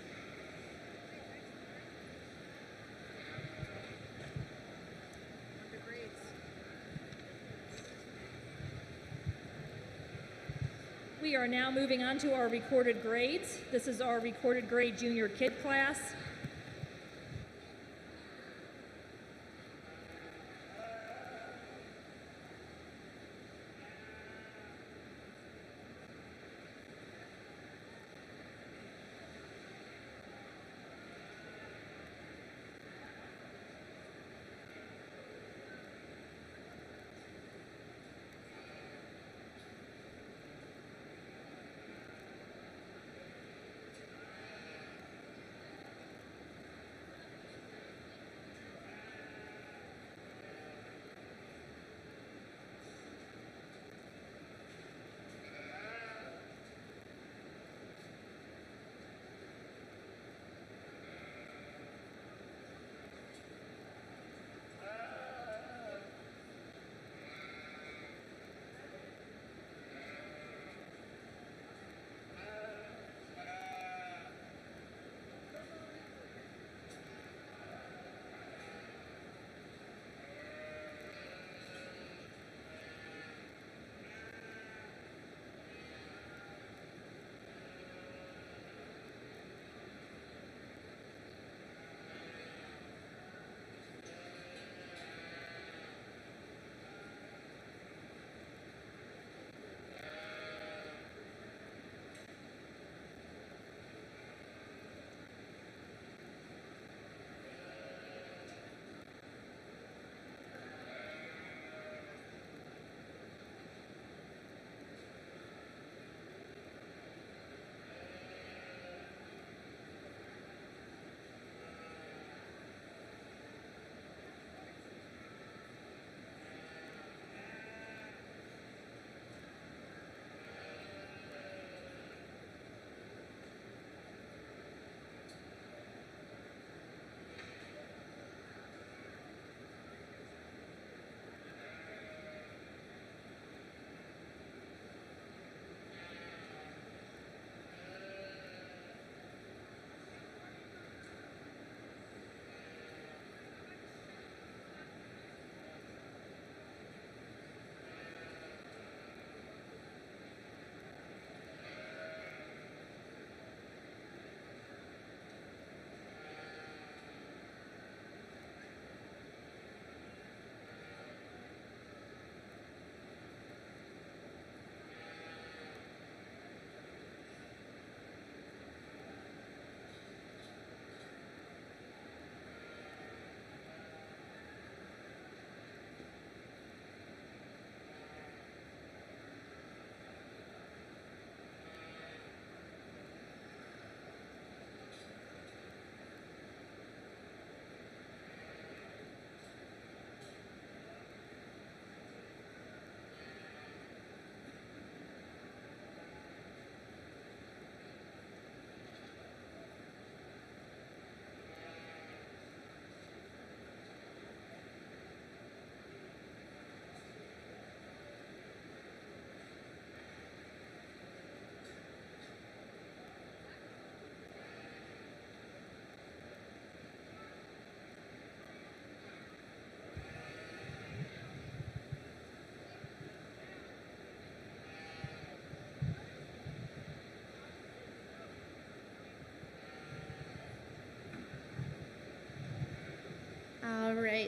A: We are now moving on to our recorded grades. This is our recorded grade junior kid class.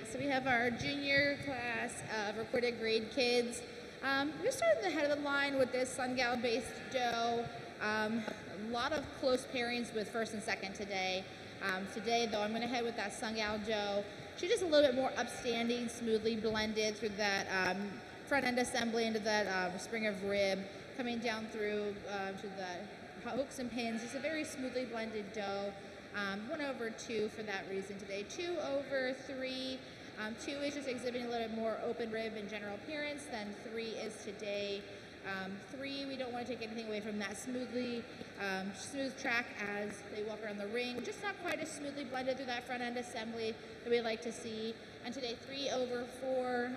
B: right, so we have our junior class of recorded grade kids. We're starting the head of the line with this Sungal-based doe. A lot of close pairings with first and second today. Today, though, I'm going to head with that Sungal doe. She's just a little bit more upstanding, smoothly blended through that front end assembly into that spring of rib, coming down through to the hooks and pins. Just a very smoothly blended doe. 1 over 2 for that reason today. 2 over 3. 2 is just exhibiting a little bit more open rib and general appearance than 3 is today. 3, we don't want to take anything away from that smooth track as they walk around the ring. Just not quite as smoothly blended through that front end assembly that we like to see. And today 3 over 4.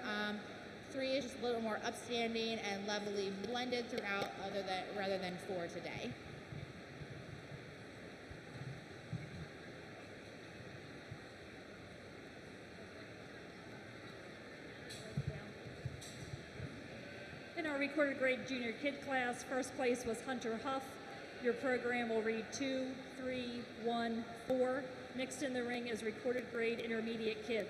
B: 3 is just a little more upstanding and levelly blended throughout rather than 4 today.
A: In our recorded grade junior kid class, first place was Hunter Huff. Your program will read 2, 3, 1, 4. Next in the ring is recorded grade intermediate kids.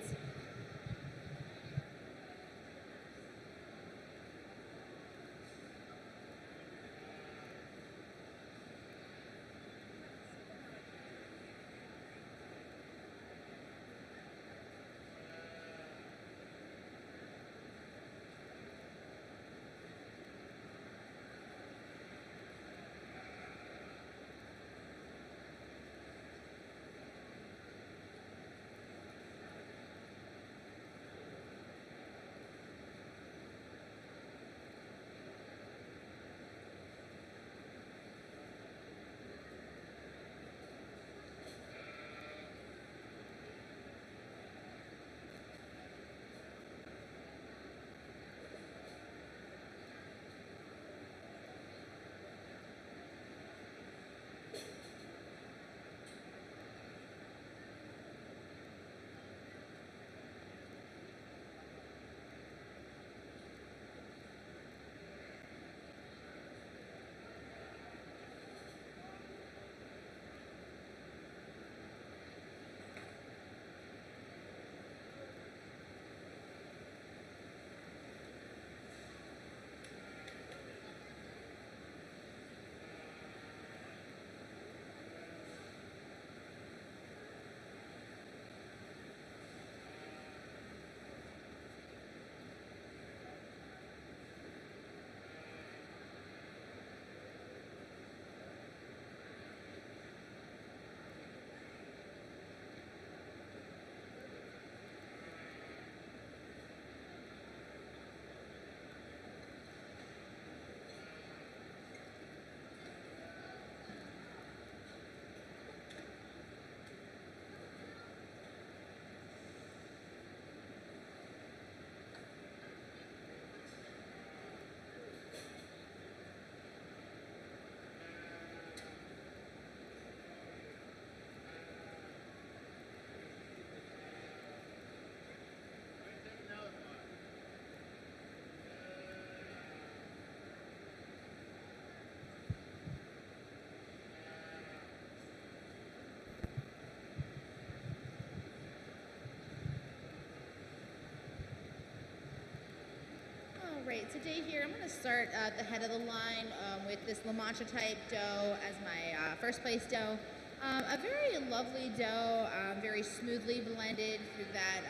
B: Right, today here I'm going to start at the head of the line with this La Mancha type doe as my first place doe. A very lovely doe, very smoothly blended through that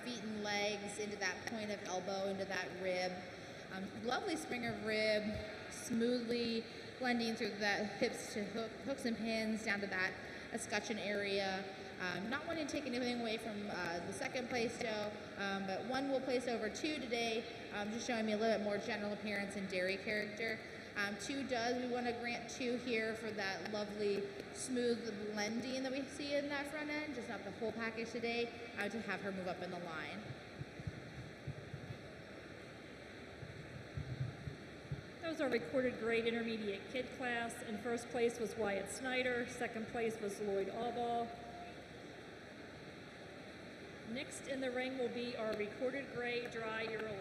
B: feet and legs into that point of elbow, into that rib. Lovely spring of rib, smoothly blending through that hips to hooks and pins down to that escutcheon area. Not wanting to take anything away from the second place doe, but 1 will place over 2 today, just showing me a little bit more general appearance and dairy character. 2 does, we want to grant 2 here for that lovely smooth blending that we see in that front end, just not the whole package today, to have her move up in the line.
A: Those are recorded grade intermediate kid class. In first place was Wyatt Snyder. Second place was Lloyd Allball. Next in the ring will be our recorded gray dry yearling.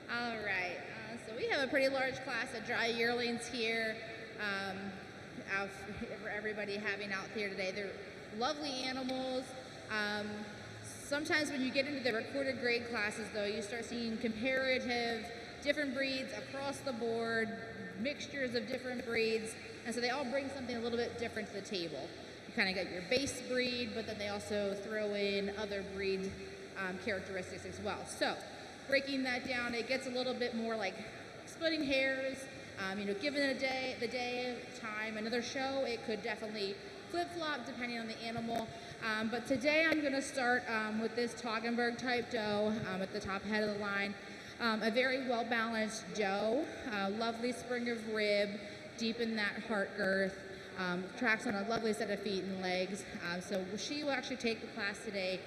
B: All right. So we have a pretty large class of dry yearlings here out for everybody having out here today. They're lovely animals. Sometimes when you get into the recorded grade classes, though, you start seeing comparative, different breeds across the board, mixtures of different breeds, and so they all bring something a little bit different to the table. You kind of got your base breed, but then they also throw in other breed characteristics as well. So breaking that down, it gets a little bit more like splitting hairs. Given the day, time, another show, it could definitely flip-flop depending on the animal. But today I'm going to start with this Toggenburg type doe at the top head of the line. A very well-balanced doe, lovely spring of rib, deep in that heart girth, tracks on a lovely set of feet and legs. So she will actually take the class today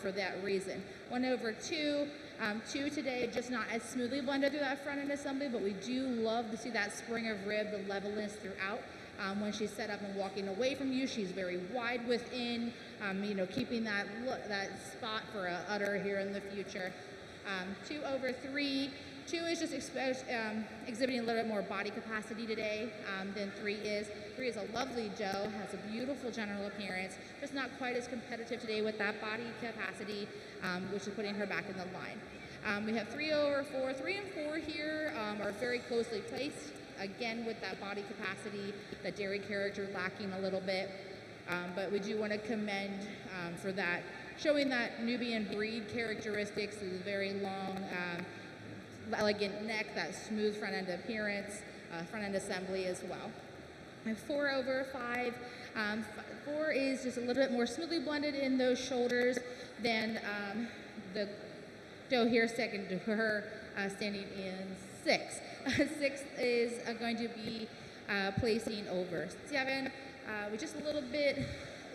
B: for that reason. 1/2. 2 today, just not as smoothly blended through that front end assembly, but we do love to see that spring of rib, the levelness throughout. When she's set up and walking away from you, she's very wide within, keeping that spot for a udder here in the future. 2/3. 2 is just exhibiting a little bit more body capacity today than 3 is. 3 is a lovely doe, has a beautiful general appearance, just not quite as competitive today with that body capacity, which is putting her back in the line. We have 3/4. 3 and 4 here are very closely placed, again with that body capacity, that dairy character lacking a little bit, but we do want to commend for that, showing that Nubian breed characteristics, the very long, elegant neck, that smooth front end appearance, front end assembly as well. 4/5. 4 is just a little bit more smoothly blended in those shoulders than the doe here second to her, standing in 6. 6 is going to be placing over 7. With just a little bit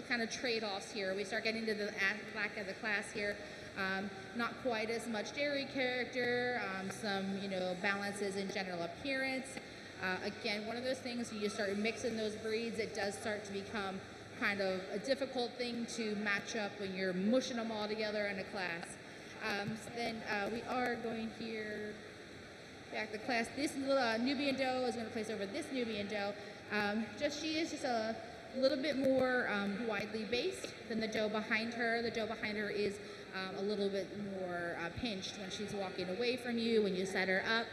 B: kind of trade-offs here. We start getting to the back of the class here. Not quite as much dairy character, some balances in general appearance. Again, one of those things when you start mixing those breeds, it does start to become kind of a difficult thing to match up when you're mushing them all together in a class. Then we are going here back to class. This little Nubian doe is going to place over this Nubian doe. She is just a little bit more widely based than the doe behind her. The doe behind her is a little bit more pinched when she's walking away from you, when you set her up.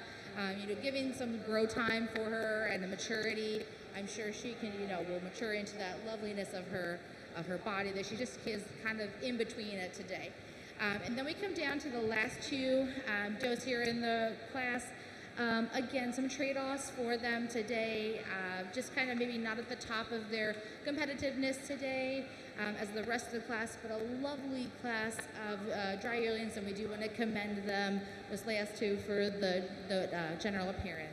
B: Giving some grow time for her and the maturity. I'm sure she can, will mature into that loveliness of her body that she just is kind of in between it today. And then we come down to the last 2 does here in the class. Again, some trade-offs for them today, just kind of maybe not at the top of their competitiveness today as the rest of the class, but a lovely class of dry yearlings, and we do want to commend them, those last 2, for the general appearance.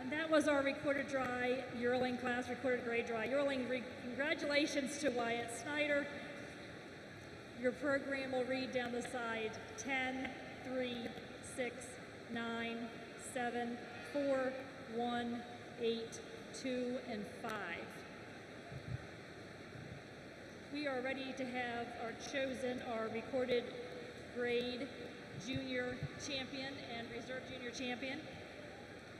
A: And that was our recorded dry yearling class, recorded grade dry yearling. Congratulations to Wyatt Snyder. Your program will read down the side 10, 3, 6, 9, 7, 4, 1, 8, 2, and 5. We are ready to have our recorded grade junior champion and reserve junior champion.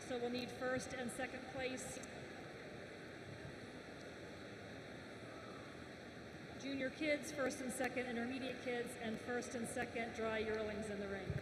A: So we'll need first and second place junior kids, first and second intermediate kids, and first and second dry yearlings in the ring.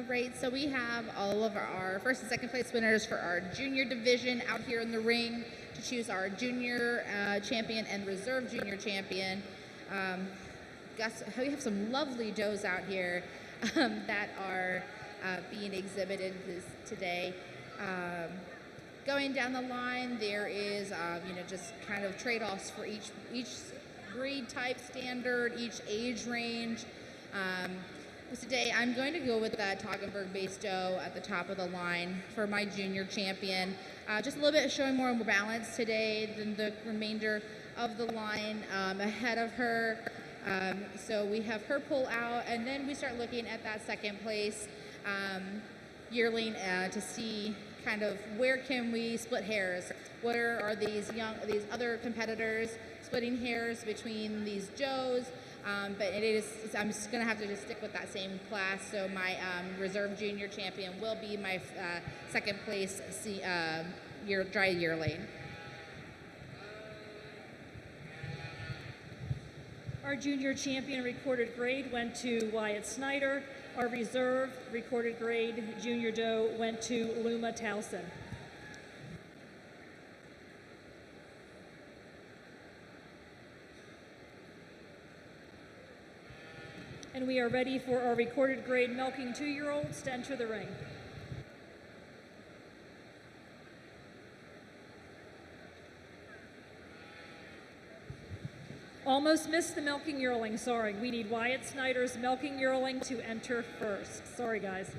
B: Great. So we have all of our first and second place winners for our junior division out here in the ring to choose our junior champion and reserve junior champion. We have some lovely does out here that are being exhibited today. Going down the line, there is just kind of trade-offs for each breed type standard, each age range. Today, I'm going to go with that Toggenburg-based doe at the top of the line for my junior champion. Just a little bit showing more balance today than the remainder of the line ahead of her. So we have her pull out, and then we start looking at that second place yearling to see kind of where can we split hairs. Where are these other competitors splitting hairs between these does? But I'm just going to have to just stick with that same class. So my reserve junior champion will be my second place dry yearling.
A: Our junior champion recorded grade went to Wyatt Snyder. Our reserve recorded grade junior doe went to Luma Towson. And we are ready for our recorded grade milking 2-year-olds to enter the ring. Almost missed the milking yearling, sorry. We need Wyatt Snyder's milking yearling to enter first. Sorry, guys.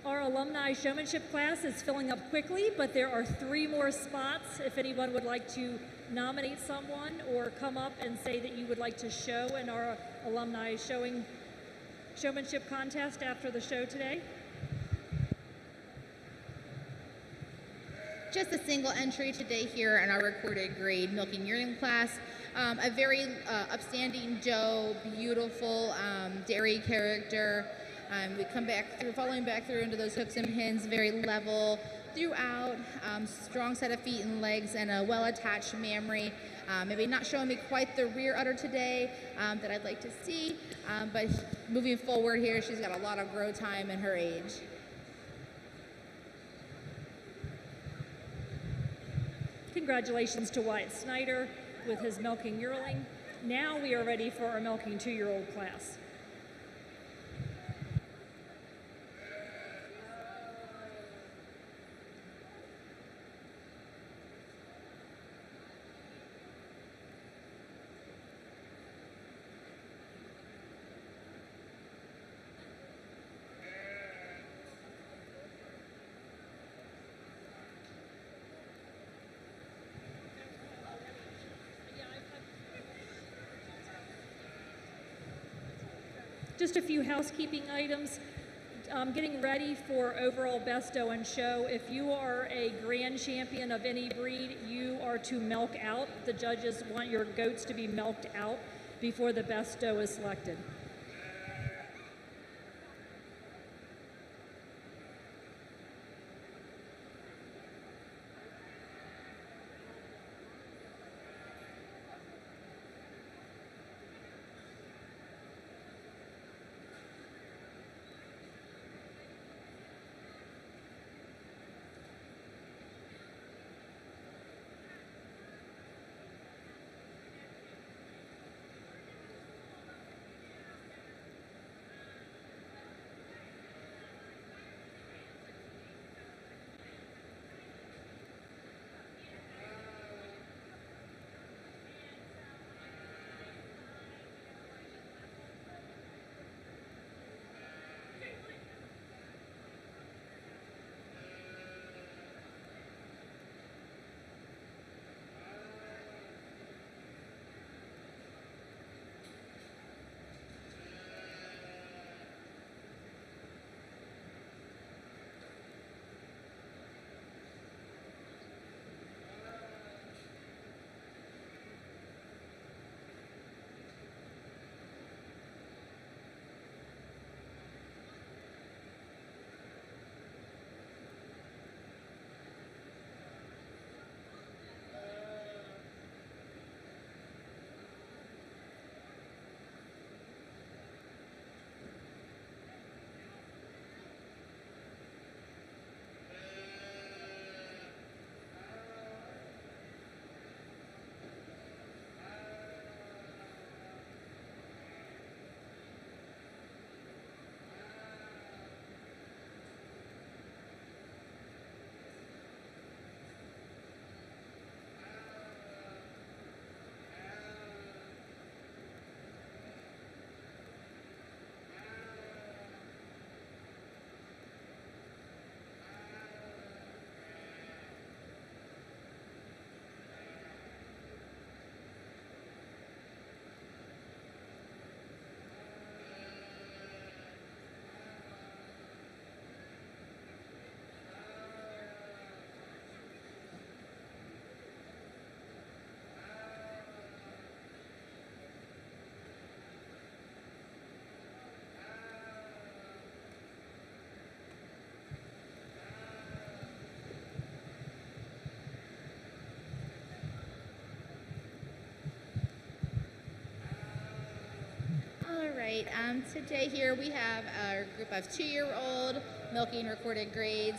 A: Our alumni showmanship class is filling up quickly, but there are 3 more spots if anyone would like to nominate someone or come up and say that you would like to show in our alumni showmanship contest after the show today.
B: Just a single entry today here in our recorded grade milking yearling class. A very upstanding doe, beautiful dairy character. We come back through, following back through into those hooks and pins, very level throughout, strong set of feet and legs, and a well-attached mammary. Maybe not showing me quite the rear udder today that I'd like to see, but moving forward here, she's got a lot of grow time in her age.
A: Congratulations to Wyatt Snyder with his milking yearling. Now we are ready for our milking 2-year-old class. Just a few housekeeping items. Getting ready for overall best doe and show. If you are a grand champion of any breed, you are to milk out. The judges want your goats to be milked out before the best doe is selected.
B: right. Today here we have our group of 2-year-old milking recorded grades.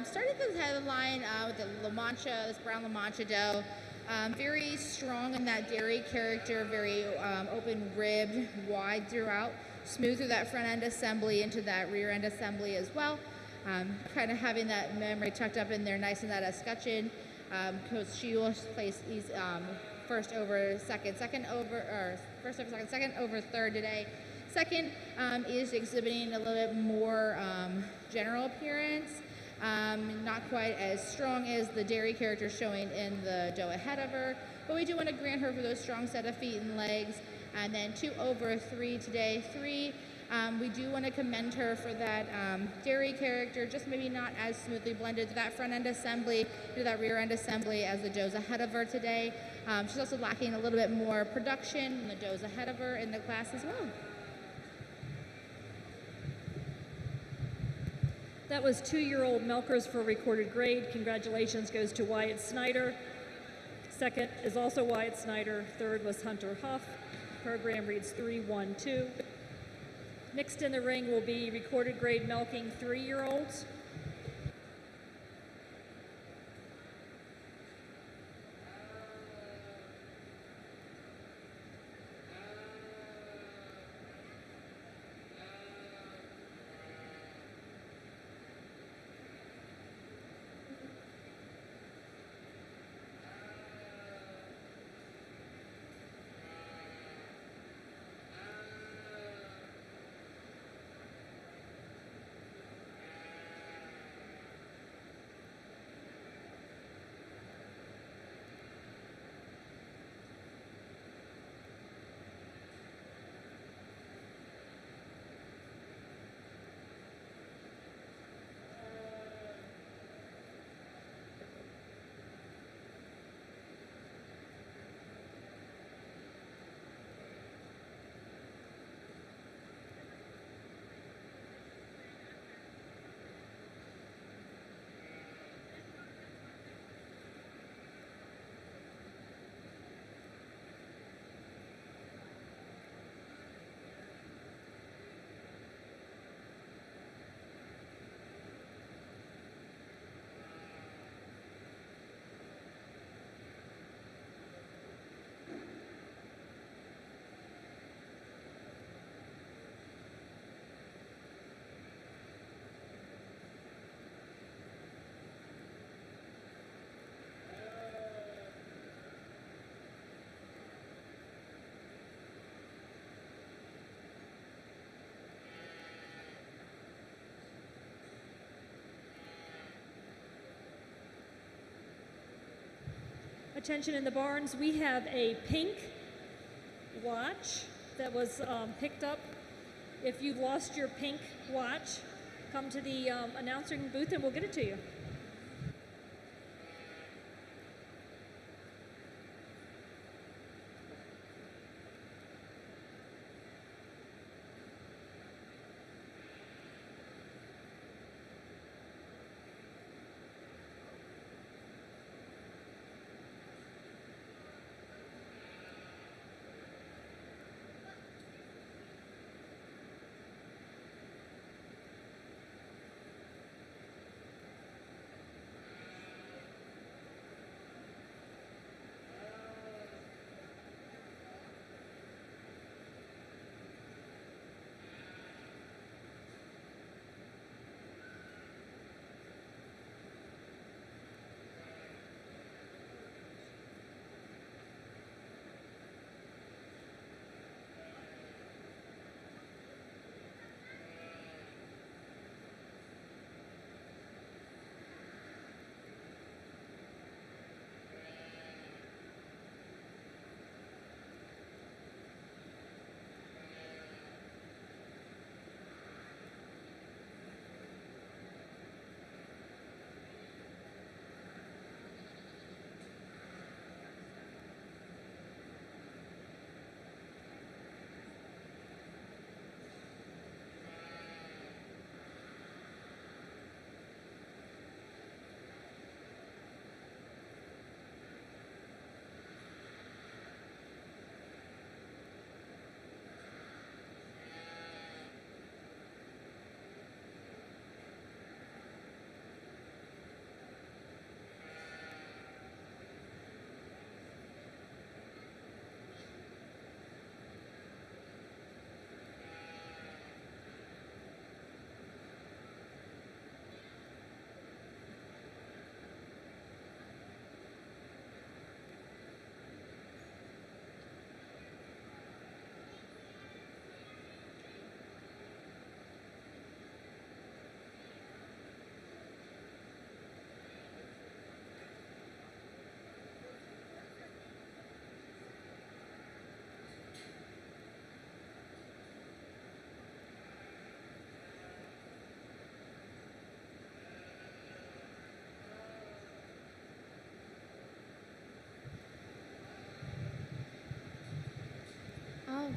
B: Started this head of the line with the La Mancha, this brown La Mancha doe. Very strong in that dairy character, very open ribbed, wide throughout, smooth through that front end assembly into that rear end assembly as well. Kind of having that memory tucked up in there nice in that escutcheon. Because she will place first over second, first over second, second over third today. Second is exhibiting a little bit more general appearance, not quite as strong as the dairy character showing in the doe ahead of her, but we do want to grant her for those strong set of feet and legs. And then 2 over 3 today, 3. We do want to commend her for that dairy character, just maybe not as smoothly blended to that front end assembly, to that rear end assembly as the does ahead of her today. She's also lacking a little bit more production than the does ahead of her in the class as well.
A: That was 2-year-old milkers for recorded grade. Congratulations goes to Wyatt Snyder. Second is also Wyatt Snyder. Third was Hunter Huff. Program reads 3-1-2. Next in the ring will be recorded grade milking 3-year-olds. Attention in the barns, we have a pink watch that was picked up. If you've lost your pink watch, come to the announcing booth and we'll get it to you.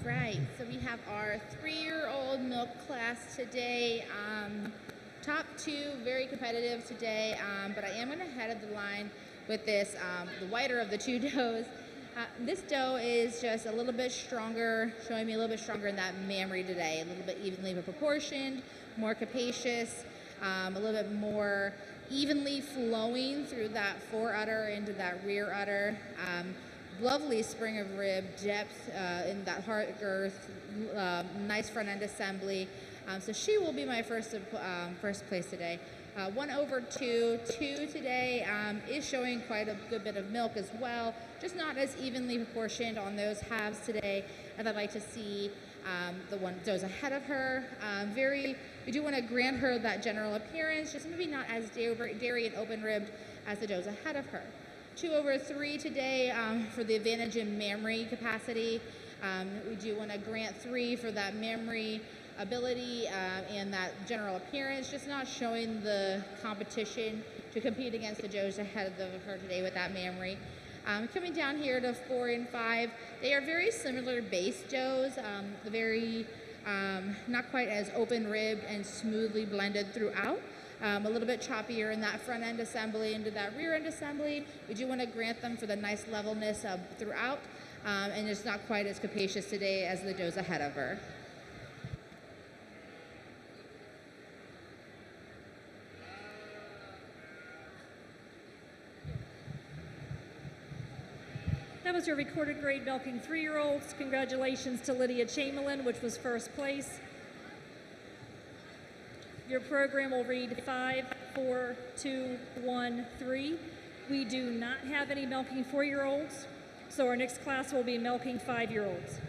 B: Right, so we have our 3-year-old milk class today. Top two, very competitive today, but I am going to head of the line with this, the whiter of the two does. This doe is just a little bit stronger, showing me a little bit stronger in that mammary today, a little bit evenly proportioned, more capacious, a little bit more evenly flowing through that fore udder into that rear udder. Lovely spring of rib depth in that heart girth, nice front end assembly. So she will be my first place today. 1/2, 2 today is showing quite a good bit of milk as well, just not as evenly proportioned on those halves today as I'd like to see the one does ahead of her. We do want to grant her that general appearance, just maybe not as dairy and open ribbed as the does ahead of her. 2/3 today for the advantage in mammary capacity. We do want to grant 3 for that mammary ability and that general appearance, just not showing the competition to compete against the does ahead of her today with that mammary. Coming down here to 4 and 5, they are very similar base does, very not quite as open ribbed and smoothly blended throughout. A little bit choppier in that front end assembly into that rear end assembly. We do want to grant them for the nice levelness throughout, and it's not quite as capacious today as the does ahead of her.
A: That was your recorded grade milking 3-year-olds. Congratulations to Lydia Chamberlain, which was first place. Your program will read 5, 4, 2, 1, 3. We do not have any milking 4-year-olds, so our next class will be milking 5-year-olds.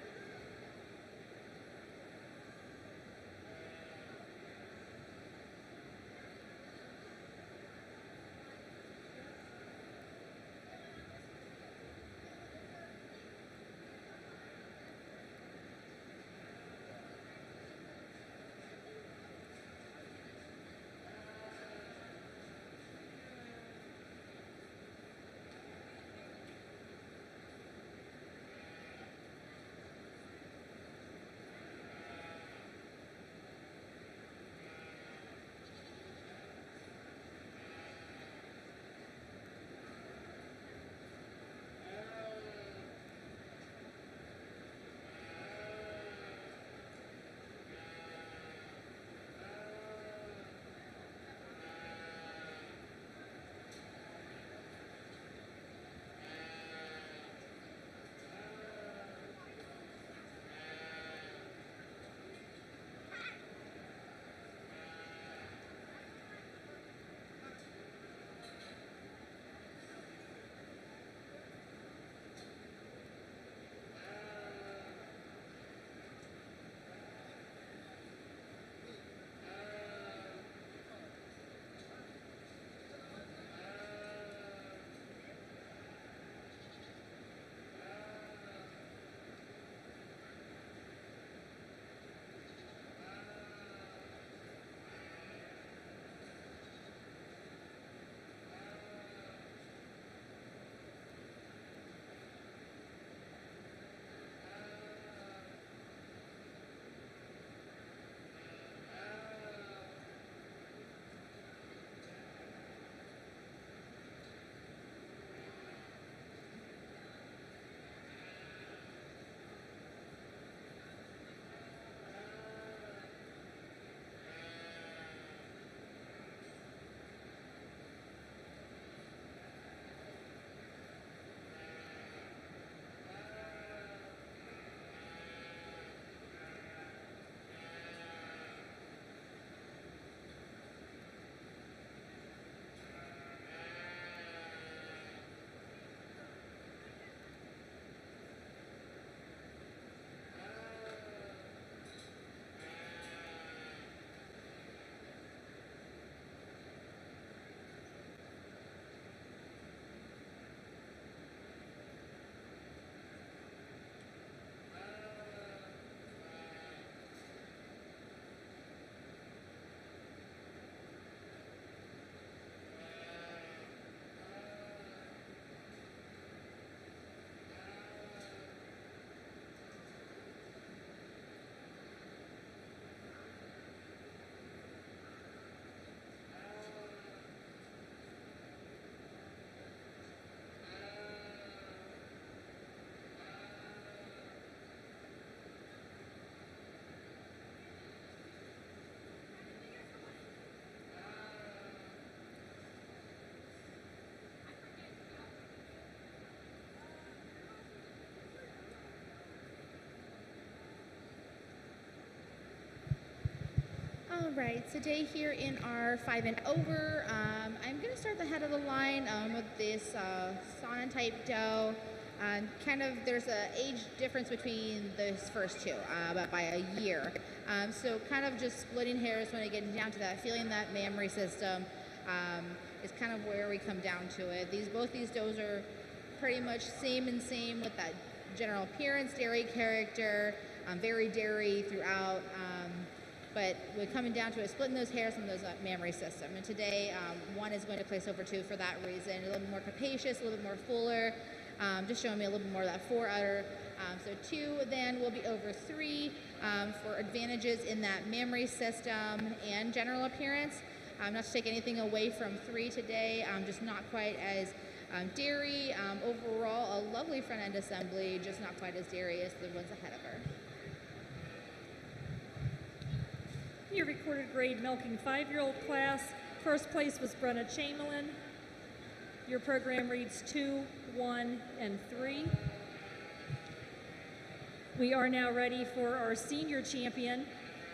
B: All right, today here in our 5 and over, I'm going to start the head of the line with this sauna type doe. There's an age difference between those first two, about by a year. So kind of just splitting hairs when I get down to that, feeling that mammary system is kind of where we come down to it. Both these does are pretty much same with that general appearance, dairy character, very dairy throughout. But we're coming down to it, splitting those hairs from those mammary system. And today, one is going to place over two for that reason. A little bit more capacious, a little bit more fuller, just showing me a little bit more of that fore udder. So two then will be over three for advantages in that mammary system and general appearance. Not to take anything away from three today, just not quite as dairy. Overall, a lovely front end assembly, just not quite as dairy as the ones ahead of her.
A: Your recorded grade milking 5-year-old class, first place was Brenna Chamberlain. Your program reads 2, 1, and 3. We are now ready for our senior champion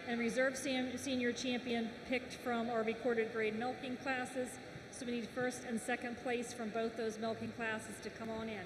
A: and reserve senior champion picked from our recorded grade milking classes. So we need first and second place from both those milking classes to come on in.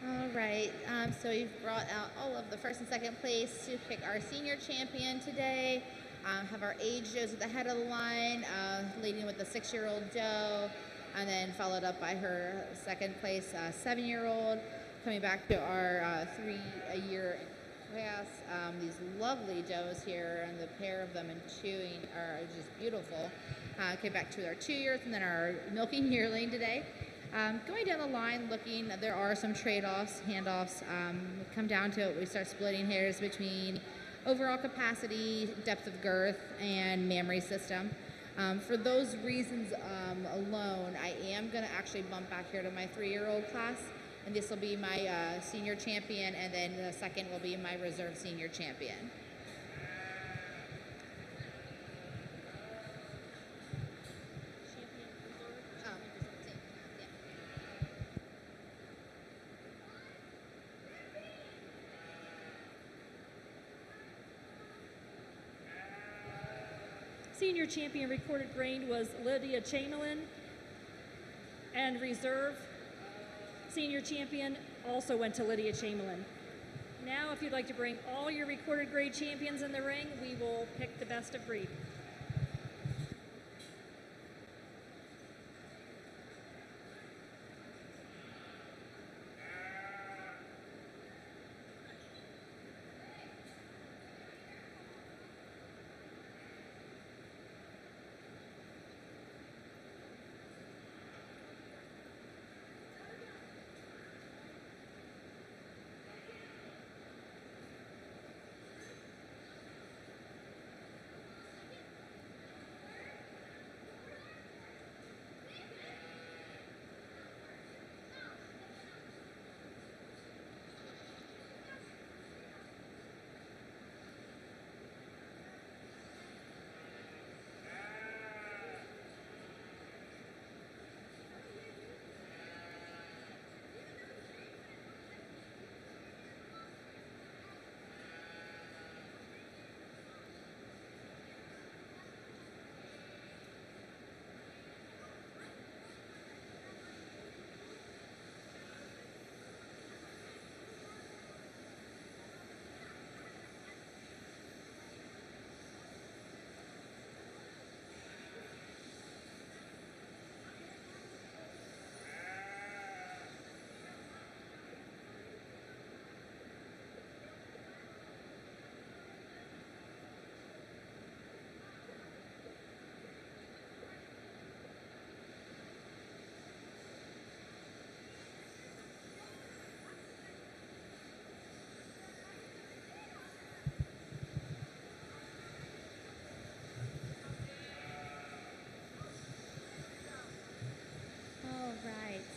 B: All right, so we've brought out all of the first and second place to pick our senior champion today. Have our age does at the head of the line, leading with the 6-year-old doe, and then followed up by her second place 7-year-old. Coming back to our 3-year class, these lovely does here, and the pair of them and chewing are just beautiful. Came back to our 2 years, and then our milking yearling today. Going down the line, looking, there are some trade-offs, handoffs. Come down to it, we start splitting hairs between overall capacity, depth of girth, and mammary system. For those reasons alone, I am going to actually bump back here to my 3-year-old class, and this will be my senior champion, and then the second will be my reserve senior champion.
A: Senior champion recorded grain was Lydia Chamberlain, and reserve senior champion also went to Lydia Chamberlain. Now, if you'd like to bring all your recorded grade champions in the ring, we will pick the best of breed.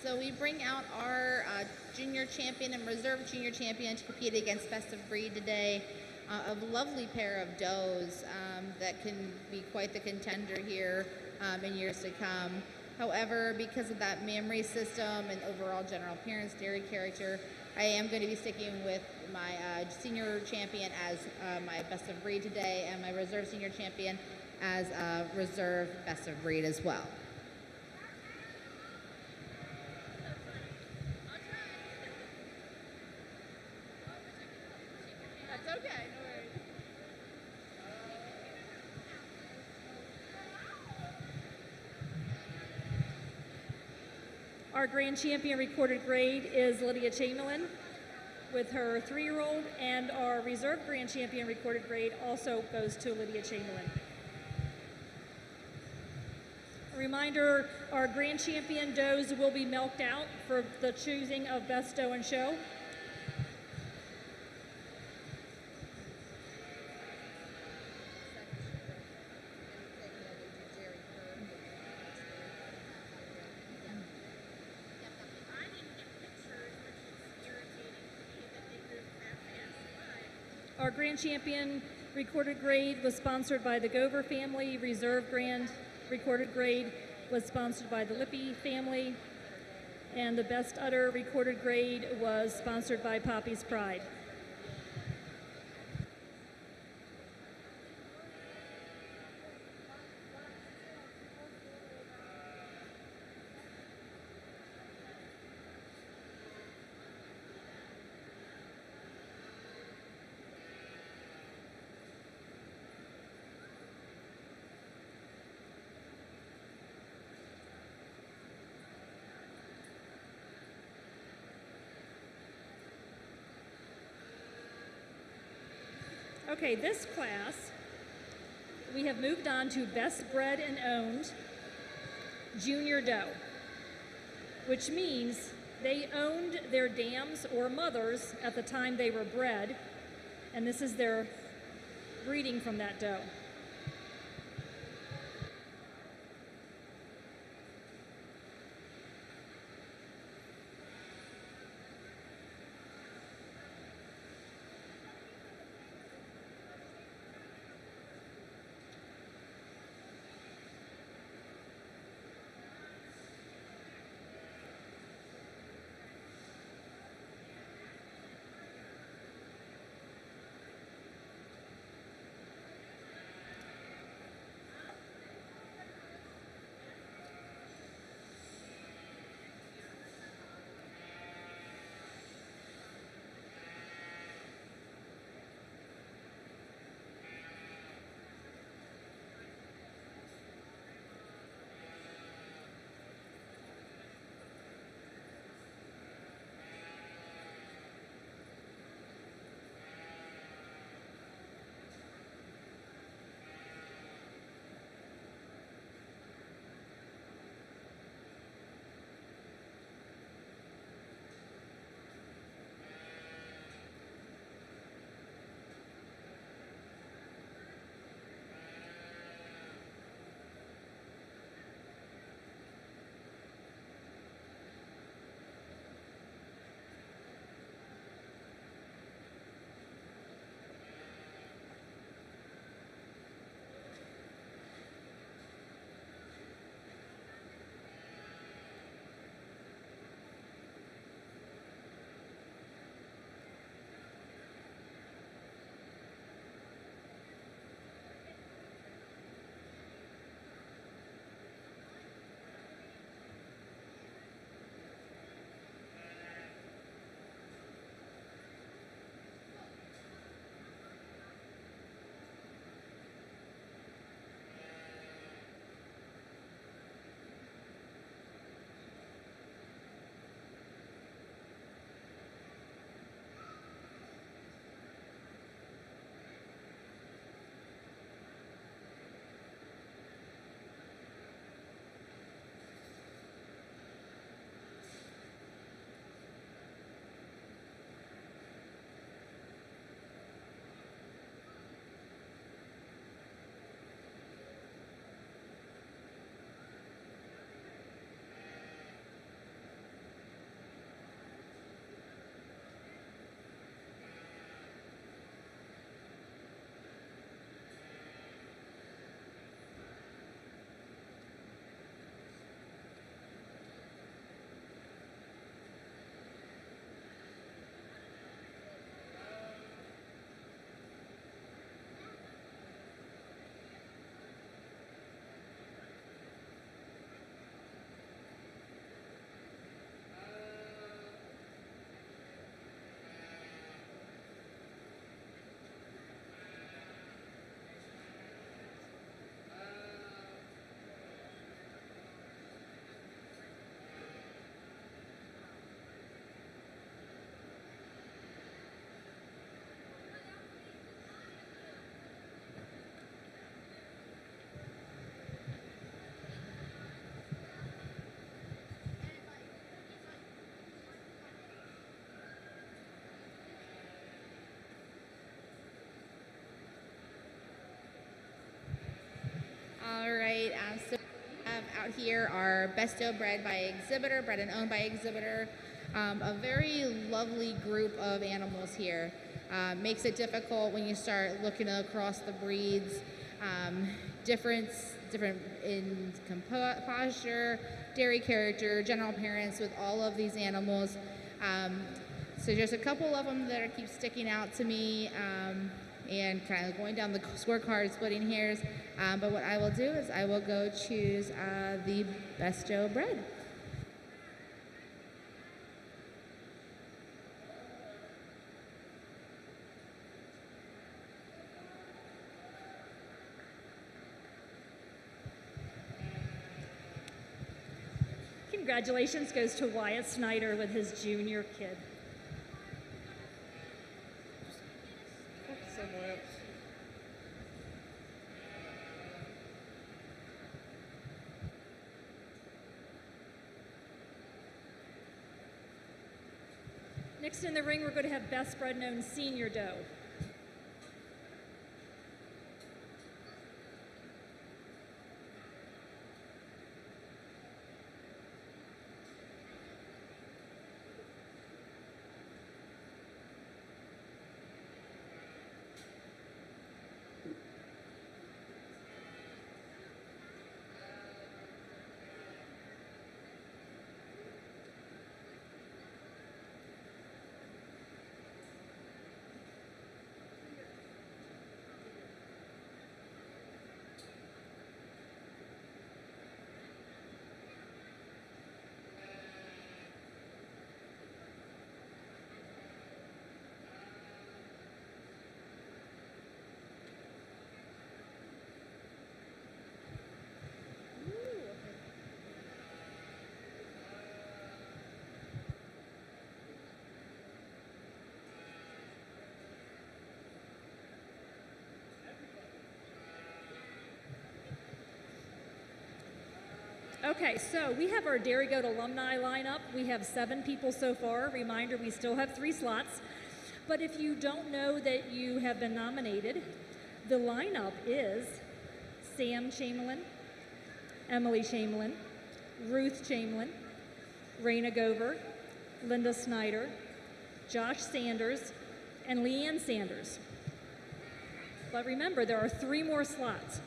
B: So we bring out our junior champion and reserve junior champion to compete against best of breed today. A lovely pair of does that can be quite the contender here in years to come. However, because of that mammary system and overall general appearance, dairy character, I am going to be sticking with my senior champion as my best of breed today, and my reserve senior champion as reserve best of breed as well. That's okay, no worries.
A: Our grand champion recorded grade is Lydia Chamberlain with her 3-year-old, and our reserve grand champion recorded grade also goes to Lydia Chamberlain. A reminder, our grand champion does will be milked out for the choosing of best doe and show.
E: I didn't get pictures, which is irritating to me that they moved that fast.
A: Our grand champion recorded grade was sponsored by the Gover family. Reserve grand recorded grade was sponsored by the Lippy family. And the best udder recorded grade was sponsored by Poppy's Pride. Okay, this class, we have moved on to best bred and owned junior doe, which means they owned their dams or mothers at the time they were bred, and this is their breeding from that doe.
B: out here are Best Doe bred by Exhibitor, bred and owned by Exhibitor. A very lovely group of animals here. Makes it difficult when you start looking across the breeds. Different in posture, dairy character, general appearance with all of these animals. So there's a couple of them that keep sticking out to me, and kind of going down the scorecard, splitting hairs. But what I will do is I will go choose the Best Doe bred.
A: Congratulations goes to Wyatt Snyder with his junior kid. Next in the ring, we're going to have Best Bred Known Senior Doe. Okay, so we have our Dairy Goat alumni lineup. We have 7 people so far. Reminder, we still have 3 slots. But if you don't know that you have been nominated, the lineup is Sam Chamberlain, Emily Chamberlain, Ruth Chamberlain, Raina Gover, Linda Snyder, Josh Sanders, and Leanne Sanders. But remember, there are 3 more slots.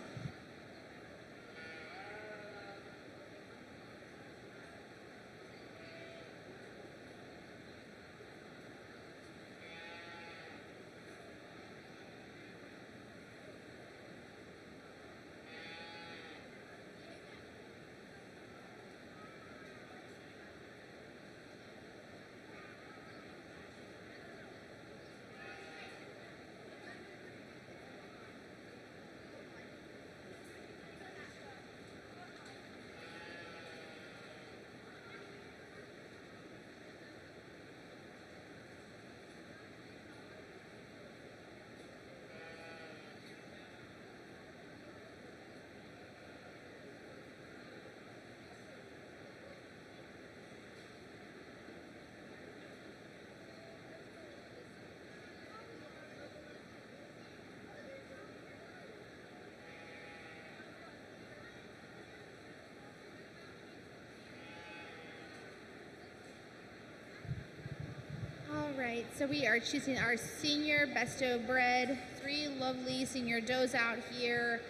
B: All right, so we are choosing our senior Best Doe bred. 3 lovely senior does out here,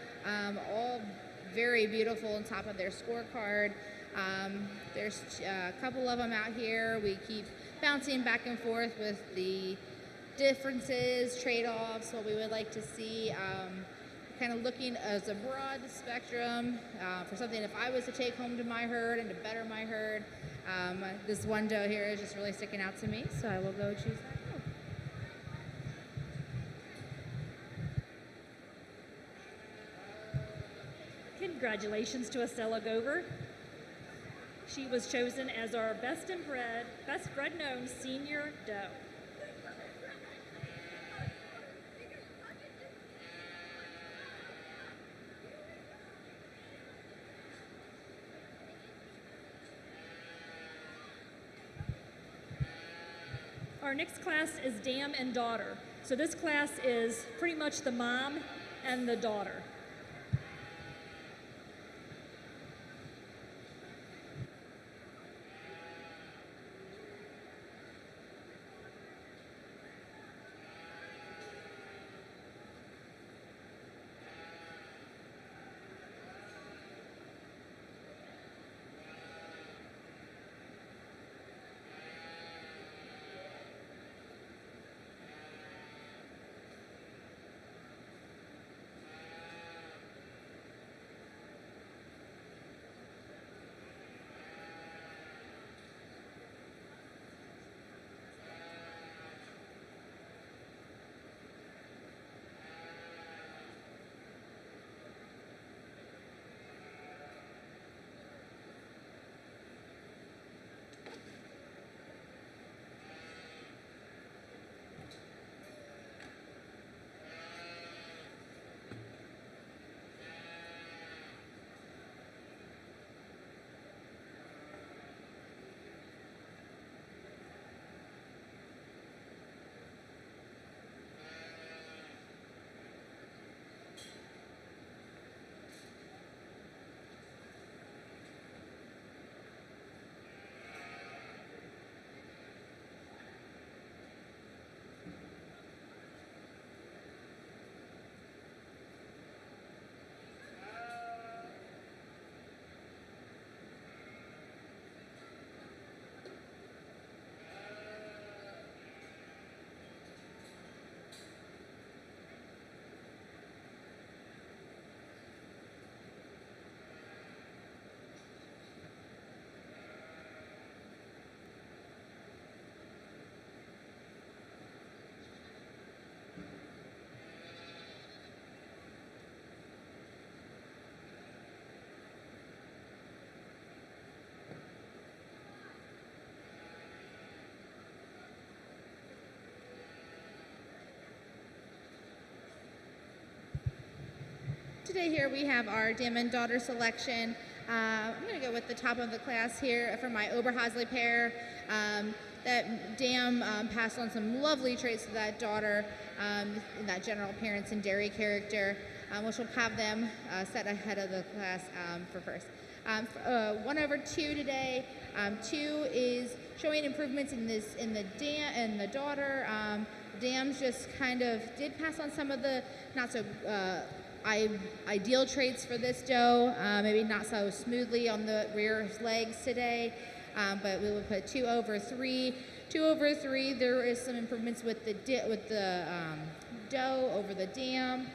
B: all very beautiful on top of their scorecard. There's a couple of them out here. We keep bouncing back and forth with the differences, trade-offs, what we would like to see. Kind of looking as a broad spectrum for something if I was to take home to my herd and to better my herd. This one doe here is just really sticking out to me, so I will go choose that doe.
A: Congratulations to Estella Gover. She was chosen as our best bred known senior doe. Our next class is Dam and Daughter. So this class is pretty much the mom and the daughter.
B: Today here we have our dam and daughter selection. I'm going to go with the top of the class here for my Oberhausley pair. That dam passed on some lovely traits to that daughter in that general appearance and dairy character, which will have them set ahead of the class for first. 1/2 today. 2 is showing improvements in the dam and the daughter. Dams just kind of did pass on some of the not so ideal traits for this doe, maybe not so smoothly on the rear legs today, but we will put 2/3. 2/3, there is some improvements with the doe over the dam,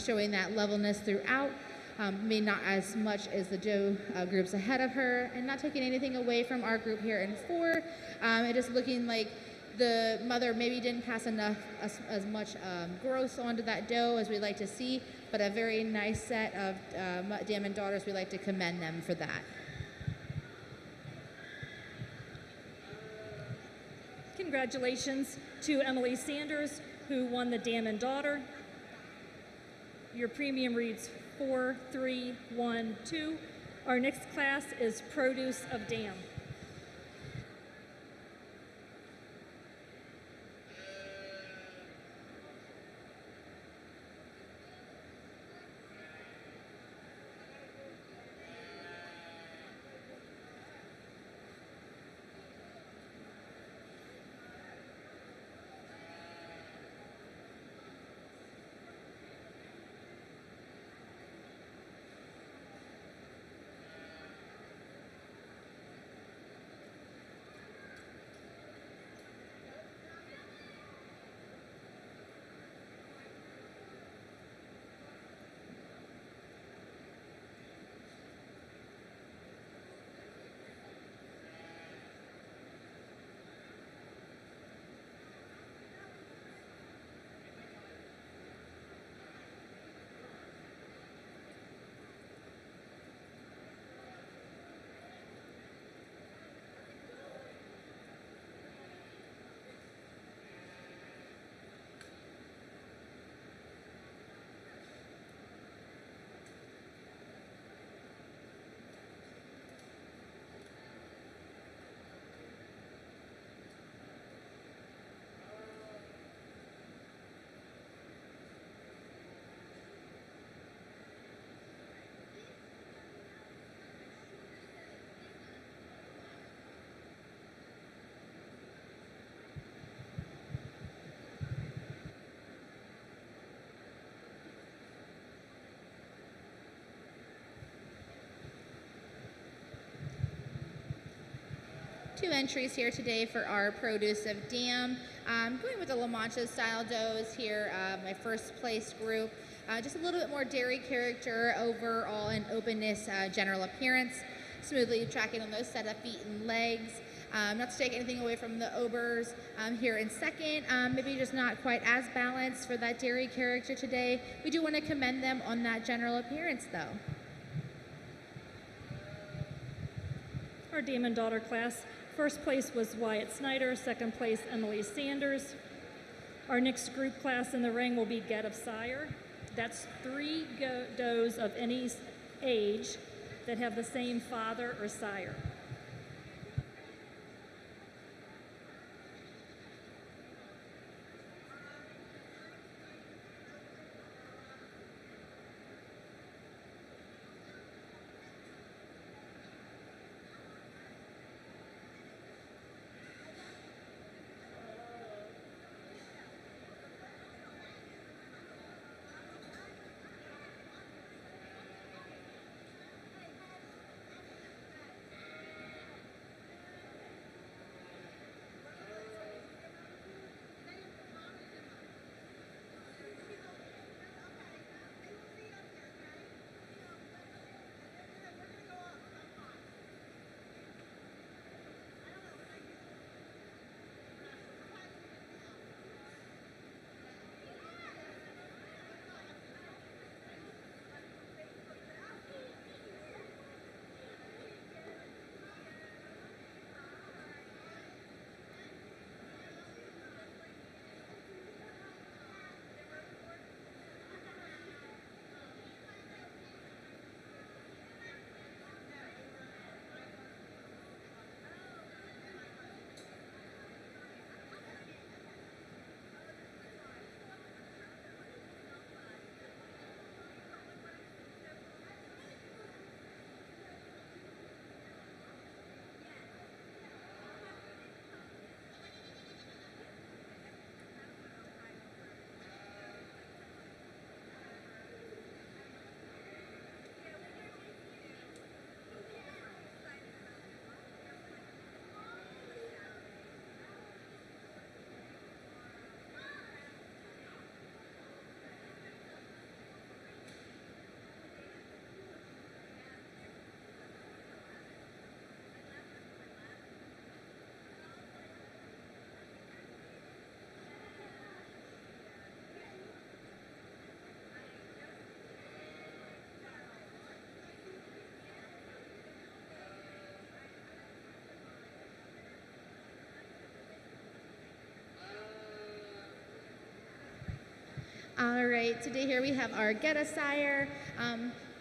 B: showing that levelness throughout. Maybe not as much as the doe groups ahead of her, and not taking anything away from our group here in 4. It is looking like the mother maybe didn't pass enough as much growth onto that doe as we like to see, but a very nice set of dam and daughters. We like to commend them for that.
A: Congratulations to Emily Sanders, who won the dam and daughter. Your premium reads 4312. Our next class is produce of dam.
B: Two entries here today for our produce of dam. Going with the La Mancha style does here, my first place group. Just a little bit more dairy character overall and openness, general appearance. Smoothly tracking on those set of feet and legs. Not to take anything away from the Obers here in second. Maybe just not quite as balanced for that dairy character today. We do want to commend them on that general appearance though.
A: Our dam and daughter class, first place was Wyatt Snyder, second place Emily Sanders. Our next group class in the ring will be Get of Sire. That's 3 does of any age that have the same father or sire.
B: All right, today here we have our Geta sire.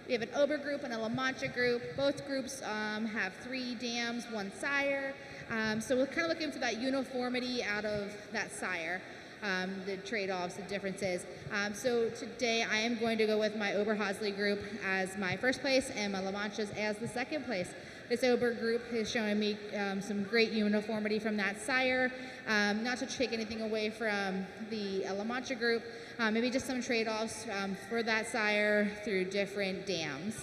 B: We have an Ober group and a La Mancha group. Both groups have 3 dams, 1 sire. So we're kind of looking for that uniformity out of that sire, the trade-offs, the differences. So today I am going to go with my Ober-Hosley group as my first place and my La Manchas as the second place. This Ober group is showing me some great uniformity from that sire. Not to take anything away from the La Mancha group, maybe just some trade-offs for that sire through different dams.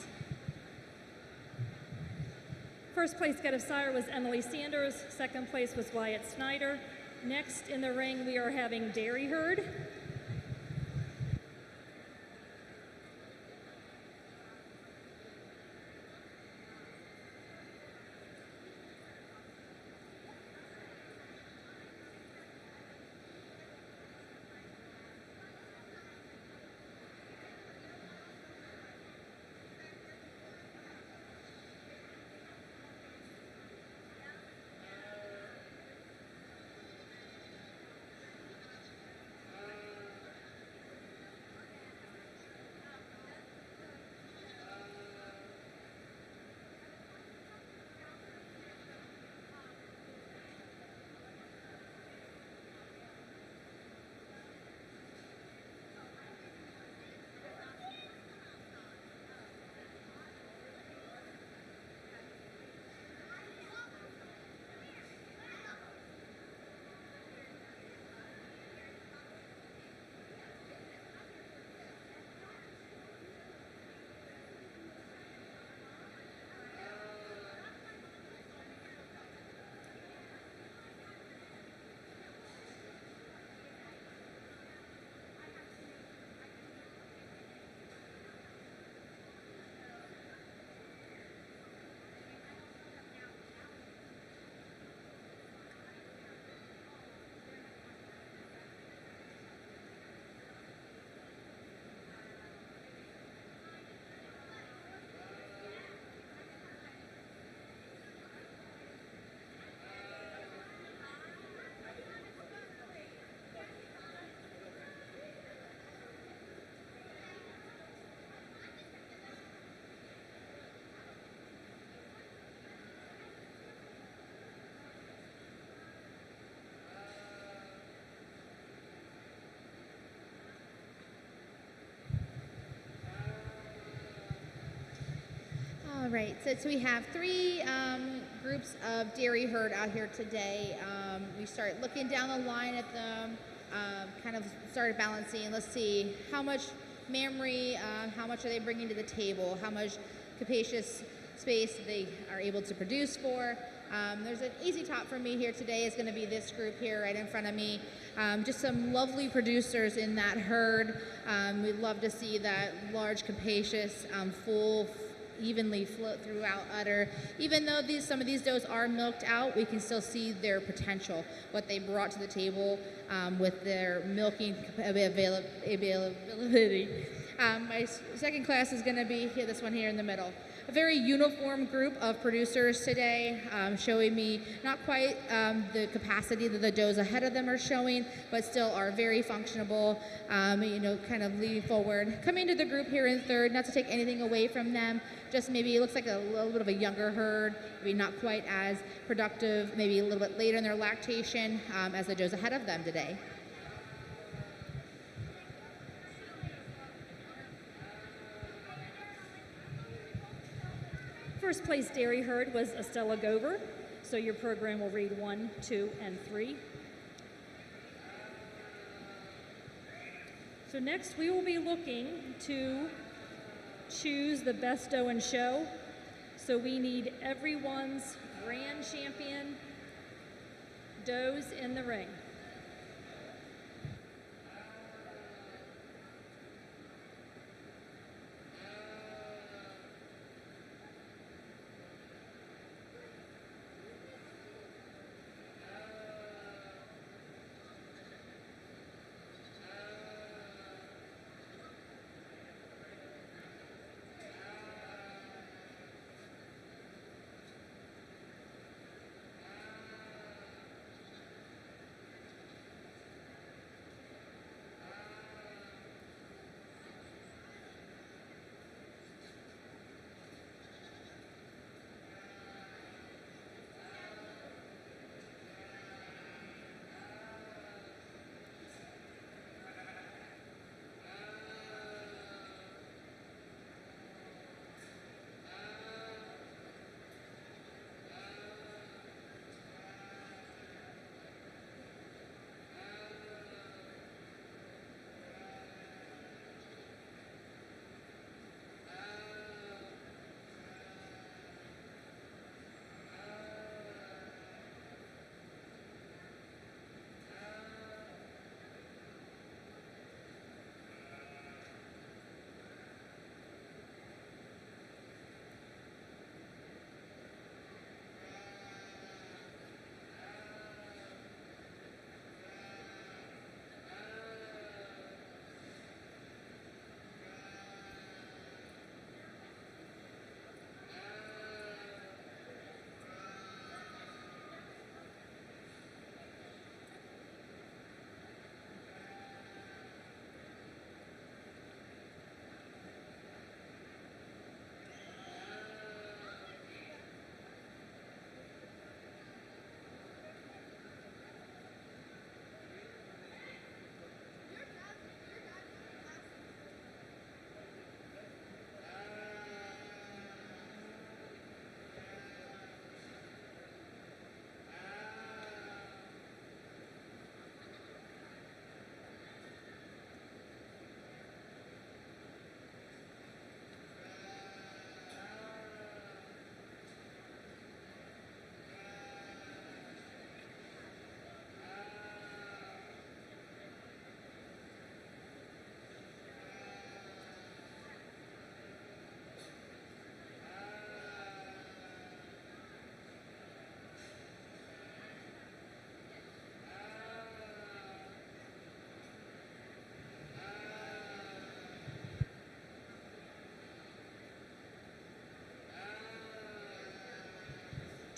A: First place get of sire was Emily Sanders. Second place was Wyatt Snyder. Next in the ring, we are having Dairy Herd.
B: All right, so we have 3 groups of dairy herd out here today. We start looking down the line at them, kind of started balancing. Let's see how much memory, how much are they bringing to the table, how much capacious space they are able to produce for. There's an easy top for me here today is going to be this group here right in front of me. Just some lovely producers in that herd. We'd love to see that large, capacious, full, evenly float throughout udder. Even though some of these does are milked out, we can still see their potential, what they brought to the table with their milking availability. My second class is going to be here, this one here in the middle. A very uniform group of producers today, showing me not quite the capacity that the does ahead of them are showing, but still are very functionable, kind of leading forward. Coming to the group here in third, not to take anything away from them, just maybe it looks like a little bit of a younger herd, maybe not quite as productive, maybe a little bit later in their lactation as the does ahead of them today.
A: First place dairy herd was Estella Gover. So your program will read 1, 2, and 3. So next we will be looking to choose the best doe and show. So we need everyone's grand champion does in the ring.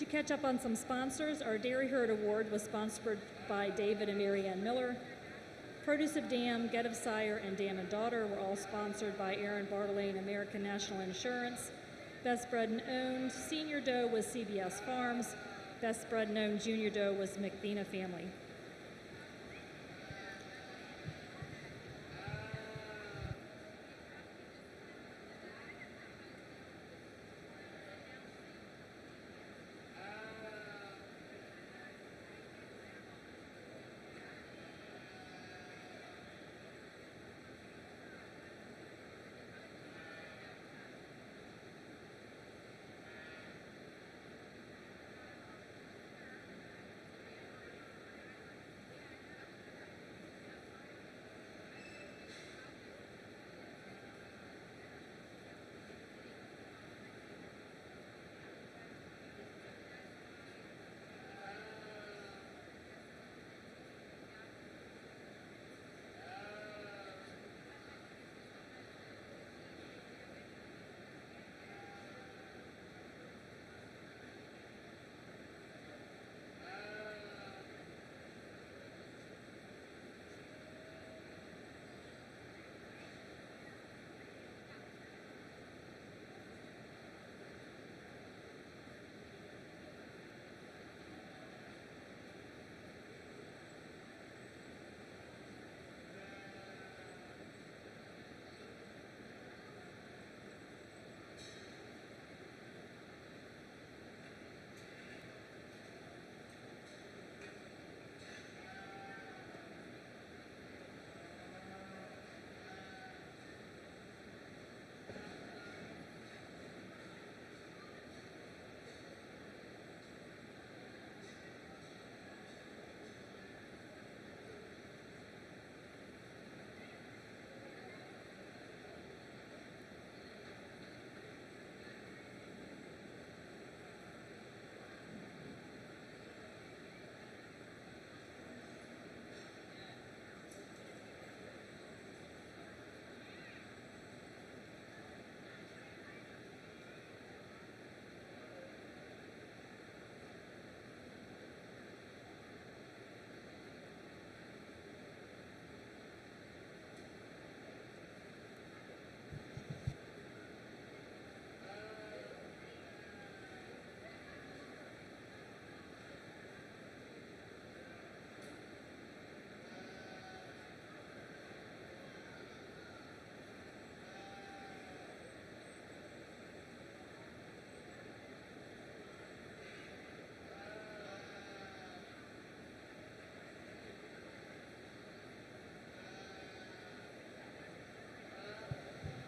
A: To catch up on some sponsors, our Dairy Herd Award was sponsored by David and Marianne Miller. Produce of Dam, Get of Sire, and Dam and Daughter were all sponsored by Aaron Bartley and American National Insurance. Best Bred and Owned Senior Doe was CBS Farms. Best Bred and Owned Junior Doe was McBeena Family.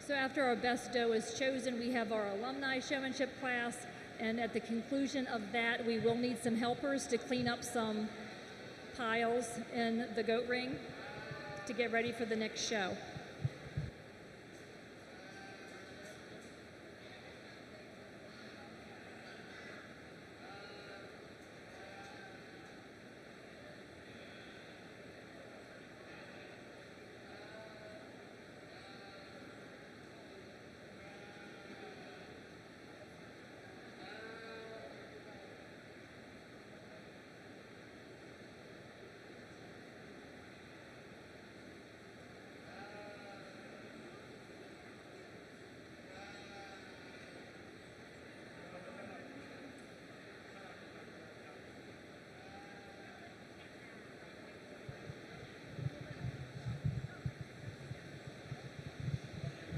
A: So after our best doe is chosen, we have our alumni showmanship class, and at the conclusion of that, we will need some helpers to clean up some piles in the goat ring to get ready for the next show.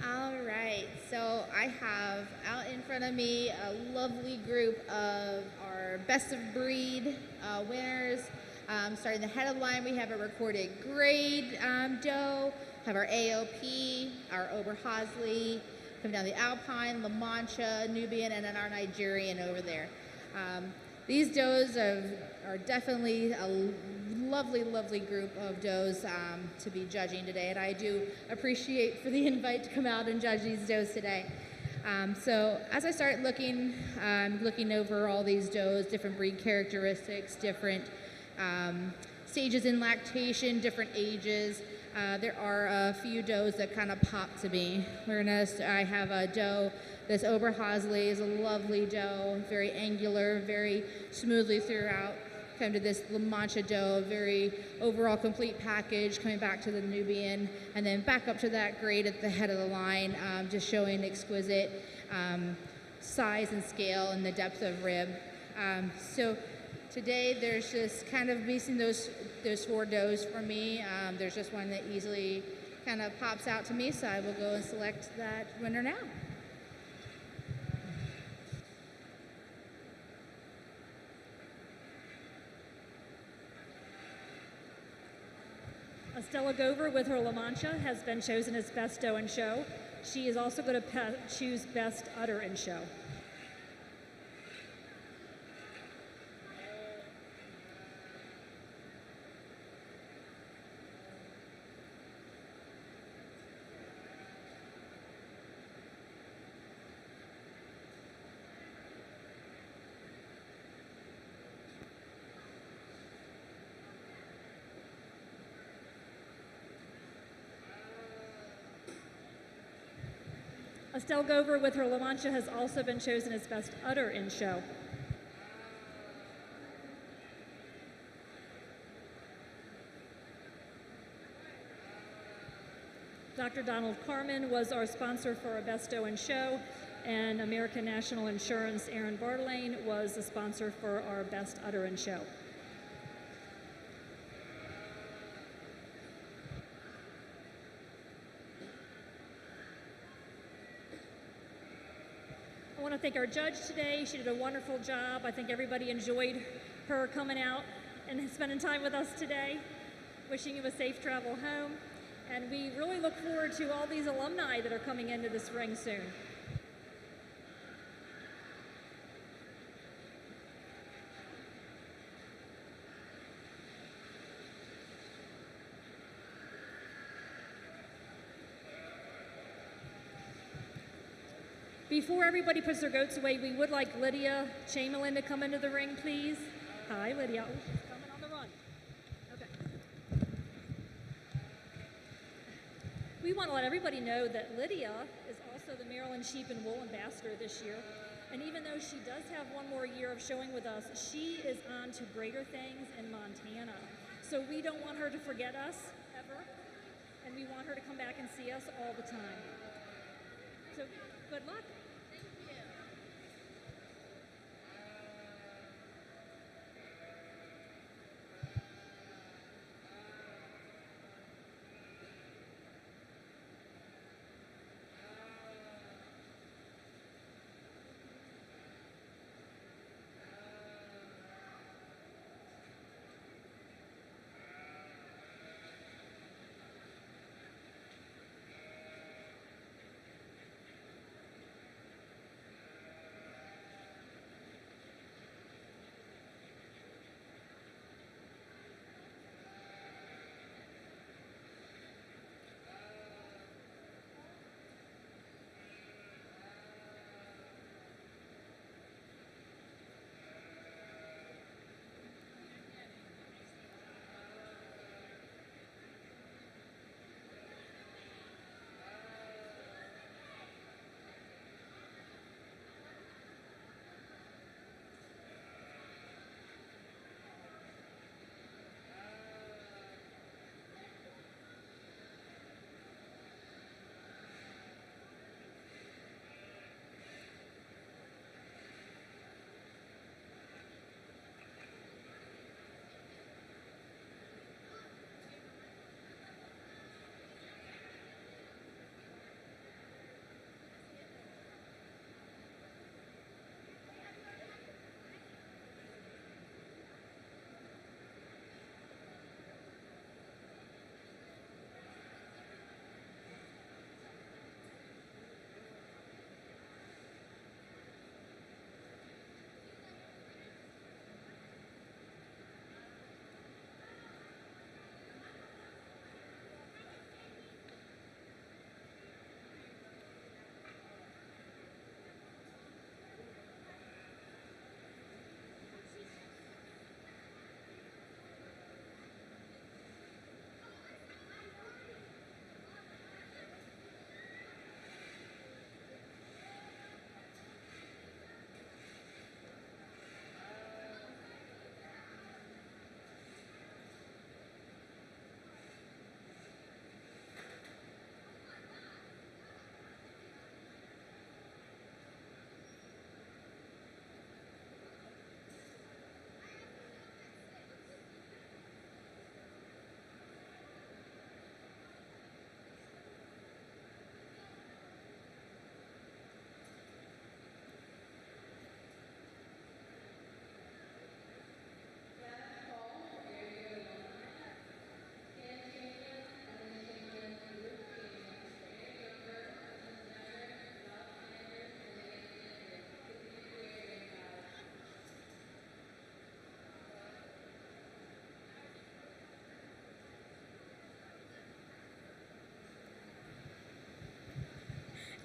B: All right, so I have out in front of me a lovely group of our best of breed winners. Starting the head of the line, we have a recorded grade doe, have our AOP, our Oberhausley, come down the Alpine, La Mancha, Nubian, and then our Nigerian over there. These does are definitely a lovely, lovely group of does to be judging today, and I do appreciate for the invite to come out and judge these does today. So as I start looking over all these does, different breed characteristics, different stages in lactation, different ages, there are a few does that kind of pop to me. I have a doe, this Oberhausley is a lovely doe, very angular, very smoothly throughout. Come to this La Mancha doe, very overall complete package, coming back to the Nubian, and then back up to that grade at the head of the line, just showing exquisite size and scale and the depth of rib. So today there's just kind of missing those 4 does for me. There's just one that easily kind of pops out to me, so I will go and select that winner now.
A: Estella Gover with her La Mancha has been chosen as Best Doe in Show. She is also going to choose Best Udder in Show. Estelle Gover with her La Mancha has also been chosen as Best Udder in Show. Dr. Donald Carmen was our sponsor for our Best Doe in Show, and American National Insurance Aaron Bartolane was the sponsor for our Best Udder in Show. I want to thank our judge today. She did a wonderful job. I think everybody enjoyed her coming out and spending time with us today. Wishing you a safe travel home. And we really look forward to all these alumni that are coming into this ring soon. Before everybody puts their goats away, we would like Lydia Chamberlain to come into the ring, please. Hi, Lydia. Oh, she's coming on the run. Okay. We want to let everybody know that Lydia is also the Maryland Sheep and Wool Ambassador this year. And even though she does have one more year of showing with us, she is on to greater things in Montana. So we don't want her to forget us, ever. And we want her to come back and see us all the time. So good luck.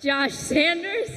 F: Josh Sanders.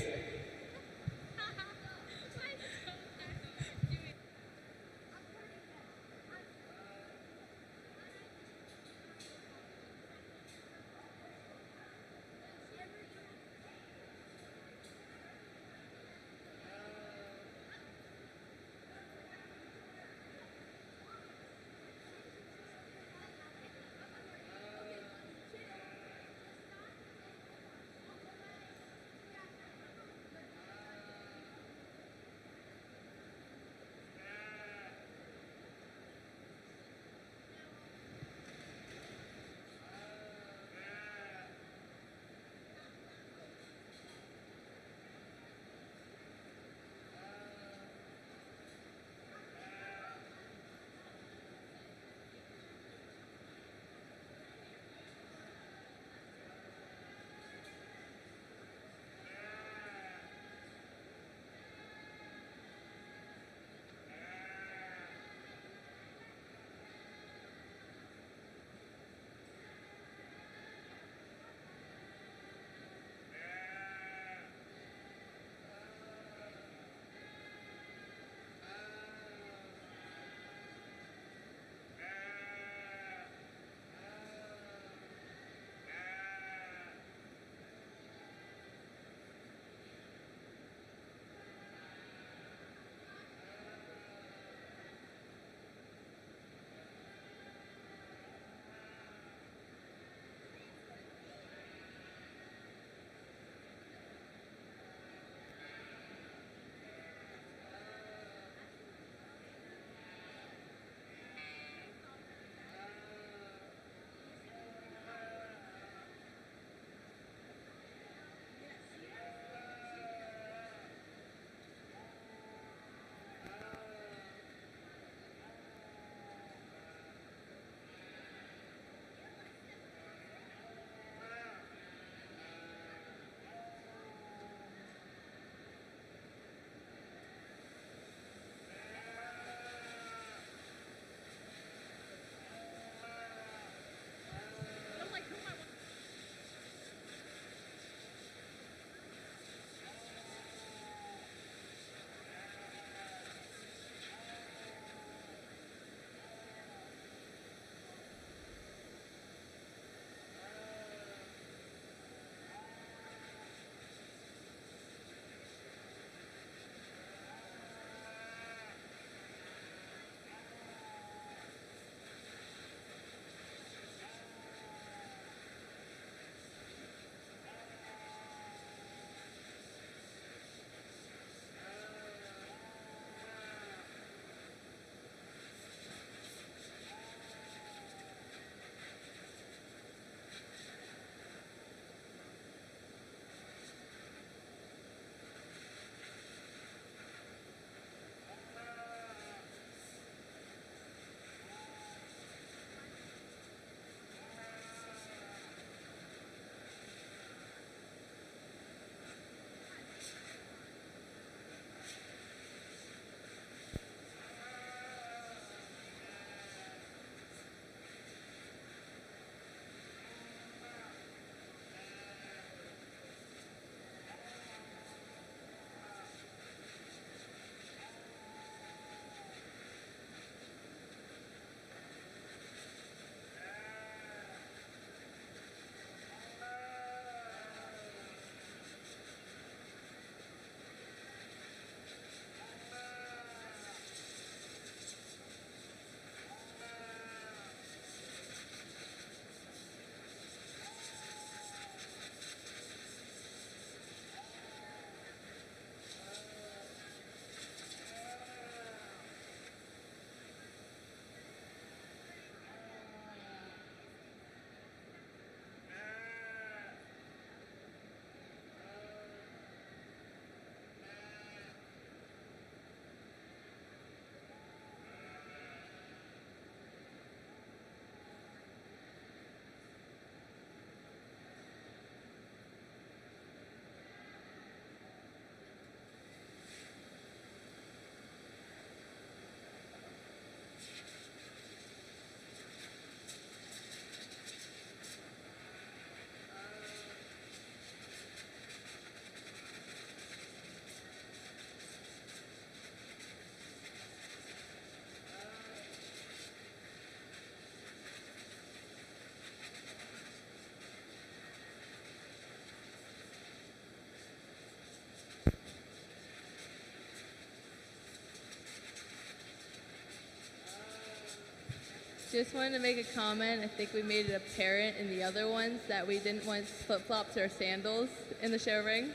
F: Just wanted to make a comment. I think we made it apparent in the other ones that we didn't want flip-flops or sandals in the show ring.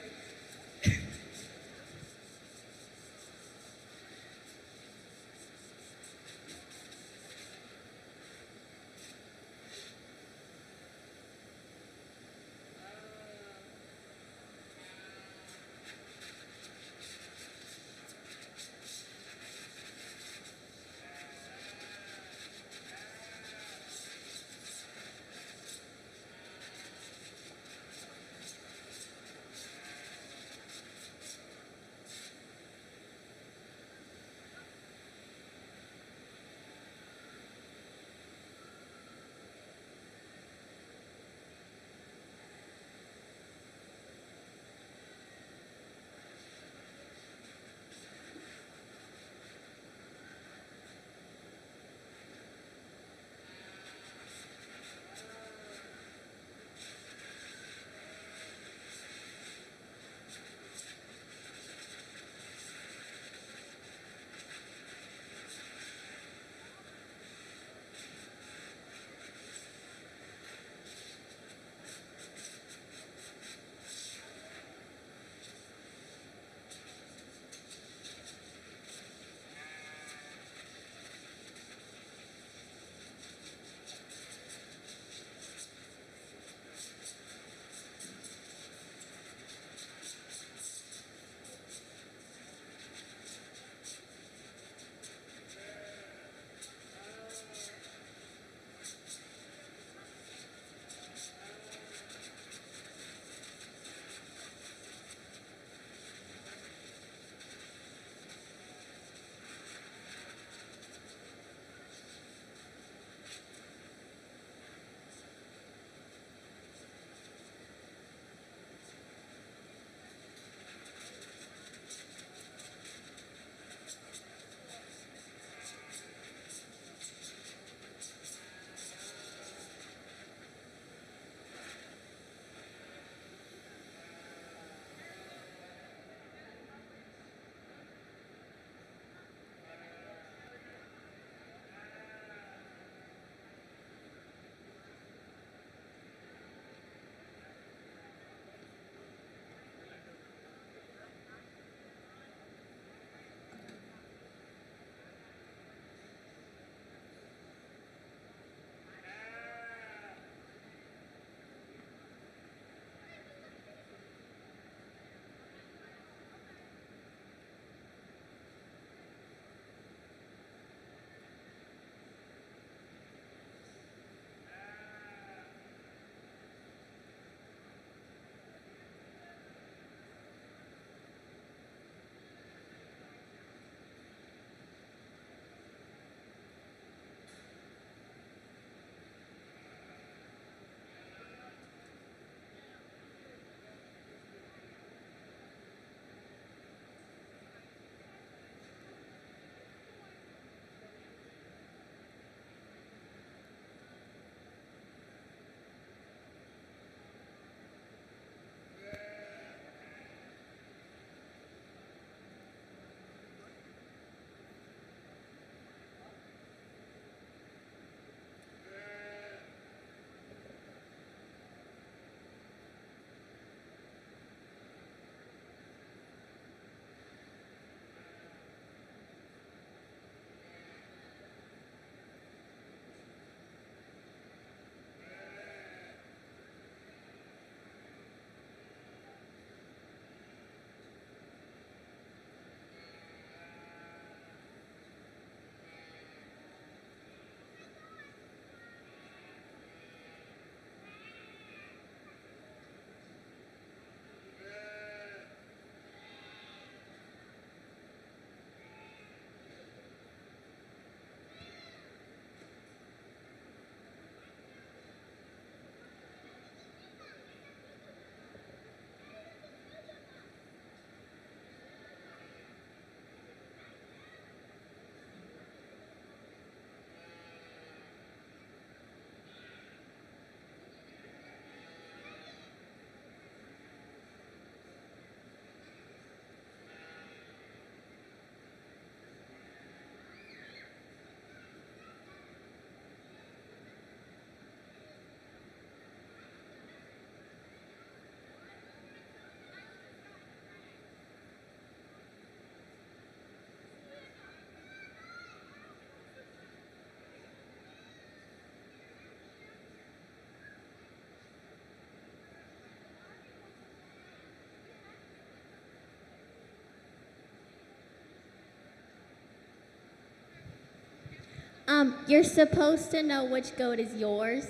E: You're supposed to know which goat is yours.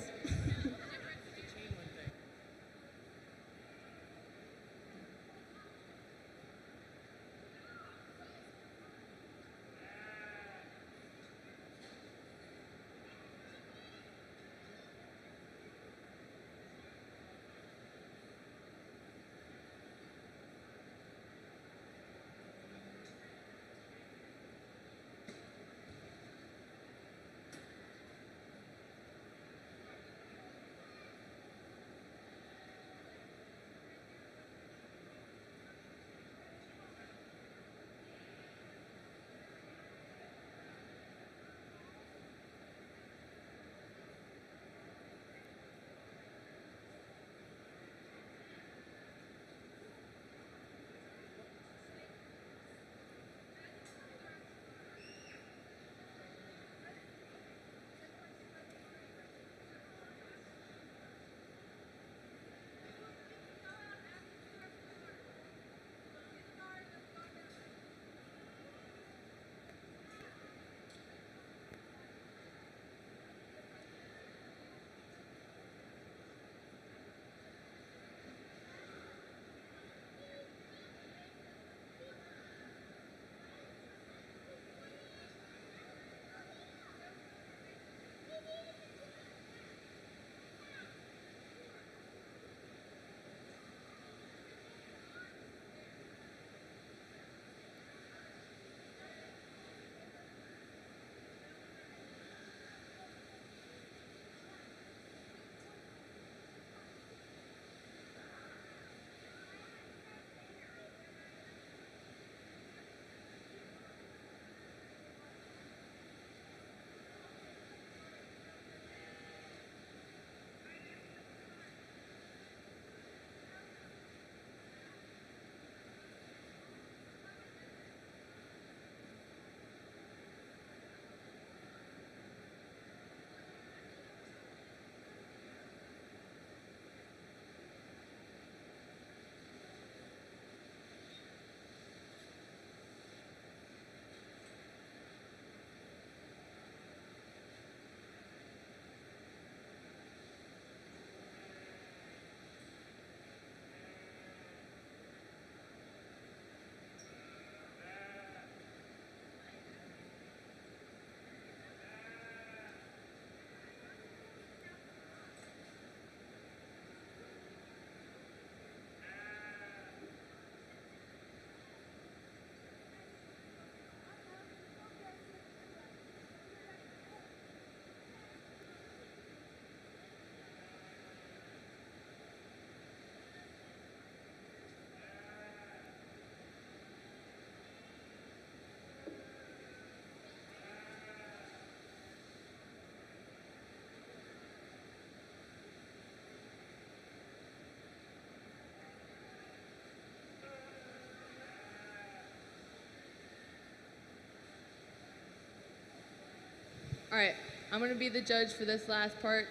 F: All right, I'm gonna be the judge for this last part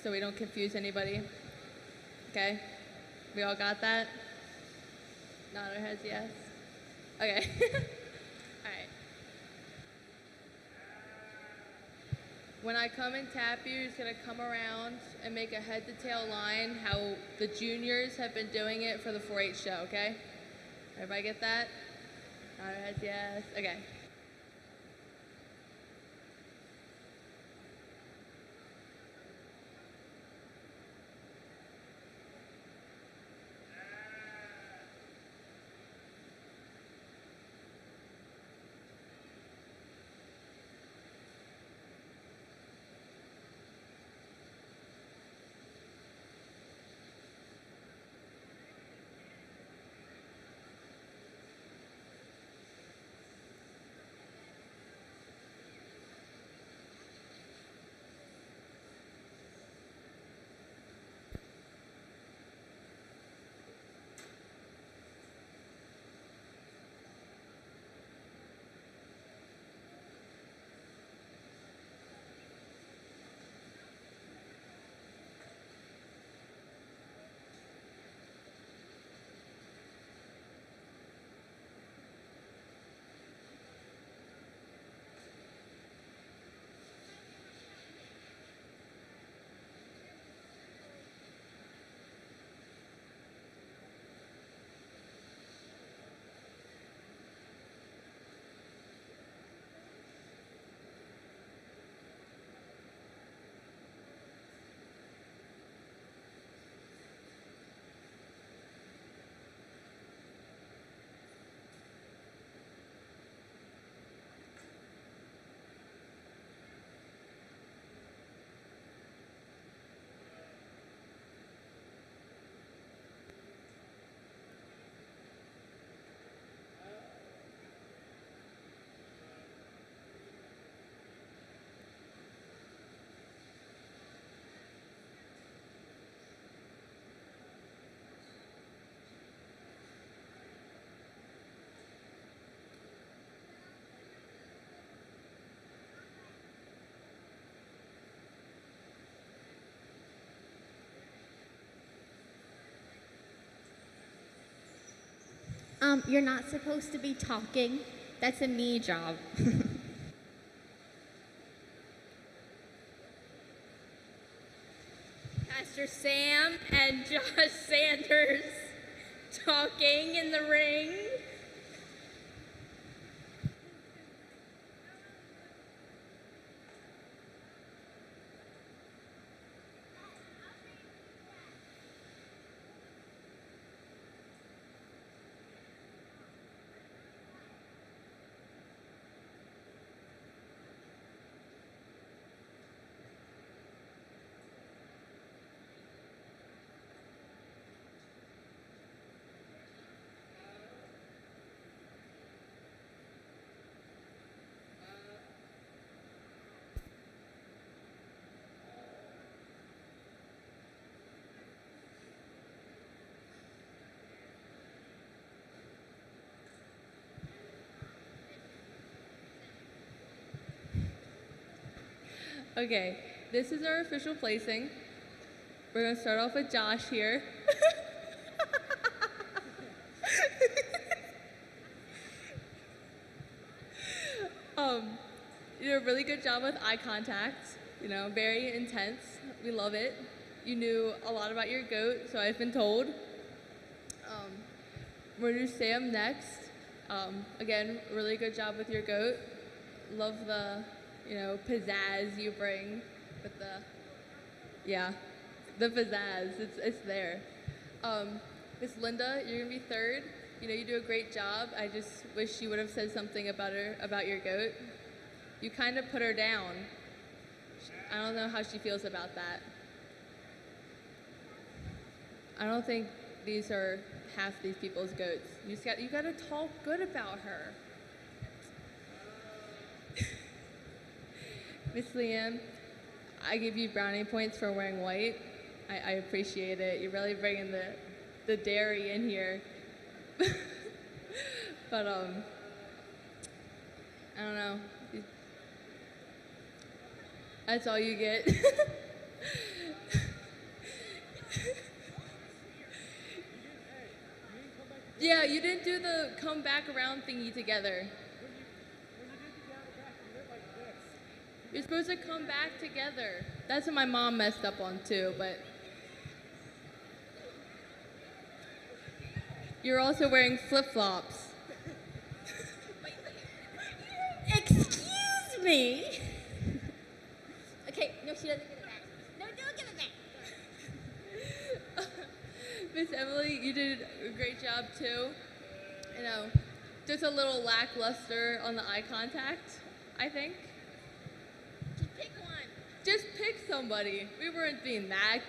F: so we don't confuse anybody. Okay? We all got that? Nod our heads, yes? Okay. All right. When I come and tap you, you're just gonna come around and make a head to tail line how the juniors have been doing it for the 4-H show, okay? Everybody get that? Nod our heads, yes? Okay.
E: You're not supposed to be talking. That's a me job. Pastor Sam and Josh Sanders talking in the ring.
F: Okay, this is our official placing. We're gonna start off with Josh here. You did a really good job with eye contact. You know, very intense. We love it. You knew a lot about your goat, so I've been told. We're gonna do Sam next. Again, really good job with your goat. Love the, pizzazz you bring with the pizzazz. It's there. Miss Linda, you're gonna be third. You do a great job. I just wish you would have said something about your goat. You kind of put her down. I don't know how she feels about that. I don't think these are half these people's goats. You gotta talk good about her. Miss Liam, I give you brownie points for wearing white. I appreciate it. You're really bringing the dairy in here. But I don't know. That's all you get. Yeah, you didn't do the come back around thingy together. You're supposed to come back together. That's what my mom messed up on too, but you're also wearing flip-flops.
E: Excuse me. Okay, no, she doesn't give it back. No, don't give it back.
F: Miss Emily, you did a great job too. Just a little lackluster on the eye contact, I think.
E: Just pick one.
F: Just pick somebody. We weren't being that.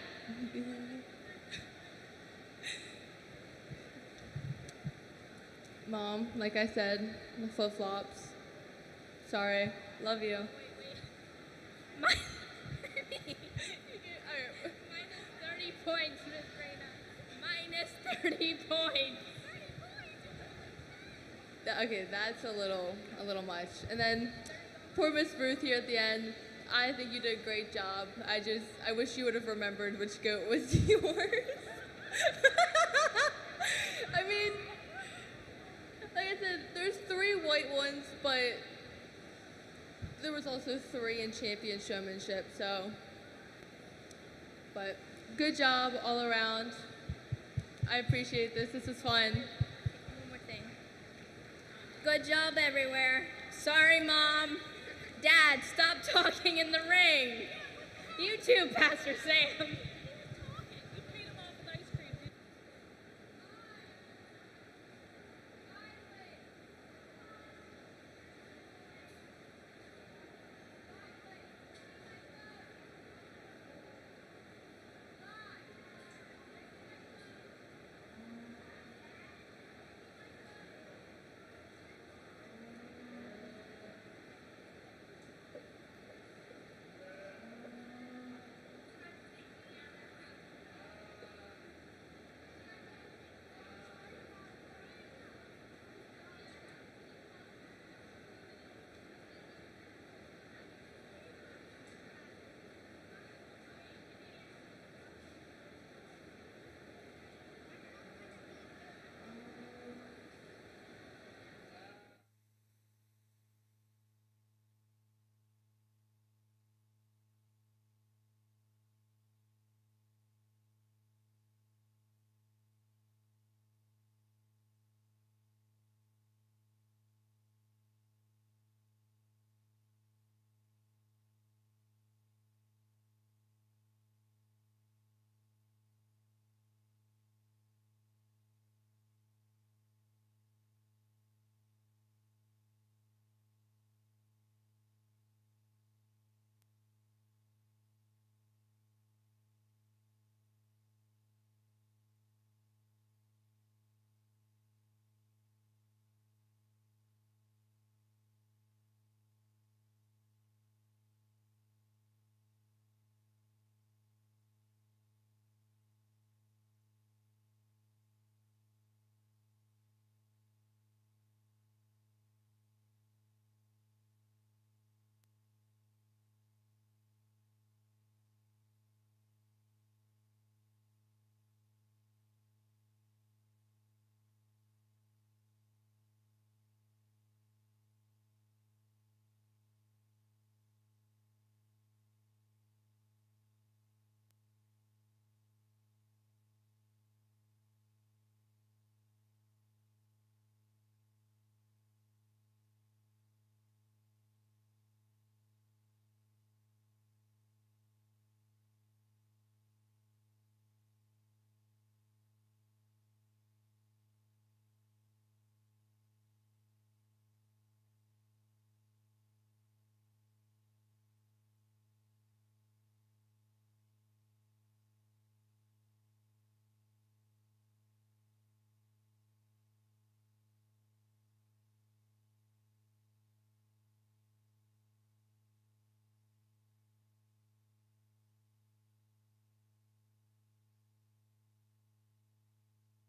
F: Mom, like I said, the flip-flops. Sorry. Love you.
E: Minus 30 points, Miss Reyna. Minus 30 points.
F: Okay, that's a little much. And then poor Miss Ruth here at the end. I think you did a great job. I wish you would have remembered which goat was yours. I mean, like I said, there's 3 white ones, but there was also 3 in champion showmanship, so. But good job all around. I appreciate this. This was fun.
E: One more thing. Good job everywhere. Sorry, Mom. Dad, stop talking in the ring. You too, Pastor Sam.